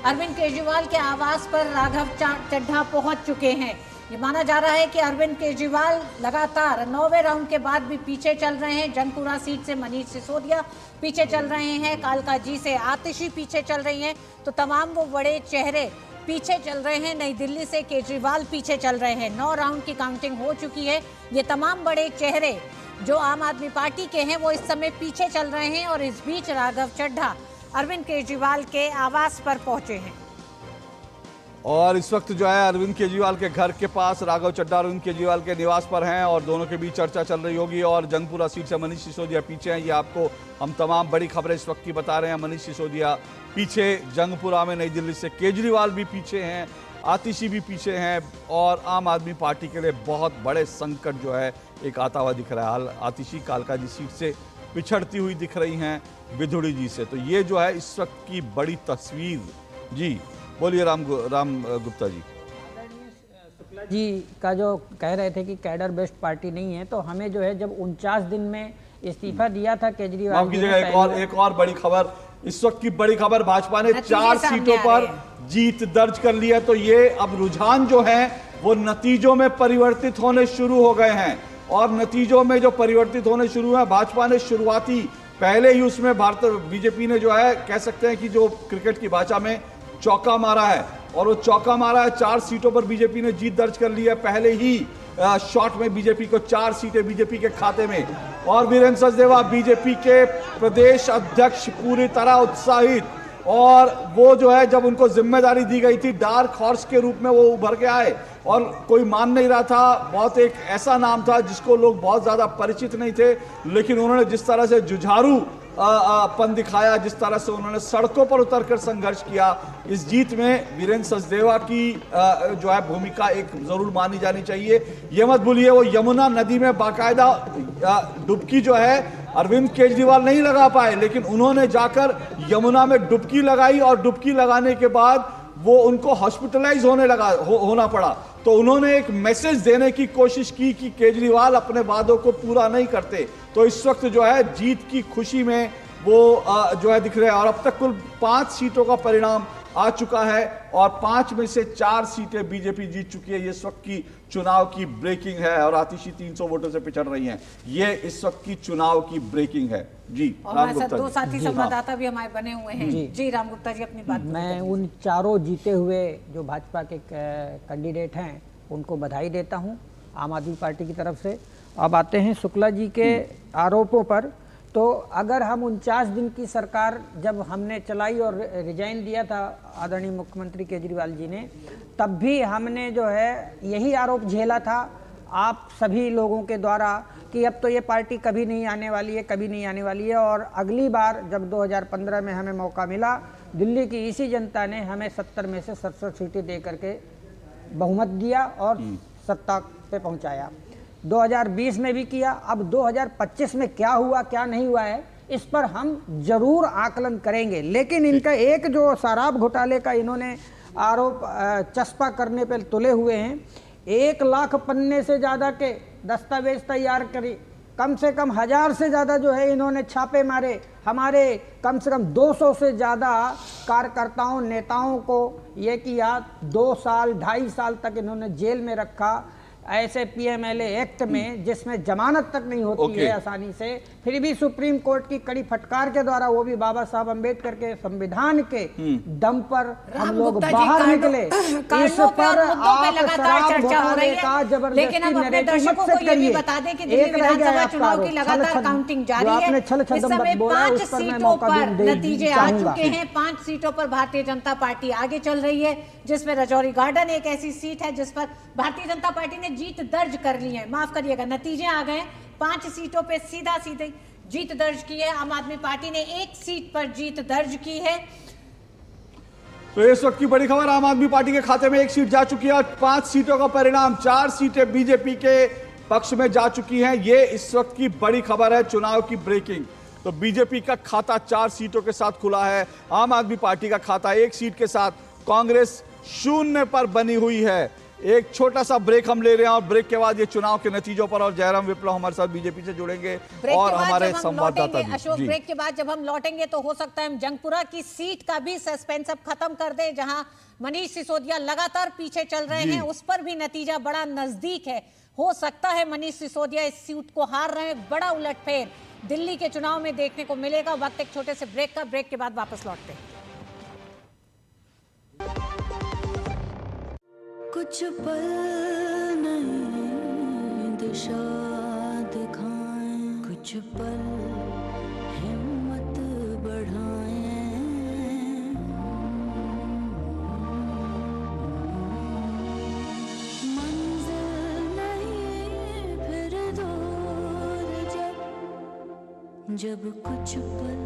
अरविंद केजरीवाल के आवास पर राघव चड्ढा पहुंच चुके हैं। ये माना जा रहा है कि अरविंद केजरीवाल लगातार 9वें राउंड के बाद भी पीछे चल रहे हैं। जनपुरा सीट से मनीष सिसोदिया पीछे चल रहे हैं, कालकाजी से आतिशी पीछे चल रही हैं। तो तमाम वो बड़े चेहरे पीछे चल रहे हैं, नई दिल्ली से केजरीवाल पीछे चल रहे हैं। 9 राउंड की काउंटिंग हो चुकी है। ये तमाम बड़े चेहरे जो आम आदमी पार्टी के हैं वो इस समय पीछे चल रहे हैं और इस बीच राघव चड्ढा अरविंद केजरीवाल के आवास पर पहुंचे हैं। और इस वक्त जो है अरविंद केजरीवाल के घर के पास राघव चड्ढा अरविंद केजरीवाल के निवास पर हैं और दोनों के बीच चर्चा चल रही होगी। और जंगपुरा सीट से मनीष सिसोदिया पीछे हैं। ये आपको हम तमाम बड़ी खबरें इस वक्त की बता रहे हैं। मनीष सिसोदिया पीछे जंगपुरा में, नई दिल्ली से केजरीवाल भी पीछे हैं, आतिशी भी पीछे हैं और आम आदमी पार्टी के लिए बहुत बड़े संकट जो है एक आता हुआ दिख रहा है। आतिशी कालका जी सीट से पिछड़ती हुई दिख रही हैं विधुड़ी जी से। तो ये जो है इस वक्त की बड़ी तस्वीर। जी बोलिए राम गुप्ता जी। शुक्ला जी का जो कह रहे थे कि कैडर बेस्ड पार्टी नहीं है, तो हमें जो है जब 49 दिन में इस्तीफा दिया था केजरीवाल जी ने, एक और बड़ी खबर, इस वक्त की बड़ी खबर, भाजपा ने 4 सीटों पर जीत दर्ज कर ली है। तो ये अब रुझान जो है वो नतीजों में परिवर्तित होने शुरू हो गए हैं और नतीजों में जो परिवर्तित होने शुरू है, भाजपा ने शुरुआती पहले ही उसमें बीजेपी ने जो है कह सकते हैं कि जो क्रिकेट की भाषा में चौका मारा है और वो चौका मारा है। 4 सीटों पर बीजेपी ने जीत दर्ज कर ली है। पहले ही शॉट में बीजेपी को 4 सीटें बीजेपी के खाते में। और वीरेंद्र सचदेवा बीजेपी के प्रदेश अध्यक्ष पूरी तरह उत्साहित, और वो जो है जब उनको जिम्मेदारी दी गई थी डार्क हॉर्स के रूप में वो उभर के आए और कोई मान नहीं रहा था। बहुत एक ऐसा नाम था जिसको लोग बहुत ज्यादा परिचित नहीं थे, लेकिन उन्होंने जिस तरह से जुझारू पन दिखाया, जिस तरह से उन्होंने सड़कों पर उतरकर संघर्ष किया, इस जीत में वीरेंद्र सचदेवा की जो है भूमिका एक जरूर मानी जानी चाहिए। ये मत भूलिए वो यमुना नदी में बाकायदा डुबकी जो है अरविंद केजरीवाल नहीं लगा पाए, लेकिन उन्होंने जाकर यमुना में डुबकी लगाई और डुबकी लगाने के बाद वो उनको हॉस्पिटलाइज होना पड़ा। तो उन्होंने एक मैसेज देने की कोशिश की कि केजरीवाल अपने वादों को पूरा नहीं करते। तो इस वक्त जो है जीत की खुशी में वो जो है दिख रहे हैं। और अब तक कुल 5 सीटों का परिणाम आ चुका है और 5 में से 4 सीटें बीजेपी जीत चुकी है। ये इस वक्त की चुनाव की ब्रेकिंग है और आतिशी 300 वोटों से पिछड़ रही हैं। ये इस वक्त की चुनाव की ब्रेकिंग है। जी राम गुप्ता जी। 2 साथी संवाददाता भी हमारे बने हुए हैं। जी राम गुप्ता जी अपनी बात। मैं उन चारों जीते हुए जो भाजपा के कैंडिडेट हैं उनको बधाई देता हूं आम आदमी पार्टी की तरफ से। अब आते हैं शुक्ला जी के आरोपों पर। तो अगर हम 49 दिन की सरकार जब हमने चलाई और रिजाइन दिया था आदरणीय मुख्यमंत्री केजरीवाल जी ने, तब भी हमने जो है यही आरोप झेला था आप सभी लोगों के द्वारा कि अब तो ये पार्टी कभी नहीं आने वाली है, कभी नहीं आने वाली है। और अगली बार जब 2015 में हमें मौका मिला, दिल्ली की इसी जनता ने हमें 70 में से 67 सीटें दे करके बहुमत दिया और सत्ता पे पहुंचाया। 2020 में भी किया। अब 2025 में क्या हुआ क्या नहीं हुआ है इस पर हम जरूर आकलन करेंगे। लेकिन इनका एक जो शराब घोटाले का इन्होंने आरोप चस्पा करने पर तुले हुए हैं, 1 लाख पन्ने से ज़्यादा के दस्तावेज तैयार करी, कम से कम 1000 से ज़्यादा जो है इन्होंने छापे मारे, हमारे कम से कम 200 से ज़्यादा कार्यकर्ताओं नेताओं को ये किया, 2 साल 2.5 साल तक इन्होंने जेल में रखा ऐसे पीएमएलए एक्ट में जिसमें जमानत तक नहीं होती है आसानी से। फिर भी सुप्रीम कोर्ट की कड़ी फटकार के द्वारा, वो भी बाबा साहब अम्बेडकर के संविधान के दम पर हम लोग बाहर निकले। इस पर आप शराब घोटाले का जबरदस्ती नैरेटिव मत सेट करिए। एक रह गया आपका आरोप, जो आपने छल छदम बोला उस पर मैं मौका भी नतीजे आ चुके हैं। 5 सीटों पर भारतीय जनता पार्टी आगे चल रही है, जिसमें राजौरी गार्डन एक ऐसी सीट है जिस पर भारतीय जनता पार्टी ने जीत दर्ज कर ली है। माफ करिएगा, नतीजे आ गए। 5 सीटों पे सीधे जीत दर्ज की है। आम आदमी पार्टी ने 1 सीट पर जीत दर्ज की है। तो इस वक्त की बड़ी खबर, आम आदमी पार्टी के खाते में 1 सीट जा चुकी है और 5 सीटों का परिणाम 4 सीटें बीजेपी के पक्ष में जा चुकी हैं। ये इस वक्त की बड़ी खबर है, चुनाव की ब्रेकिंग। तो बीजेपी का खाता 4 सीटों के साथ खुला है, आम आदमी पार्टी का खाता 1 सीट के साथ, कांग्रेस 0 पर बनी हुई है। एक छोटा सा ब्रेक हम ले रहे हैं और ब्रेक के बाद ये चुनाव के नतीजों पर और जयराम विप्लव हमारे साथ बीजेपी से जुड़ेंगे और हमारे संवाददाता भी। अशोक, ब्रेक के बाद जब हम लौटेंगे तो हो सकता है हम जंगपुरा की सीट का भी सस्पेंस अब खत्म कर दें, जहां मनीष सिसोदिया लगातार पीछे चल रहे हैं। उस पर भी नतीजा बड़ा नजदीक है। हो सकता है मनीष सिसोदिया इस सीट को हार रहे हैं। बड़ा उलटफेर दिल्ली के चुनाव में देखने को मिलेगा। वक्त एक छोटे से ब्रेक का, ब्रेक के बाद वापस लौटते हैं। कुछ पल नई दिशा दिखाएं, कुछ पल हिम्मत बढ़ाएं, मंजिल नहीं फिर दूर जब कुछ पल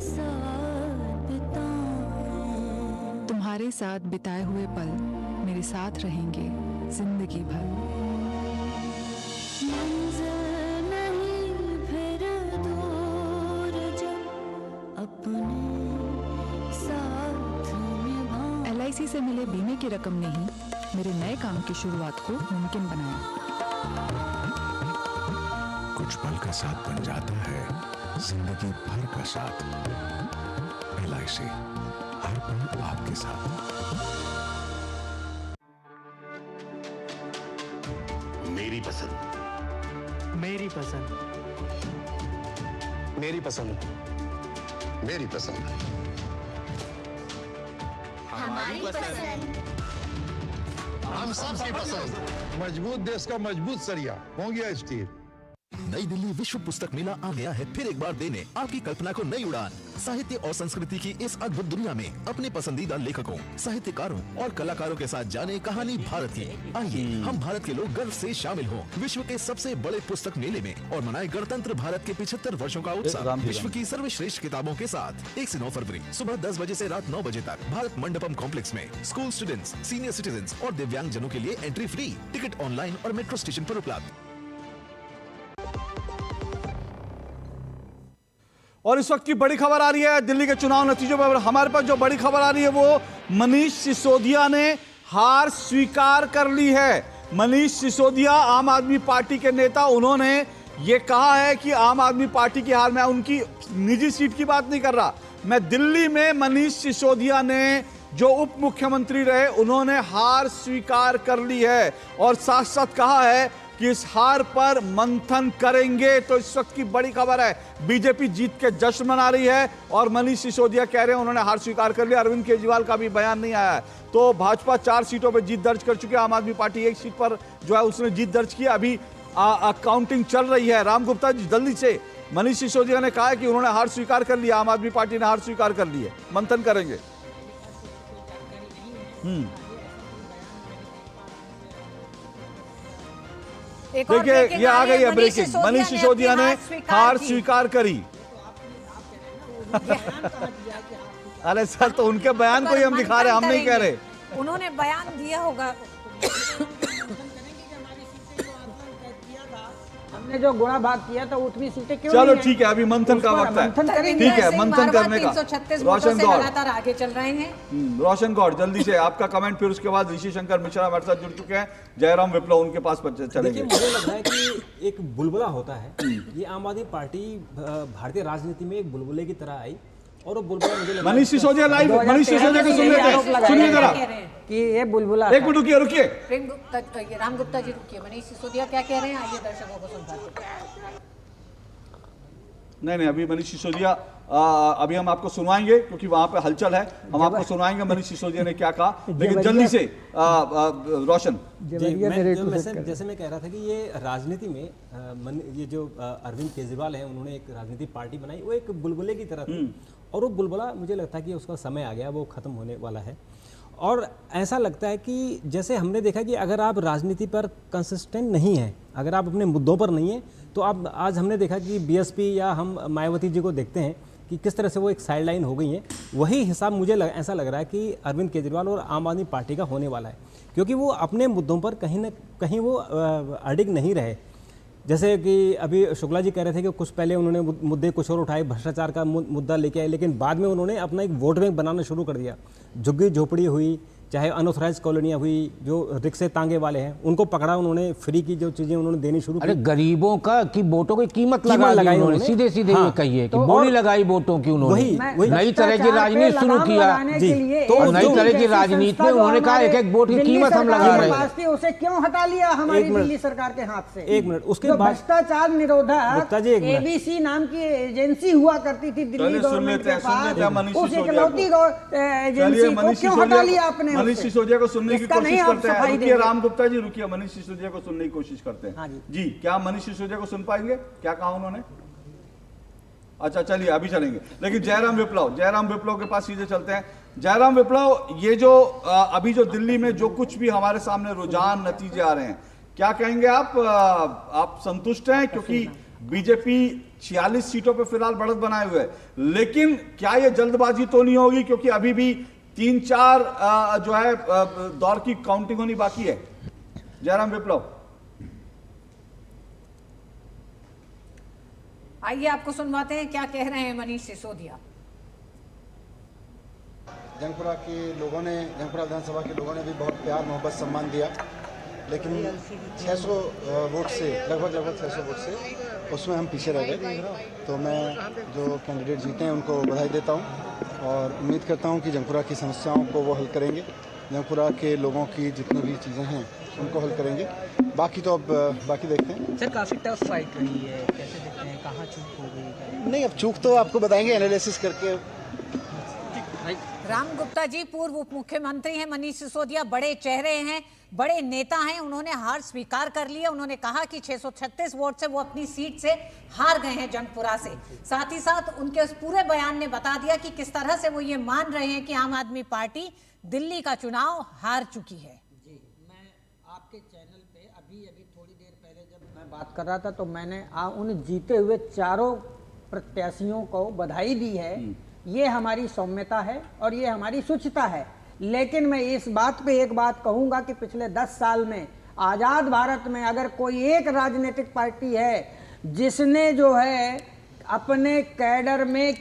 साथ बिताएं। तुम्हारे साथ बिताए हुए पल मेरे साथ रहेंगे जिंदगी भर। मंजिल नहीं फिर दूर जब अपने साथ निभाएं। LIC से मिले बीमे की रकम ने ही मेरे नए काम की शुरुआत को मुमकिन बनाया। कुछ पल का साथ बन जाता है जिंदगी भर का साथ। LIC हर पल आपके साथ। मेरी पसंद, मेरी पसंद, मेरी पसंद, मेरी पसंद, हमारी पसंद, हम सबकी पसंद। मजबूत देश का मजबूत सरिया मोंगिया स्टील। नई दिल्ली विश्व पुस्तक मेला आ गया है फिर एक बार देने आपकी कल्पना को नई उड़ान। साहित्य और संस्कृति की इस अद्भुत दुनिया में अपने पसंदीदा लेखकों, साहित्यकारों और कलाकारों के साथ जाने कहानी भारत की। आइए हम भारत के लोग गर्व से शामिल हों विश्व के सबसे बड़े पुस्तक मेले में और मनाए गणतंत्र भारत के 75 वर्षों का उत्सव विश्व की सर्वश्रेष्ठ किताबों के साथ। 1 से 9 फरवरी सुबह 10 बजे से रात 9 बजे तक भारत मंडपम कॉम्प्लेक्स में स्कूल स्टूडेंट्स, सीनियर सिटीजन और दिव्यांग जनों के लिए एंट्री फ्री। टिकट ऑनलाइन और मेट्रो स्टेशन पर उपलब्ध। और इस वक्त की बड़ी खबर आ रही है दिल्ली के चुनाव नतीजों पर। हमारे पास जो बड़ी खबर आ रही है वो मनीष सिसोदिया ने हार स्वीकार कर ली है। मनीष सिसोदिया आम आदमी पार्टी के नेता, उन्होंने ये कहा है कि आम आदमी पार्टी की हार, मैं उनकी निजी सीट की बात नहीं कर रहा, मैं दिल्ली में मनीष सिसोदिया ने जो उप मुख्यमंत्री रहे उन्होंने हार स्वीकार कर ली है और साथ साथ कहा है कि इस हार पर मंथन करेंगे। तो इस वक्त की बड़ी खबर है, बीजेपी जीत के जश्न मना रही है और मनीष सिसोदिया कह रहे हैं उन्होंने हार स्वीकार कर लिया। अरविंद केजरीवाल का भी बयान नहीं आया है। तो भाजपा 4 सीटों पर जीत दर्ज कर चुकी है, आम आदमी पार्टी 1 सीट पर जो है उसने जीत दर्ज की। अभी काउंटिंग चल रही है। राम गुप्ता जी जल्दी से, मनीष सिसोदिया ने कहा है कि उन्होंने हार स्वीकार कर लिया, आम आदमी पार्टी ने हार स्वीकार कर ली है, मंथन करेंगे। देखिए ये आ गई है ब्रेकिंग, मनीष सिसोदिया ने हार स्वीकार करी। अरे सर, तो उनके बयान को ही हम दिखा रहे, हम नहीं कह रहे। उन्होंने बयान दिया होगा। हमने जो गुणा भाग किया था उतनी सीटें क्यों? चलो ठीक है, अभी मंथन का वक्त है, ठीक है मंथन करने का। 336 वोटों से लगातार आगे चल रहे हैं। रोशन गौड़ जल्दी से आपका कमेंट, फिर उसके बाद ऋषि शंकर मिश्रा हमारे साथ जुड़ चुके हैं, जयराम विप्लव उनके पास चलेंगे। मुझे लग रहा है कि एक बुलबुला होता है, ये आम आदमी पार्टी भारतीय राजनीति में एक बुलबुले की तरह आई और वो बुलबुला मुझे मनीष सिसोदिया लाइव, मनीष सिसोदिया को सुन लेते हैं, सुनिए जरा कि ये बुलबुला। एक मिनट रुकिए रुकिए, राम गुप्ता जी रुकिए, मनीष सिसोदिया क्या कह रहे हैं आइए दर्शकों को सुनते हैं। नहीं अभी मनीष सिसोदिया अभी हम आपको सुनवाएंगे क्योंकि वहां पे हलचल है, हम आपको सुनवाएंगे मनीष सिसोदिया ने क्या कहा, लेकिन जल्दी से रोशन। जैसे मैं कह रहा था कि ये राजनीति में ये जो अरविंद केजरीवाल हैं उन्होंने एक राजनीतिक पार्टी बनाई, वो एक बुलबुले की तरह थी और वो बुलबुला मुझे लगता है कि उसका समय आ गया, वो खत्म होने वाला है। और ऐसा लगता है कि जैसे हमने देखा कि अगर आप राजनीति पर कंसिस्टेंट नहीं हैं, अगर आप अपने मुद्दों पर नहीं हैं, तो अब आज हमने देखा कि बीएसपी या हम मायावती जी को देखते हैं कि किस तरह से वो एक साइड लाइन हो गई हैं। वही हिसाब मुझे ऐसा लग रहा है कि अरविंद केजरीवाल और आम आदमी पार्टी का होने वाला है, क्योंकि वो अपने मुद्दों पर कहीं ना कहीं वो अडिग नहीं रहे। जैसे कि अभी शुक्ला जी कह रहे थे कि कुछ पहले उन्होंने मुद्दे कुछ और उठाए, भ्रष्टाचार का मुद्दा लेके आए, लेकिन बाद में उन्होंने अपना एक वोट बैंक बनाना शुरू कर दिया। झुग्गी झोपड़ी हुई, चाहे अनऑथराइज कॉलोनियाँ हुई, जो रिक्शे तांगे वाले हैं उनको पकड़ा, उन्होंने फ्री की जो चीजें उन्होंने देनी शुरू की। गरीबों का की वोटों की कीमत लगाई उन्होंने, सीधे सीधे ये कहिए कि बोली लगाई वोटों की उन्होंने। नई तरह की राजनीति शुरू किया, तो नई तरह की राजनीति में उन्होंने कहा एक एक वोट की कीमत हम लगा रहे हैं। उसे क्यों हटा लिया हमारी दिल्ली सरकार के हाथ से? एक मिनट, उसके बाद भ्रष्टाचार निरोधक ABC नाम की एजेंसी हुआ करती थी दिल्ली गवर्नमेंट के पास, उस इकलौती एजेंसी को क्यों हटा लिया आपने? मनीष सिसोदिया को सुनने की इसका कोशिश नहीं आप करते हैं। सफाई रुकिए देंगे। राम गुप्ता जी, रुकिए, मनीष सिसोदिया को सुनने की कोशिश करते हैं। हाँ जी। जी, क्या आप मनीष सिसोदिया को सुन पाएंगे? क्या कहा उन्होंने? अच्छा चलिए, अभी चलेंगे। लेकिन जयराम विप्लव के पास सीधे चलते हैं। जयराम विप्लव, ये जो अभी जो दिल्ली में जो कुछ भी हमारे सामने रुझान नतीजे आ रहे हैं, क्या कहेंगे आप संतुष्ट हैं? क्योंकि बीजेपी 46 सीटों पे फिलहाल बढ़त बनाए हुए है, लेकिन क्या ये जल्दबाजी तो नहीं होगी? क्योंकि अभी भी 3-4 जो है दौर की काउंटिंग होनी बाकी है। जयराम विप्लव, आइए आपको सुनवाते हैं क्या कह रहे हैं मनीष सिसोदिया। जंगपुरा के लोगों ने, जंगपुरा विधानसभा के लोगों ने भी बहुत प्यार मोहब्बत सम्मान दिया, लेकिन 600 वोट से, लगभग 600 वोट से उसमें हम पीछे रह गए। तो मैं जो कैंडिडेट जीते हैं उनको बधाई देता हूं और उम्मीद करता हूं कि जंगपुरा की समस्याओं को वो हल करेंगे, जंगपुरा के लोगों की जितनी भी चीज़ें हैं उनको हल करेंगे। बाकी तो अब बाकी देखते हैं। सर काफी टफ फाइट रही है, कैसे देखते हैं, कहाँ चूक हो गई? नहीं, अब चूक तो आपको बताएंगे एनालिसिस करके। राम गुप्ता जी, पूर्व उप मुख्यमंत्री हैं मनीष सिसोदिया, बड़े चेहरे हैं, बड़े नेता हैं, उन्होंने हार स्वीकार कर लिया। उन्होंने कहा कि 636 वोट से वो अपनी सीट से हार गए हैं जंगपुरा से। साथ ही साथ उनके उस पूरे बयान ने बता दिया कि किस तरह से वो ये मान रहे हैं कि आम आदमी पार्टी दिल्ली का चुनाव हार चुकी है। जी, मैं आपके चैनल पे अभी थोड़ी देर पहले जब मैं बात कर रहा था तो मैंने उन जीते हुए चारों प्रत्याशियों को बधाई दी है। ये हमारी सौम्यता है और ये हमारी शुचिता है। लेकिन मैं इस बात पे एक बात कहूंगा कि पिछले 10 साल में आज़ाद भारत में अगर कोई एक राजनीतिक पार्टी है जिसने जो है अपने कैडर में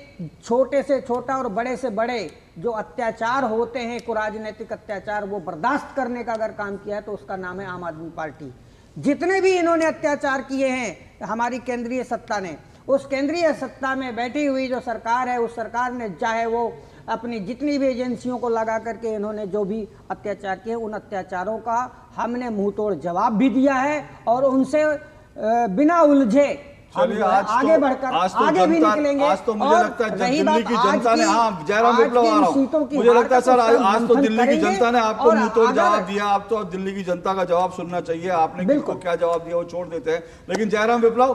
छोटे से छोटा और बड़े से बड़े जो अत्याचार होते हैं, को राजनीतिक अत्याचार, वो बर्दाश्त करने का अगर काम किया है तो उसका नाम है आम आदमी पार्टी। जितने भी इन्होंने अत्याचार किए हैं हमारी केंद्रीय सत्ता ने, उस केंद्रीय सत्ता में बैठी हुई जो सरकार है, उस सरकार ने चाहे वो अपनी जितनी भी एजेंसियों को लगा करके इन्होंने जो भी अत्याचार किए, उन अत्याचारों का हमने मुंह तोड़ जवाब भी दिया है और उनसे बिना उलझे हम आगे बढ़कर आगे भी निकलेंगे। आज तो मुझे लगता है दिल्ली की जनता ने, हाँ जयराम विप्लव आ रहा हूं, मुझे लगता है सर आज तो दिल्ली की जनता ने आपको मुंह तोड़ जवाब दिया। आप तो दिल्ली की जनता का जवाब सुनना चाहिए, आपने किसको क्या जवाब दिया वो छोड़ देते हैं। लेकिन जयराम विप्लव,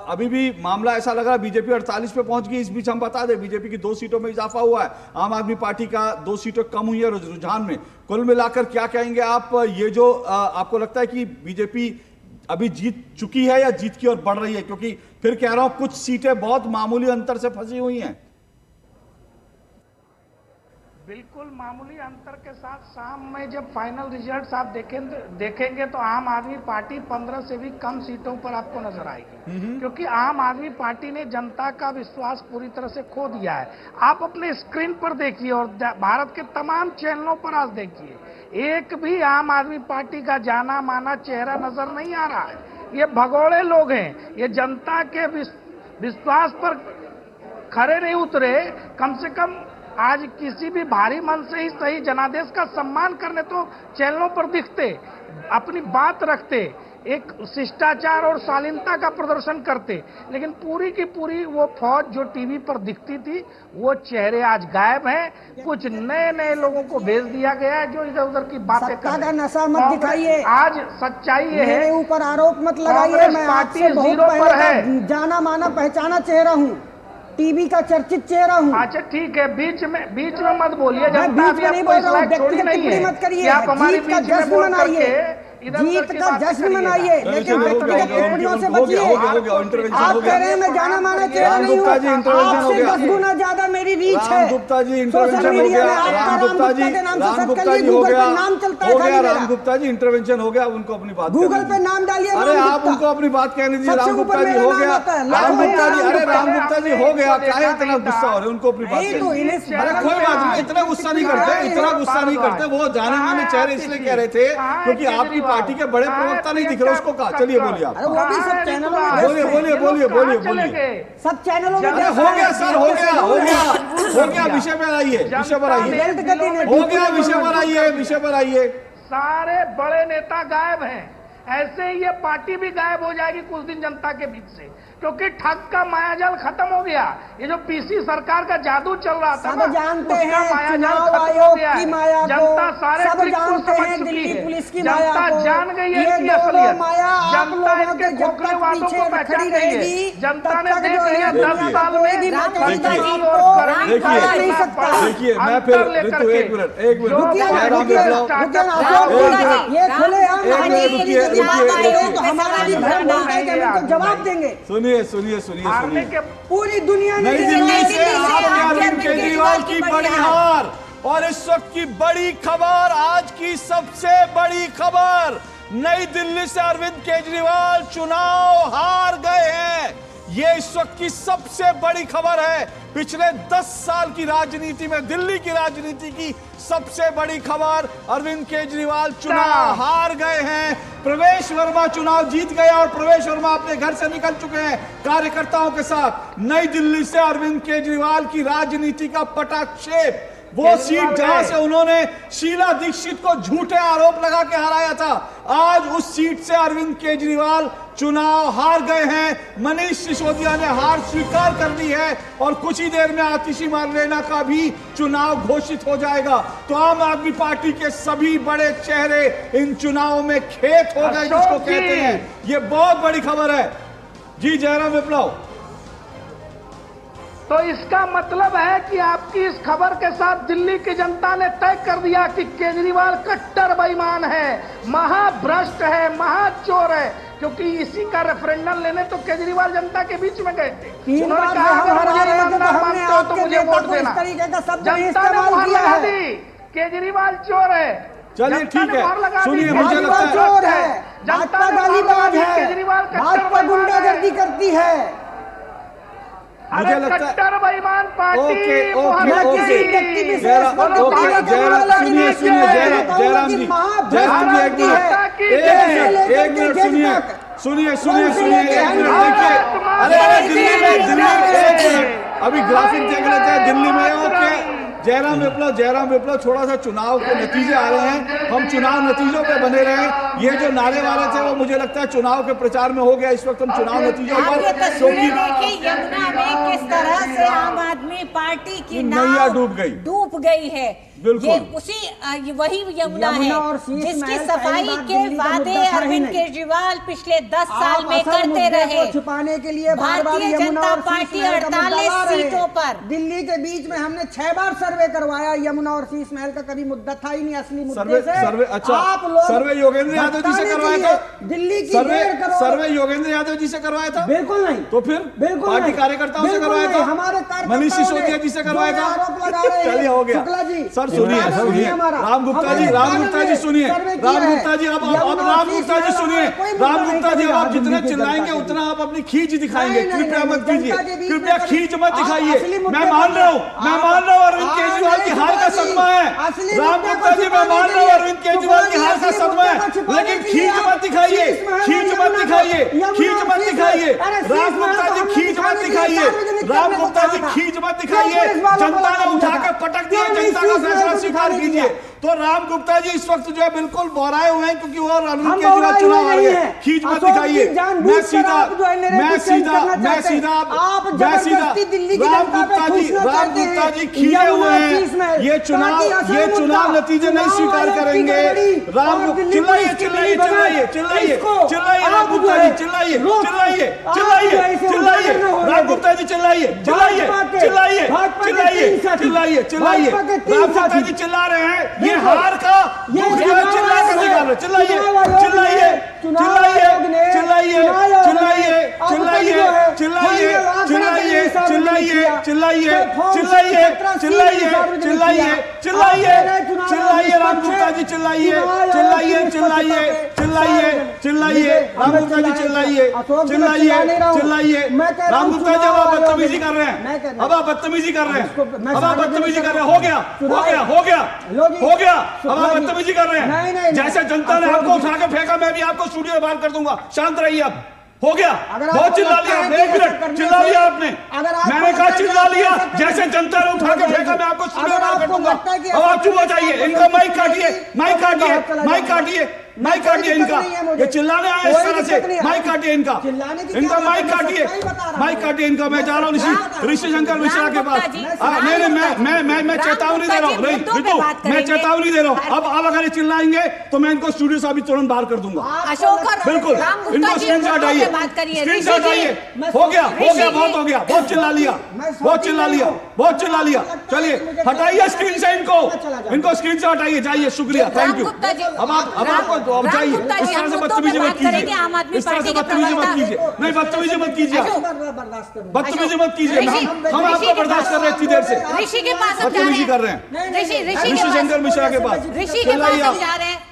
अभी भी मामला ऐसा लग रहा है बीजेपी 48 पे पहुंच गई। इस बीच हम बता दें बीजेपी की 2 सीटों में इजाफा हुआ है, आम आदमी पार्टी का 2 सीटें कम हुई है रुझान में। कुल मिलाकर क्या कहेंगे आप, ये जो आपको लगता है कि बीजेपी अभी जीत चुकी है या जीत की ओर बढ़ रही है? क्योंकि फिर कह रहा हूं कुछ सीटें बहुत मामूली अंतर से फंसी हुई हैं। बिल्कुल मामूली अंतर के साथ शाम में जब फाइनल रिजल्ट्स आप देखेंगे तो आम आदमी पार्टी 15 से भी कम सीटों पर आपको नजर आएगी, क्योंकि आम आदमी पार्टी ने जनता का विश्वास पूरी तरह से खो दिया है। आप अपने स्क्रीन पर देखिए और भारत के तमाम चैनलों पर आज देखिए, एक भी आम आदमी पार्टी का जाना माना चेहरा नजर नहीं आ रहा है। ये भगोड़े लोग हैं, ये जनता के विश्वास पर खरे नहीं उतरे। कम से कम आज किसी भी भारी मन से ही सही जनादेश का सम्मान करने तो चैनलों पर दिखते, अपनी बात रखते, एक शिष्टाचार और शालीनता का प्रदर्शन करते। लेकिन पूरी की पूरी वो फौज जो टीवी पर दिखती थी, वो चेहरे आज गायब हैं। कुछ नए नए लोगों को भेज दिया गया है जो इधर उधर की बातें कर रहे हैं। नशा मत दिखाइए, आज सच्चाई ये है, मेरे ऊपर आरोप मत लगाइए। मैं आपसे बहुत पहले जाना माना पहचाना चेहरा हूँ, टीवी का चर्चित चेहरा हूँ। अच्छा ठीक है, बीच में मत बोलिए, मैं बीच में नहीं बोल रहा हूँ, व्यक्तिगत टिप्पणी मत करिए। जीत का जश्न मनाइए, जीत का जश्न मनाइए, लेकिन व्यक्तिगत टिप्पणियों से बचिए। आप कह रहे हैं मैं जाना माना चेहरा नहीं हूँ, आपसे 10 गुना ज्यादा मेरी रीच है सोशल मीडिया में। आपका राम गुप्ता के नाम से सर्च करिए, गूगल पे नाम चलता है खाली मेरा। राम गुप्ता जी इंटरवेंशन हो गया, उनको अपनी बात गूगल पे नाम डालिए। अरे आप उनको अपनी बात कहने दीजिए। राम गुप्ता जी हो गया, राम गुप्ता जी, अरे राम गुप्ता जी हो गया, क्या इतना गुस्सा हो रहे हैं? उनको अपनी बात कहने। अरे कोई बात नहीं, इतना गुस्सा नहीं करते, इतना गुस्सा नहीं करते। वो जाने माने चेहरे इसलिए कह रहे थे क्योंकि आपकी पार्टी के बड़े प्रवक्ता नहीं दिख रहे, उसको कहा। चलिए बोलिए आप, वो भी सब चैनलों में बोलिए बोलिए बोलिए बोलिए बोलिए। सब चैनलों में हो गया सर, हो गया हो गया हो गया। विषय पर आइए, विषय पर आइए। हो गया, विषय पर आइए, विषय पर आइए। सारे बड़े नेता गायब हैं, ऐसे ही ये पार्टी भी गायब हो जाएगी कुछ दिन जनता के बीच से, क्योंकि ठग का मायाजाल खत्म हो गया। ये जो पीसी सरकार का जादू चल रहा था, सब जानते हैं मायाजाल चुनाव खत्म हो आयोग गया की है। माया को, जनता सारे सब ट्रिक को जानते समझ हैं चुकी दिल्ली है। पुलिस की माया जनता को। जान गई है ये इसकी दोनों असलियत। माया आप जनता लोगों इसके के जब खोखले तक वादों पीछे को खड़ी पहचान गई है। रहेगी, जनता तब ने तक देख जो लिया है 10 दुनिया साल का कोई भी में मतदाता देखिए नहीं सकता। देखिए मैं फिर ऋतु एक मिनट रुकिए ये खुले तो हमारा भी धर्म बोलता है कि हम इनको जवाब देंगे। सुनिए सुनिए सुनिए पूरी दुनिया ने नई दिल्ली से आपके अरविंद केजरीवाल की बड़ी हार, और इस वक्त की बड़ी खबर, आज की सबसे बड़ी खबर, नई दिल्ली से अरविंद केजरीवाल चुनाव हार गए हैं। ये इस वक्त की सबसे बड़ी खबर है। पिछले 10 साल की राजनीति में दिल्ली की राजनीति की सबसे बड़ी खबर, अरविंद केजरीवाल चुनाव हार गए हैं। प्रवेश वर्मा चुनाव जीत गया और प्रवेश वर्मा अपने घर से निकल चुके हैं कार्यकर्ताओं के साथ। नई दिल्ली से अरविंद केजरीवाल की राजनीति का पटाक्षेप, वो सीट जहां से उन्होंने शीला दीक्षित को झूठे आरोप लगा के हराया था, आज उस सीट से अरविंद केजरीवाल चुनाव हार गए हैं। मनीष सिसोदिया ने हार स्वीकार कर दी है और कुछ ही देर में आतिशी मारलेना का भी चुनाव घोषित हो जाएगा। तो आम आदमी पार्टी के सभी बड़े चेहरे इन चुनावों में खेत हो गए, जिसको कहते हैं। ये बहुत बड़ी खबर है जी। जयराम विप्लव, तो इसका मतलब है कि आपकी इस खबर के साथ दिल्ली की जनता ने तय कर दिया कि केजरीवाल कट्टर बेईमान है, महाभ्रष्ट है, महाचोर है, क्योंकि इसी का रेफरेंडम लेने तो केजरीवाल जनता के बीच में गए थे। उन्होंने कहा अगर मुझे ईमानदार मानते हो तो मुझे वोट देना। जनता ने मुहर लगा दी, केजरीवाल चोर है। चलिए ठीक है, सुनिए, मुझे लगता है चोर है, जनता गालीबाज है, केजरीवाल भाजपा गुंडागर्दी करती है। मुझे लगता है कट्टर बेईमान पार्टी। ओके सुनिए सुनिए जयराम जी एक मिनट सुनिए सुनिए एक मिनट देखिए। अरे दिल्ली में अभी ग्राफिक देख लेते हैं दिल्ली में। ओके जयराम विप्लव थोड़ा सा चुनाव के नतीजे आ रहे हैं, हम चुनाव नतीजों पे बने रहे। ये जो नारे वाले थे वो मुझे लगता है चुनाव के प्रचार में हो गया। इस वक्त हम चुनाव नतीजों पर यमुना में किस तरह से आम आदमी पार्टी की नैया डूब गई है। ये उसी वही यमुना है जिसकी सफाई के वादे अरविंद केजरीवाल पिछले 10 साल में करते रहे। छुपाने के लिए भारतीय जनता पार्टी 48 सीटों पर दिल्ली के बीच में हमने 6 बार सर्वे करवाया। यमुना और शीश महल का कभी मुद्दा था ही नहीं। असली मुद्दे से अच्छा, आप लोग सर्वे योगेंद्र यादव जी से करवाया था। दिल्ली की सर्वे योगेंद्र यादव जी से करवाया था। बिल्कुल नहीं। तो फिर पार्टी कार्यकर्ताओं से करवाया था। हमारे मनीष सिसोदिया जी से करवाया था। चलिए हो गया सर। सुनिए राम गुप्ता जी सुनिए। राम गुप्ता जी अब राम गुप्ता जी सुनिए। राम गुप्ता जी आप जितना चिल्लाएंगे उतना आप अपनी खींच दिखाएंगे। कृपया मत कीजिए, कृपया खींच मत दिखाइए। मैं मान रहा हूँ अरविंद केजरीवाल की हार का सदमा है। राम गुप्ता जी मैं मान रहा हूँ अरविंद केजरीवाल की हार का सदमा है, लेकिन खींच मत दिखाइए, खींच मत दिखाइए, खींच मत दिखाइए। राम गुप्ता जी खींच मत दिखाइए, राम गुप्ता जी खींच मत दिखाइए। जनता ने उठाकर पटक दिया, जनता का फैसला स्वीकार कीजिए। तो राम गुप्ता जी इस वक्त जो है बिल्कुल बोराए हुए हैं, क्योंकि वो अरविंद केजरीवाल चुनाव हार गए। खींच मत दिखाइए। मैं सीधा राम गुप्ता जी खींचे हुए हैं। ये चुनाव नतीजे नहीं स्वीकार करेंगे। राम चिल्लाइए चिल्लाइए चिल्लाइए चिल्लाइए चिल्लाइए राम गुप्ता जी चिल्लाइए चिल्लाइए चिल्लाइए चिल्लाइए राम गुप्ता जी चिल्लाइए चिल्लाइए चिल्लाइए चिल्लाइए चिल्लाइए चिल्लाइए राम गुप्ता जी चिल्ला रहे हैं। ये हार का चिल्ला कर निकालो। चिल्लाइए चिल्लाइए चिल्लाइए चिल्लाइए चिल्लाइए चिल्लाइए चिल्लाइए चिल्लाइए चिल्लाइए चिल्लाइए चिल्लाइए चिल्लाइए चिल्लाइए चिल्लाइए चिल्लाइए राम गुप्ता जी चिल्लाइए चिल्लाइए चिल्लाइए चिल्लाइए चिल्लाइए राम गुप्ता जी चिल्लाइए चिल्लाइए चिल्लाइए राम गुप्ता जी अब आप बदतमीजी कर रहे हैं। अब आप बदतमीजी कर रहे हैं। अब आप बदतमीजी कर रहे हैं। हो गया हो गया हो गया हो गया। अब आप बदतमीजी कर रहे हैं। जैसे जनता ने आपको उठा के फेंका, मैं भी आपको स्टूडियो में बाहर कर दूंगा। शांत रहिए। अब हो गया, बहुत चिल्ला लिया आपने। 1 मिनट चिल्ला लिया आपने। मैंने कहा चिल्ला लिया। जैसे जनता ने उठा के फेंका, मैं आपको स्टूडियो में बाहर कर दूंगा। अब आप चुप हो जाइए। इनका माइक काटिए, माइक काटिए, माइक काटिए, माइक काटिए इनका, ये चिल्लाने आए इस तरह से, माइक काटिए इनका, माइक काटिए, माइक काटिए इनका। मैं जा रहा हूँ ऋषि शंकर मिश्रा के पास। नहीं, मैं चेतावनी दे रहा हूँ, नहीं बिल्कुल मैं चेतावनी दे रहा हूँ। अब अगर ये चिल्लाएंगे तो मैं इनको स्टूडियो से अभी तुरंत बाहर कर दूंगा। बिल्कुल, इनको स्क्रीन से हटाइए, स्क्रीन से हटाइए। हो गया, बहुत हो गया, बहुत चिल्ला लिया, चलिए हटाइए स्क्रीन से इनको स्क्रीन से हटाइए, जाइए, शुक्रिया, थैंक यू। अब आपको जाइए, इस तरह से बदतमीजी मत कीजिए, इस तरह से बदतमीजी मत कीजिए, नहीं बदतमीजी मत कीजिए, बदतमीजी मत कीजिए। हम आपको बर्दाश्त कर रहे हैं इतनी देर से, बदतमीजी कर रहे हैं ऋषि शंकर मिश्रा के पास।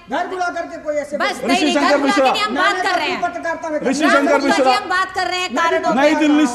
घर बुला करके कोई ऐसे बस नहीं, घर बुला के हम बात कर रहे हैं, ऋषि शंकर मिश्रा हम बात कर रहे हैं कारणों पे। नई दिल्ली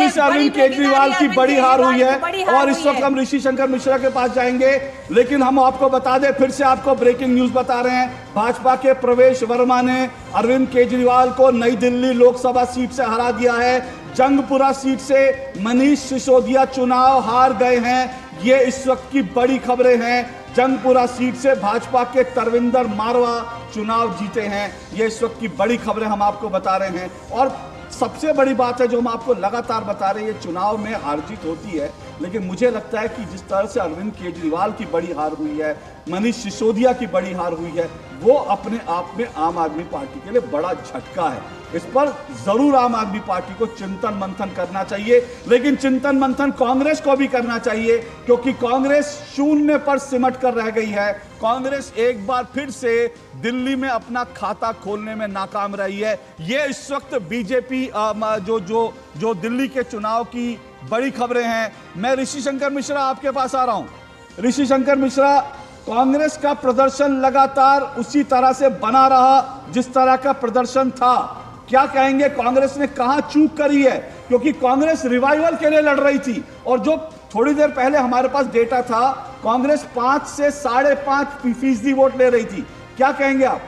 से अरविंद केजरीवाल की बड़ी हार हुई है और इस वक्त हम ऋषि शंकर मिश्रा के पास जाएंगे। लेकिन हम आपको बता दें, फिर से आपको ब्रेकिंग न्यूज बता रहे हैं, भाजपा के प्रवेश वर्मा ने अरविंद केजरीवाल को नई दिल्ली लोकसभा सीट से हरा दिया है। जंगपुरा सीट से मनीष सिसोदिया चुनाव हार गए हैं, ये इस वक्त की बड़ी खबरें हैं। जंगपुरा सीट से भाजपा के तरविंदर मारवा चुनाव जीते हैं, ये इस वक्त की बड़ी खबरें हम आपको बता रहे हैं। और सबसे बड़ी बात है जो हम आपको लगातार बता रहे हैं, ये चुनाव में हार जीत होती है, लेकिन मुझे लगता है कि जिस तरह से अरविंद केजरीवाल की बड़ी हार हुई है, मनीष सिसोदिया की बड़ी हार हुई है, वो अपने आप में आम आदमी पार्टी के लिए बड़ा झटका है। इस पर जरूर आम आदमी पार्टी को चिंतन मंथन करना चाहिए, लेकिन चिंतन मंथन कांग्रेस को भी करना चाहिए, क्योंकि कांग्रेस शून्य पर सिमट कर रह गई है। कांग्रेस एक बार फिर से दिल्ली में अपना खाता खोलने में नाकाम रही है। ये इस वक्त बीजेपी जो दिल्ली के चुनाव की बड़ी खबरें हैं। मैं ऋषि शंकर मिश्रा आपके पास आ रहा हूं। ऋषि शंकर मिश्रा, कांग्रेस का प्रदर्शन लगातार उसी तरह से बना रहा जिस तरह का प्रदर्शन था, क्या कहेंगे कांग्रेस ने कहां चूक करी है? क्योंकि कांग्रेस रिवाइवल के लिए लड़ रही थी और जो थोड़ी देर पहले हमारे पास डेटा था, कांग्रेस 5 से 5.5% वोट ले रही थी। क्या कहेंगे आप?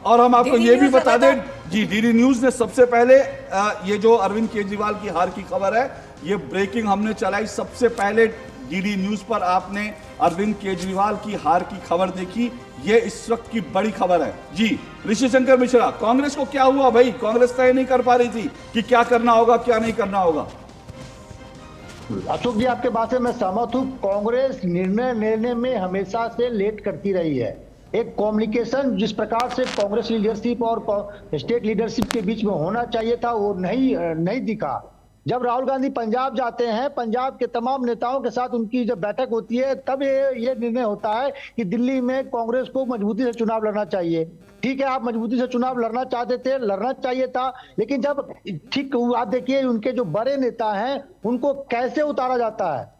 और हम आपको ये भी बता दें जी, डीडी न्यूज ने सबसे पहले ये जो अरविंद केजरीवाल की हार की खबर है, ये ब्रेकिंग हमने चलाई सबसे पहले डीडी न्यूज पर। आपने अरविंद केजरीवाल की हार की खबर देखी, ये इस वक्त की बड़ी खबर है जी। ऋषि शंकर मिश्रा, कांग्रेस को क्या हुआ भाई? कांग्रेस तय नहीं कर पा रही थी कि क्या करना होगा क्या नहीं करना होगा। अशोक जी, आपके बात से मैं सहमत हूं। कांग्रेस निर्णय लेने में हमेशा से लेट करती रही है। एक कम्युनिकेशन जिस प्रकार से कांग्रेस लीडरशिप और स्टेट लीडरशिप के बीच में होना चाहिए था, वो नहीं दिखा। जब राहुल गांधी पंजाब जाते हैं, पंजाब के तमाम नेताओं के साथ उनकी जब बैठक होती है, तब ये निर्णय होता है कि दिल्ली में कांग्रेस को मजबूती से चुनाव लड़ना चाहिए। ठीक है, आप मजबूती से चुनाव लड़ना चाहते थे, लड़ना चाहिए था, लेकिन जब ठीक आप देखिए उनके जो बड़े नेता हैं उनको कैसे उतारा जाता है।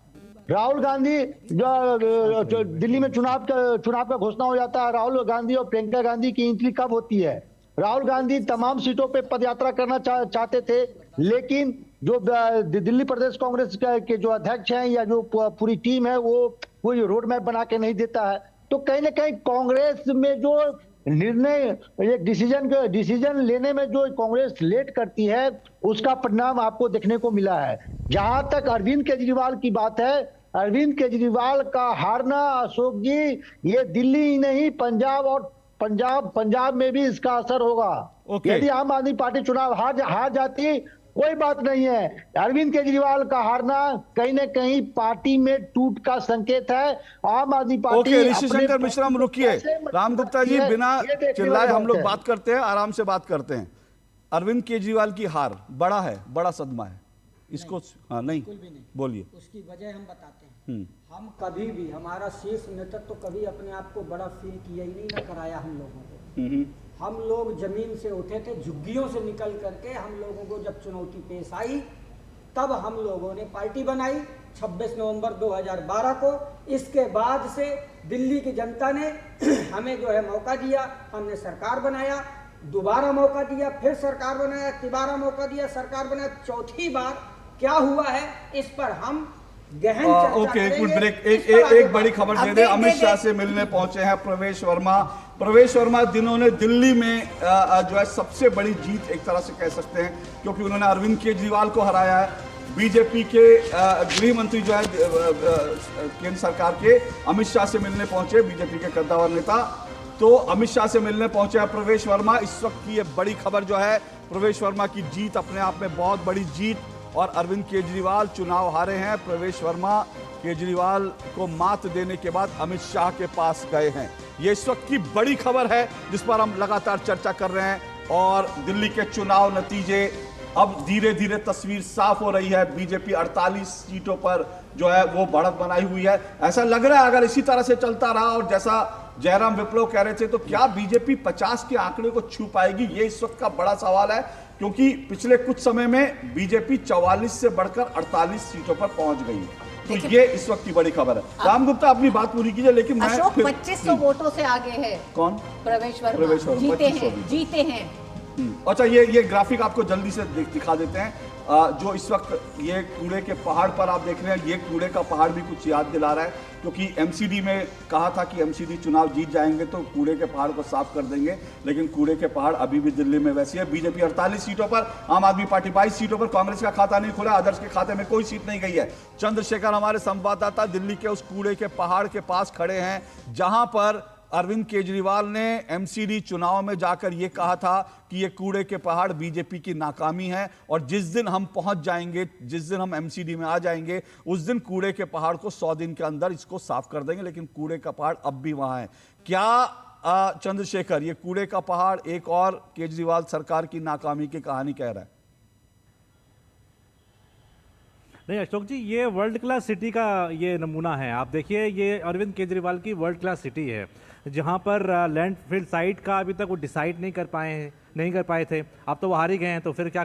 राहुल गांधी जो दिल्ली में चुनाव का घोषणा हो जाता है, राहुल गांधी और प्रियंका गांधी की एंट्री कब होती है? राहुल गांधी तमाम सीटों पे पदयात्रा करना चाहते थे, लेकिन जो दिल्ली प्रदेश कांग्रेस के जो अध्यक्ष हैं या जो पूरी टीम है, वो कोई रोड मैप बना के नहीं देता है। तो कहीं ना कहीं कांग्रेस में जो निर्णय, एक डिसीजन लेने में जो कांग्रेस लेट करती है, उसका परिणाम आपको देखने को मिला है। जहां तक अरविंद केजरीवाल की बात है, अरविंद केजरीवाल का हारना, अशोक जी, ये दिल्ली ही नहीं पंजाब में भी इसका असर होगा। यदि आम आदमी पार्टी चुनाव हार जाती, कोई बात नहीं है। अरविंद केजरीवाल का हारना कहीं न कहीं पार्टी में टूट का संकेत है। आम आदमी पार्टी। ऋषि शंकर मिश्रा, रुकिए। राम गुप्ता जी, बिना चिल्लाए हम लोग बात करते हैं, आराम से बात करते हैं। अरविंद केजरीवाल की हार बड़ा है, बड़ा सदमा है इसको। हाँ, नहीं बोलिए। उसकी वजह हम बताते हैं। हम कभी भी, हमारा शीर्ष नेतृत्व तो कभी अपने आप को बड़ा फील किया ही नहीं, ना कराया हम लोगों को। हम लोग जमीन से उठे थे, झुग्गियों से निकल करके हम लोगों को जब चुनौती पेश आई, तब हम लोगों ने पार्टी बनाई 26 नवंबर 2012 को। इसके बाद से दिल्ली की जनता ने हमें जो है मौका दिया, हमने सरकार बनाया, दोबारा मौका दिया, फिर सरकार बनाया, तिबारा मौका दिया, सरकार बनाया, चौथी बार क्या हुआ है इस पर हम गहन चर्चा करेंगे। एक बड़ी खबर दे दे। अमित शाह से मिलने पहुंचे हैं प्रवेश वर्मा, जिन्होंने दिल्ली में जो है सबसे बड़ी जीत एक तरह से कह सकते हैं, क्योंकि उन्होंने अरविंद केजरीवाल को हराया है। बीजेपी के गृह मंत्री जो है केंद्र सरकार के अमित शाह से मिलने पहुंचे, बीजेपी के कद्दावर नेता तो अमित शाह से मिलने पहुंचे प्रवेश वर्मा। इस वक्त की ये बड़ी खबर जो है, प्रवेश वर्मा की जीत अपने आप में बहुत बड़ी जीत, और अरविंद केजरीवाल चुनाव हारे हैं। प्रवेश वर्मा केजरीवाल को मात देने के बाद अमित शाह के पास गए हैं। ये इस वक्त की बड़ी खबर है जिस पर हम लगातार चर्चा कर रहे हैं। और दिल्ली के चुनाव नतीजे, अब धीरे धीरे तस्वीर साफ हो रही है। बीजेपी 48 सीटों पर जो है वो बढ़त बनाई हुई है। ऐसा लग रहा है अगर इसी तरह से चलता रहा, और जैसा जयराम विप्लव कह रहे थे, तो क्या बीजेपी 50 के आंकड़े को छू पाएगी? ये इस वक्त का बड़ा सवाल है, क्योंकि पिछले कुछ समय में बीजेपी 44 से बढ़कर 48 सीटों पर पहुंच गई है। तो ये इस वक्त की बड़ी खबर है। राम गुप्ता अपनी बात पूरी कीजिए। लेकिन मैं 2500 वोटों से आगे है। कौन? प्रवेश वर्मा जीते हैं। अच्छा, ये ग्राफिक आपको जल्दी से दिखा देते हैं। जो इस वक्त ये कूड़े के पहाड़ पर आप देख रहे हैं, ये कूड़े का पहाड़ भी कुछ याद दिला रहा है, क्योंकि एमसीडी में कहा था कि एमसीडी चुनाव जीत जाएंगे तो कूड़े के पहाड़ को साफ कर देंगे, लेकिन कूड़े के पहाड़ अभी भी दिल्ली में वैसी है। बीजेपी 48 सीटों पर, आम आदमी पार्टी 22 सीटों पर। कांग्रेस का खाता नहीं खुला, आदर्श के खाते में कोई सीट नहीं गई है। चंद्रशेखर हमारे संवाददाता दिल्ली के उस कूड़े के पहाड़ के पास खड़े हैं जहां पर अरविंद केजरीवाल ने एमसीडी चुनाव में जाकर यह कहा था कि ये कूड़े के पहाड़ बीजेपी की नाकामी है, और जिस दिन हम पहुंच जाएंगे, जिस दिन हम एमसीडी में आ जाएंगे, उस दिन कूड़े के पहाड़ को 100 दिन के अंदर इसको साफ कर देंगे। लेकिन कूड़े का पहाड़ अब भी वहां है। क्या चंद्रशेखर, ये कूड़े का पहाड़ एक और केजरीवाल सरकार की नाकामी की कहानी कह रहा है? नहीं अशोक जी, ये वर्ल्ड क्लास सिटी का ये नमूना है। आप देखिए, ये अरविंद केजरीवाल की वर्ल्ड क्लास सिटी है, जहाँ पर लैंडफिल साइट का अभी तक वो डिसाइड नहीं कर पाए थे। अब तो वो हार ही गए हैं, तो फिर क्या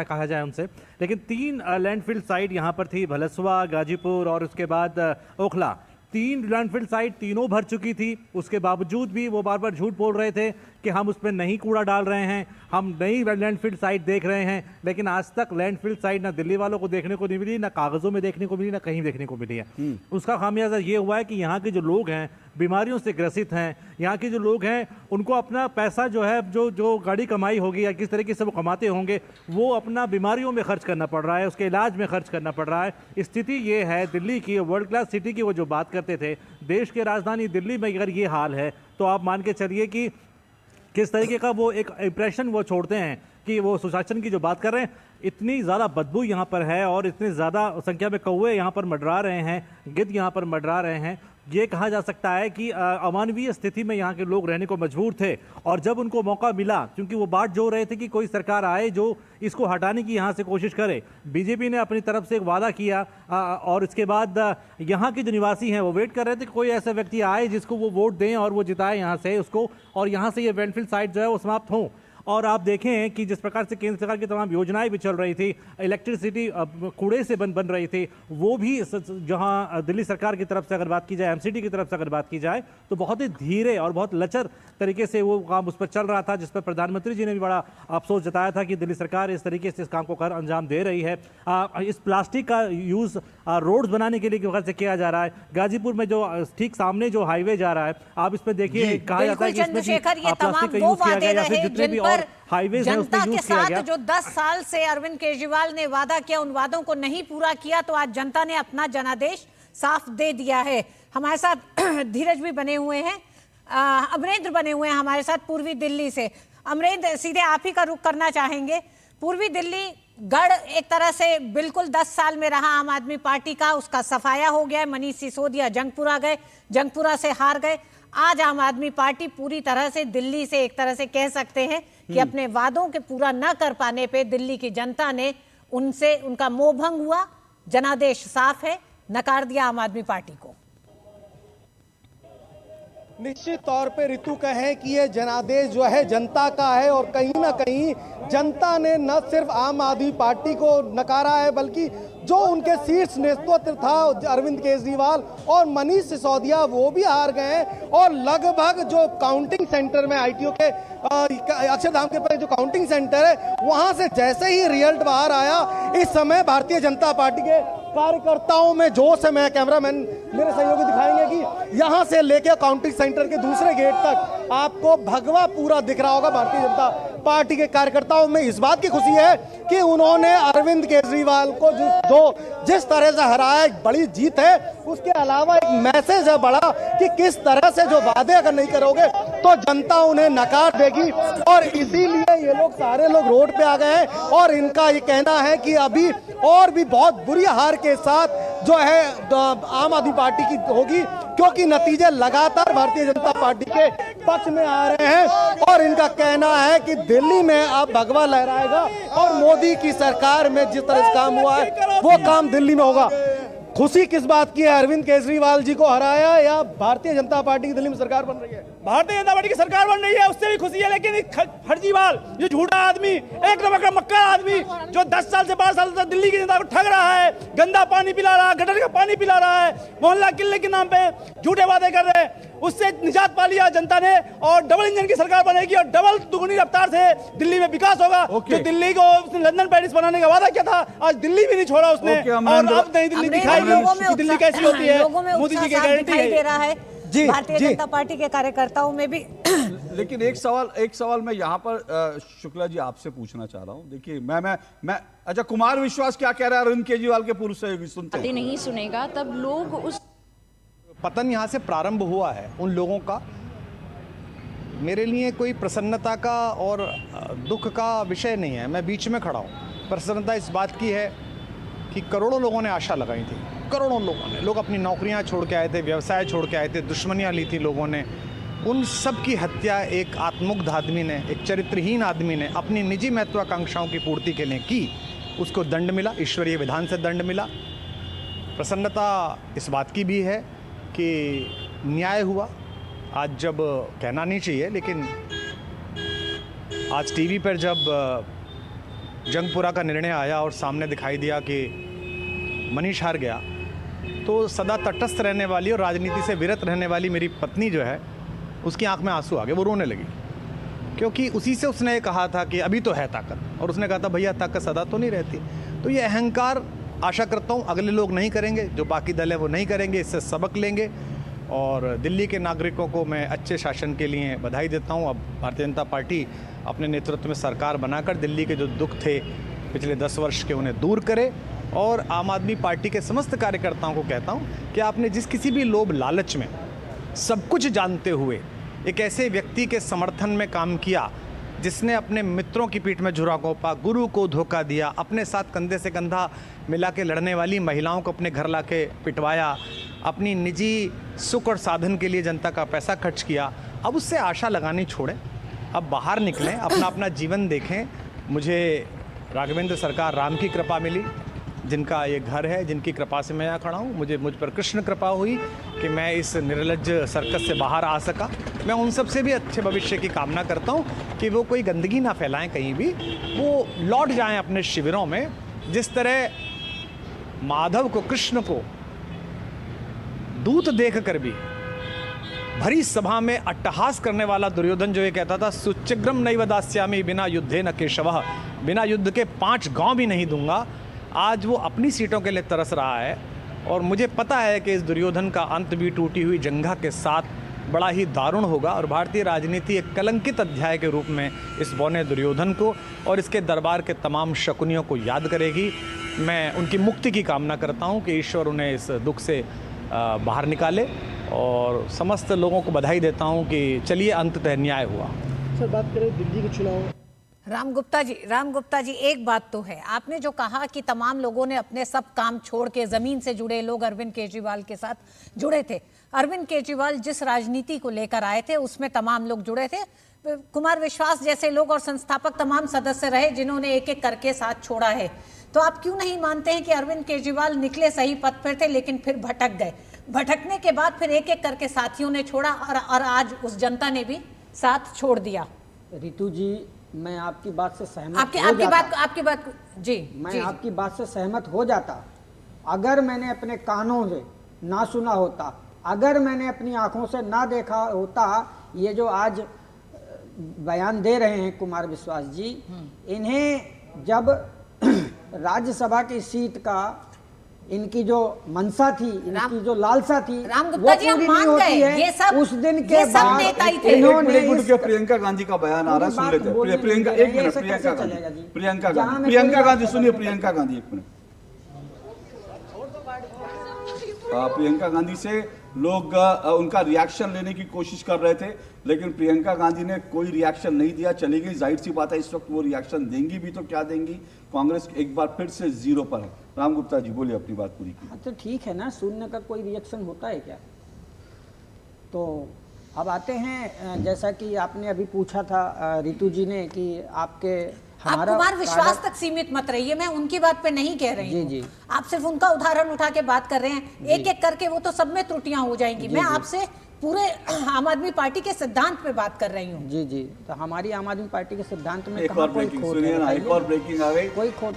कहा जाए उनसे। लेकिन 3 लैंडफिल साइट यहाँ पर थी, भलसवा, गाजीपुर और उसके बाद ओखला। 3 लैंडफिल साइट तीनों भर चुकी थी। उसके बावजूद भी वो बार बार झूठ बोल रहे थे कि हम उसमें नहीं कूड़ा डाल रहे हैं, हम नई लैंडफिल साइट देख रहे हैं। लेकिन आज तक लैंडफिल साइट ना दिल्ली वालों को देखने को नहीं मिली, ना कागजों में देखने को मिली, ना कहीं देखने को मिली है। उसका खामियाजा ये हुआ है कि यहाँ के जो लोग हैं बीमारियों से ग्रसित हैं। यहाँ के जो लोग हैं उनको अपना पैसा जो है, जो गाड़ी कमाई होगी या किस तरीके से वो कमाते होंगे, वो अपना बीमारियों में खर्च करना पड़ रहा है, उसके इलाज में खर्च करना पड़ रहा है। स्थिति ये है दिल्ली की, वर्ल्ड क्लास सिटी की वो जो बात करते थे, देश के राजधानी दिल्ली में अगर ये हाल है तो आप मान के चलिए कि किस तरीके का वो एक इंप्रेशन वो छोड़ते हैं कि वो सुशासन की जो बात कर रहे हैं। इतनी ज़्यादा बदबू यहाँ पर है और इतनी ज़्यादा संख्या में कौवे यहाँ पर मंडरा रहे हैं, गिद्ध यहाँ पर मंडरा रहे हैं। ये कहा जा सकता है कि अमानवीय स्थिति में यहाँ के लोग रहने को मजबूर थे। और जब उनको मौका मिला, क्योंकि वो बात जो रहे थे कि कोई सरकार आए जो इसको हटाने की यहाँ से कोशिश करे, बीजेपी ने अपनी तरफ से एक वादा किया और इसके बाद यहाँ के जो निवासी हैं वो वेट कर रहे थे कि कोई ऐसा व्यक्ति आए जिसको वो वोट दें और वो जिताए यहाँ से उसको, और यहाँ से ये लैंडफिल साइट जो है वो समाप्त हों। और आप देखें कि जिस प्रकार से केंद्र सरकार की तमाम योजनाएं भी चल रही थी, इलेक्ट्रिसिटी कूड़े से बन रही थी, वो भी जहां दिल्ली सरकार की तरफ से अगर बात की जाए, एमसीडी की तरफ से अगर बात की जाए, तो बहुत ही धीरे और बहुत लचर तरीके से वो काम उस पर चल रहा था, जिस पर प्रधानमंत्री जी ने भी बड़ा अफसोस जताया था कि दिल्ली सरकार इस तरीके से इस काम को कर अंजाम दे रही है। इस प्लास्टिक का यूज़ रोड्स बनाने के लिए वजह से किया जा रहा है। गाजीपुर में जो ठीक सामने जो हाईवे जा रहा है, आप इसमें देखिए, कहा जाता है कि इसमें प्लास्टिक का यूज किया गया या फिर जितने भी और हाईवे जनता के साथ जो 10 साल से अरविंद केजरीवाल ने वादा किया, उन वादों को नहीं पूरा किया, तो आज जनता ने अपना जनादेश साफ दे दिया है। हमारे साथ धीरज भी बने हुए हैं, अमरेंद्र बने हुए हैं हमारे साथ पूर्वी दिल्ली से। अमरेंद्र, सीधे आप ही का रुख करना चाहेंगे। पूर्वी दिल्ली गढ़ एक तरह से बिल्कुल 10 साल में रहा आम आदमी पार्टी का, उसका सफाया हो गया। मनीष सिसोदिया जंगपुरा गए, जंगपुरा से हार गए। आज आम आदमी पार्टी पूरी तरह से दिल्ली से एक तरह से कह सकते हैं कि अपने वादों के पूरा न कर पाने पे दिल्ली की जनता ने उनसे उनका मोहभंग हुआ, जनादेश साफ है, नकार दिया आम आदमी पार्टी को। निश्चित तौर पे ऋतु कहें कि ये जनादेश जो है जनता का है, और कहीं ना कहीं जनता ने न सिर्फ आम आदमी पार्टी को नकारा है, बल्कि जो उनके शीर्ष नेतृत्व था अरविंद केजरीवाल और मनीष सिसोदिया, वो भी हार गए। और लगभग जो काउंटिंग सेंटर में आईटीओ के अक्षरधाम के पास जो काउंटिंग सेंटर है, वहां से जैसे ही रिजल्ट बाहर आया, इस समय भारतीय जनता पार्टी के कार्यकर्ताओं में जोश है। मैं कैमरामैन मेरे सहयोगी दिखाएंगे कि यहां से लेकर काउंटिंग सेंटर के दूसरे गेट तक आपको भगवा पूरा दिख रहा होगा भारतीय जनता पार्टी के कार्यकर्ताओं में। इस बात की खुशी है कि उन्होंने अरविंद केजरीवाल को जिस तरह से हराया, एक बड़ी जीत है। उसके अलावा एक मैसेज है बड़ा कि किस तरह से जो वादे अगर नहीं करोगे तो जनता उन्हें नकार देगी, और इसीलिए ये लोग सारे लोग रोड पे आ गए हैं। और इनका ये कहना है कि अभी और भी बहुत बुरी हार के साथ जो है आम आदमी पार्टी की होगी, क्योंकि नतीजे लगातार भारतीय जनता पार्टी के पक्ष में आ रहे हैं। और इनका कहना है कि दिल्ली में अब भगवा लहराएगा और मोदी की सरकार में जिस तरह से काम हुआ है वो काम दिल्ली में होगा। खुशी किस बात की है? अरविंद केजरीवाल जी को हराया या भारतीय जनता पार्टी की दिल्ली में सरकार बन रही है? भारतीय जनता पार्टी की सरकार बन रही है, उससे भी खुशी है। लेकिन फर्जीवाल, ये झूठा आदमी, एक नंबर का मक्का आदमी जो 10 साल से 12 साल से दिल्ली की जनता को ठग रहा है, गंदा पानी पिला रहा है, गटर का पानी पिला रहा है, मोहल्ला किले के नाम पे झूठे वादे कर रहे हैं, उससे निजात पा लिया जनता ने। और डबल इंजन की सरकार बनेगी और डबल दुगुनी रफ्तार से दिल्ली में विकास होगा। जो दिल्ली को लंदन पेरिस बनाने का वादा किया था, आज दिल्ली भी नहीं छोड़ा उसने। और अब नई दिल्ली दिखाई दिल्ली कैसी होती है, मोदी जी की गारंटी दे रहा है जी, भारतीय जनता पार्टी के कार्यकर्ताओं में भी। लेकिन एक सवाल मैं यहाँ पर शुक्ला जी आपसे पूछना चाह रहा हूँ। देखिए मैं अच्छा, कुमार विश्वास क्या कह रहा है अरविंद केजरीवाल के पूर्व सहयोगी, सुनते हैं। नहीं सुनेगा तब लोग उस पतन यहाँ से प्रारंभ हुआ है उन लोगों का। मेरे लिए कोई प्रसन्नता का और दुख का विषय नहीं है, मैं बीच में खड़ा हूँ। प्रसन्नता इस बात की है कि करोड़ों लोगों ने आशा लगाई थी, करोड़ों लोगों ने, लोग अपनी नौकरियां छोड़ के आए थे, व्यवसाय छोड़ के आए थे, दुश्मनियां ली थी लोगों ने। उन सब की हत्या एक आत्ममुग्ध आदमी ने, एक चरित्रहीन आदमी ने अपनी निजी महत्वाकांक्षाओं की पूर्ति के लिए की। उसको दंड मिला, ईश्वरीय विधान से दंड मिला। प्रसन्नता इस बात की भी है कि न्याय हुआ। आज जब कहना नहीं चाहिए, लेकिन आज टीवी पर जब जंगपुरा का निर्णय आया और सामने दिखाई दिया कि मनीष हार गया, तो सदा तटस्थ रहने वाली और राजनीति से विरत रहने वाली मेरी पत्नी जो है, उसकी आंख में आंसू आ गए, वो रोने लगी। क्योंकि उसी से उसने ये कहा था कि अभी तो है ताकत, और उसने कहा था भैया ताकत सदा तो नहीं रहती। तो ये अहंकार आशा करता हूँ अगले लोग नहीं करेंगे, जो बाकी दल है वो नहीं करेंगे, इससे सबक लेंगे। और दिल्ली के नागरिकों को मैं अच्छे शासन के लिए बधाई देता हूँ। अब भारतीय जनता पार्टी अपने नेतृत्व में सरकार बनाकर दिल्ली के जो दुख थे पिछले 10 वर्ष के, उन्हें दूर करे। और आम आदमी पार्टी के समस्त कार्यकर्ताओं को कहता हूँ कि आपने जिस किसी भी लोभ लालच में, सब कुछ जानते हुए एक ऐसे व्यक्ति के समर्थन में काम किया जिसने अपने मित्रों की पीठ में झुरा घोंपा, गुरु को धोखा दिया, अपने साथ कंधे से कंधा मिला के लड़ने वाली महिलाओं को अपने घर ला के पिटवाया, अपनी निजी सुख और साधन के लिए जनता का पैसा खर्च किया। अब उससे आशा लगानी छोड़ें, अब बाहर निकलें, अपना अपना जीवन देखें। मुझे राघवेंद्र सरकार राम की कृपा मिली, जिनका ये घर है, जिनकी कृपा से मैं यहाँ खड़ा हूँ। मुझ पर कृष्ण कृपा हुई कि मैं इस निर्लज्ज सर्कस से बाहर आ सका। मैं उन सब से भी अच्छे भविष्य की कामना करता हूँ कि वो कोई गंदगी ना फैलाएं कहीं भी, वो लौट जाएं अपने शिविरों में। जिस तरह माधव को, कृष्ण को दूत देख कर भी भरी सभा में अट्टहास करने वाला दुर्योधन जो ये कहता था सुचिग्रम नैव दास्यामि बिना युद्धे न केशवः, बिना युद्ध के 5 गांव भी नहीं दूंगा, आज वो अपनी सीटों के लिए तरस रहा है। और मुझे पता है कि इस दुर्योधन का अंत भी टूटी हुई जंघा के साथ बड़ा ही दारुण होगा। और भारतीय राजनीति एक कलंकित अध्याय के रूप में इस बौने दुर्योधन को और इसके दरबार के तमाम शकुनियों को याद करेगी। मैं उनकी मुक्ति की कामना करता हूं कि ईश्वर उन्हें इस दुख से बाहर निकाले, और समस्त लोगों को बधाई देता हूं कि चलिए अंततः न्याय हुआ। सर, बात करें दिल्ली के चुनाव। राम गुप्ता जी एक बात तो है, आपने जो कहा कि तमाम लोगों ने अपने सब काम छोड़ के, जमीन से जुड़े लोग अरविंद केजरीवाल के साथ जुड़े थे। अरविंद केजरीवाल जिस राजनीति को लेकर आए थे उसमें तमाम लोग जुड़े थे। कुमार विश्वास जैसे लोग और संस्थापक तमाम सदस्य रहे जिन्होंने एक एक करके साथ छोड़ा है। तो आप क्यों नहीं मानते हैं कि अरविंद केजरीवाल निकले सही पथ पर थे लेकिन फिर भटक गए? भटकने के बाद फिर एक एक करके साथियों ने छोड़ा और आज उस जनता ने भी साथ छोड़ दिया। रितु जी, मैं आपकी बात से सहमत आपकी बात जी, मैं आपकी बात से सहमत हो जाता अगर मैंने अपने कानों से ना सुना होता, अगर मैंने अपनी आंखों से ना देखा होता ये जो आज बयान दे रहे हैं कुमार विश्वास जी। इन्हें जब राज्यसभा की सीट का इनकी जो मनसा थी, इनकी जो लालसा थी, राम गुप्ता जी हम मान गए, ये सब उस दिन के सब नेता ही थे। इन्होंने प्रियंका गांधी का बयान आ रहा है, सुन लेते हैं। प्रियंका, एक मिनट, प्रियंका गांधी सुनिए, प्रियंका गांधी एक मिनट। प्रियंका गांधी से लोग उनका रिएक्शन लेने की कोशिश कर रहे थे, लेकिन प्रियंका गांधी ने कोई रिएक्शन नहीं दिया, चली गई। जाहिर सी बात है इस वक्त वो रिएक्शन देंगी भी तो क्या देंगी, कांग्रेस एक बार फिर से जीरो पर है। राम गुप्ता जी बोलिए, अपनी बात पूरी की। तो ठीक है ना, शून्य का कोई रिएक्शन होता है क्या? तो अब आते हैं, जैसा कि आपने अभी पूछा था रितु जी ने कि आपके आप कुमार विश्वास तक सीमित मत रहिए, मैं उनकी बात पे नहीं कह रही हूँ। आप सिर्फ उनका उदाहरण उठा के बात कर रहे हैं, एक एक करके वो तो सब में त्रुटियां हो जाएंगी। मैं आपसे पूरे आम आदमी पार्टी के सिद्धांत पे बात कर रही हूँ। जी जी, तो हमारी आम आदमी पार्टी के सिद्धांत में एक और ब्रेकिंग सुनिए ना, एक और ब्रेकिंग आ गई।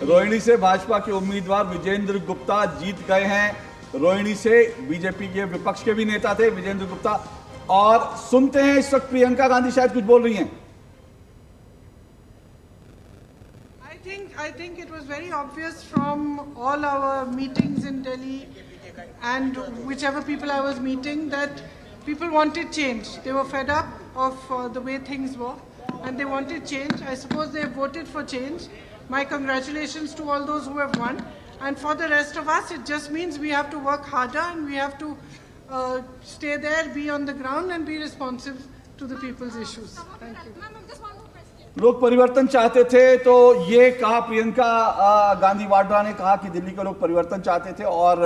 रोहिणी से भाजपा के उम्मीदवार विजेंद्र गुप्ता जीत गए हैं। रोहिणी से बीजेपी के विपक्ष के भी नेता थे विजेंद्र गुप्ता। और सुनते हैं इस वक्त प्रियंका गांधी शायद कुछ बोल रही हैं। I think it was very obvious from all our meetings in Delhi and whichever people I was meeting that people wanted change. They were fed up of the way things were and they wanted change. I suppose they voted for change. My congratulations to all those who have won. And for the rest of us, it just means we have to work harder and we have to stay there, be on the ground and be responsive to the people's issues. Thank you. लोग परिवर्तन चाहते थे, तो ये कहा प्रियंका गांधी वाड्रा ने कहा कि दिल्ली के लोग परिवर्तन चाहते थे। और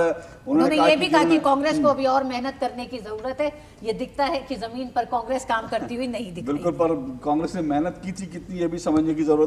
उन्होंने ये भी कहा कि कांग्रेस को अभी और मेहनत करने की जरूरत है। ये दिखता है कि जमीन पर कांग्रेस काम करती हुई नहीं दिख रही। बिल्कुल, पर कांग्रेस ने मेहनत की थी कितनी, ये भी समझने की जरूरत है।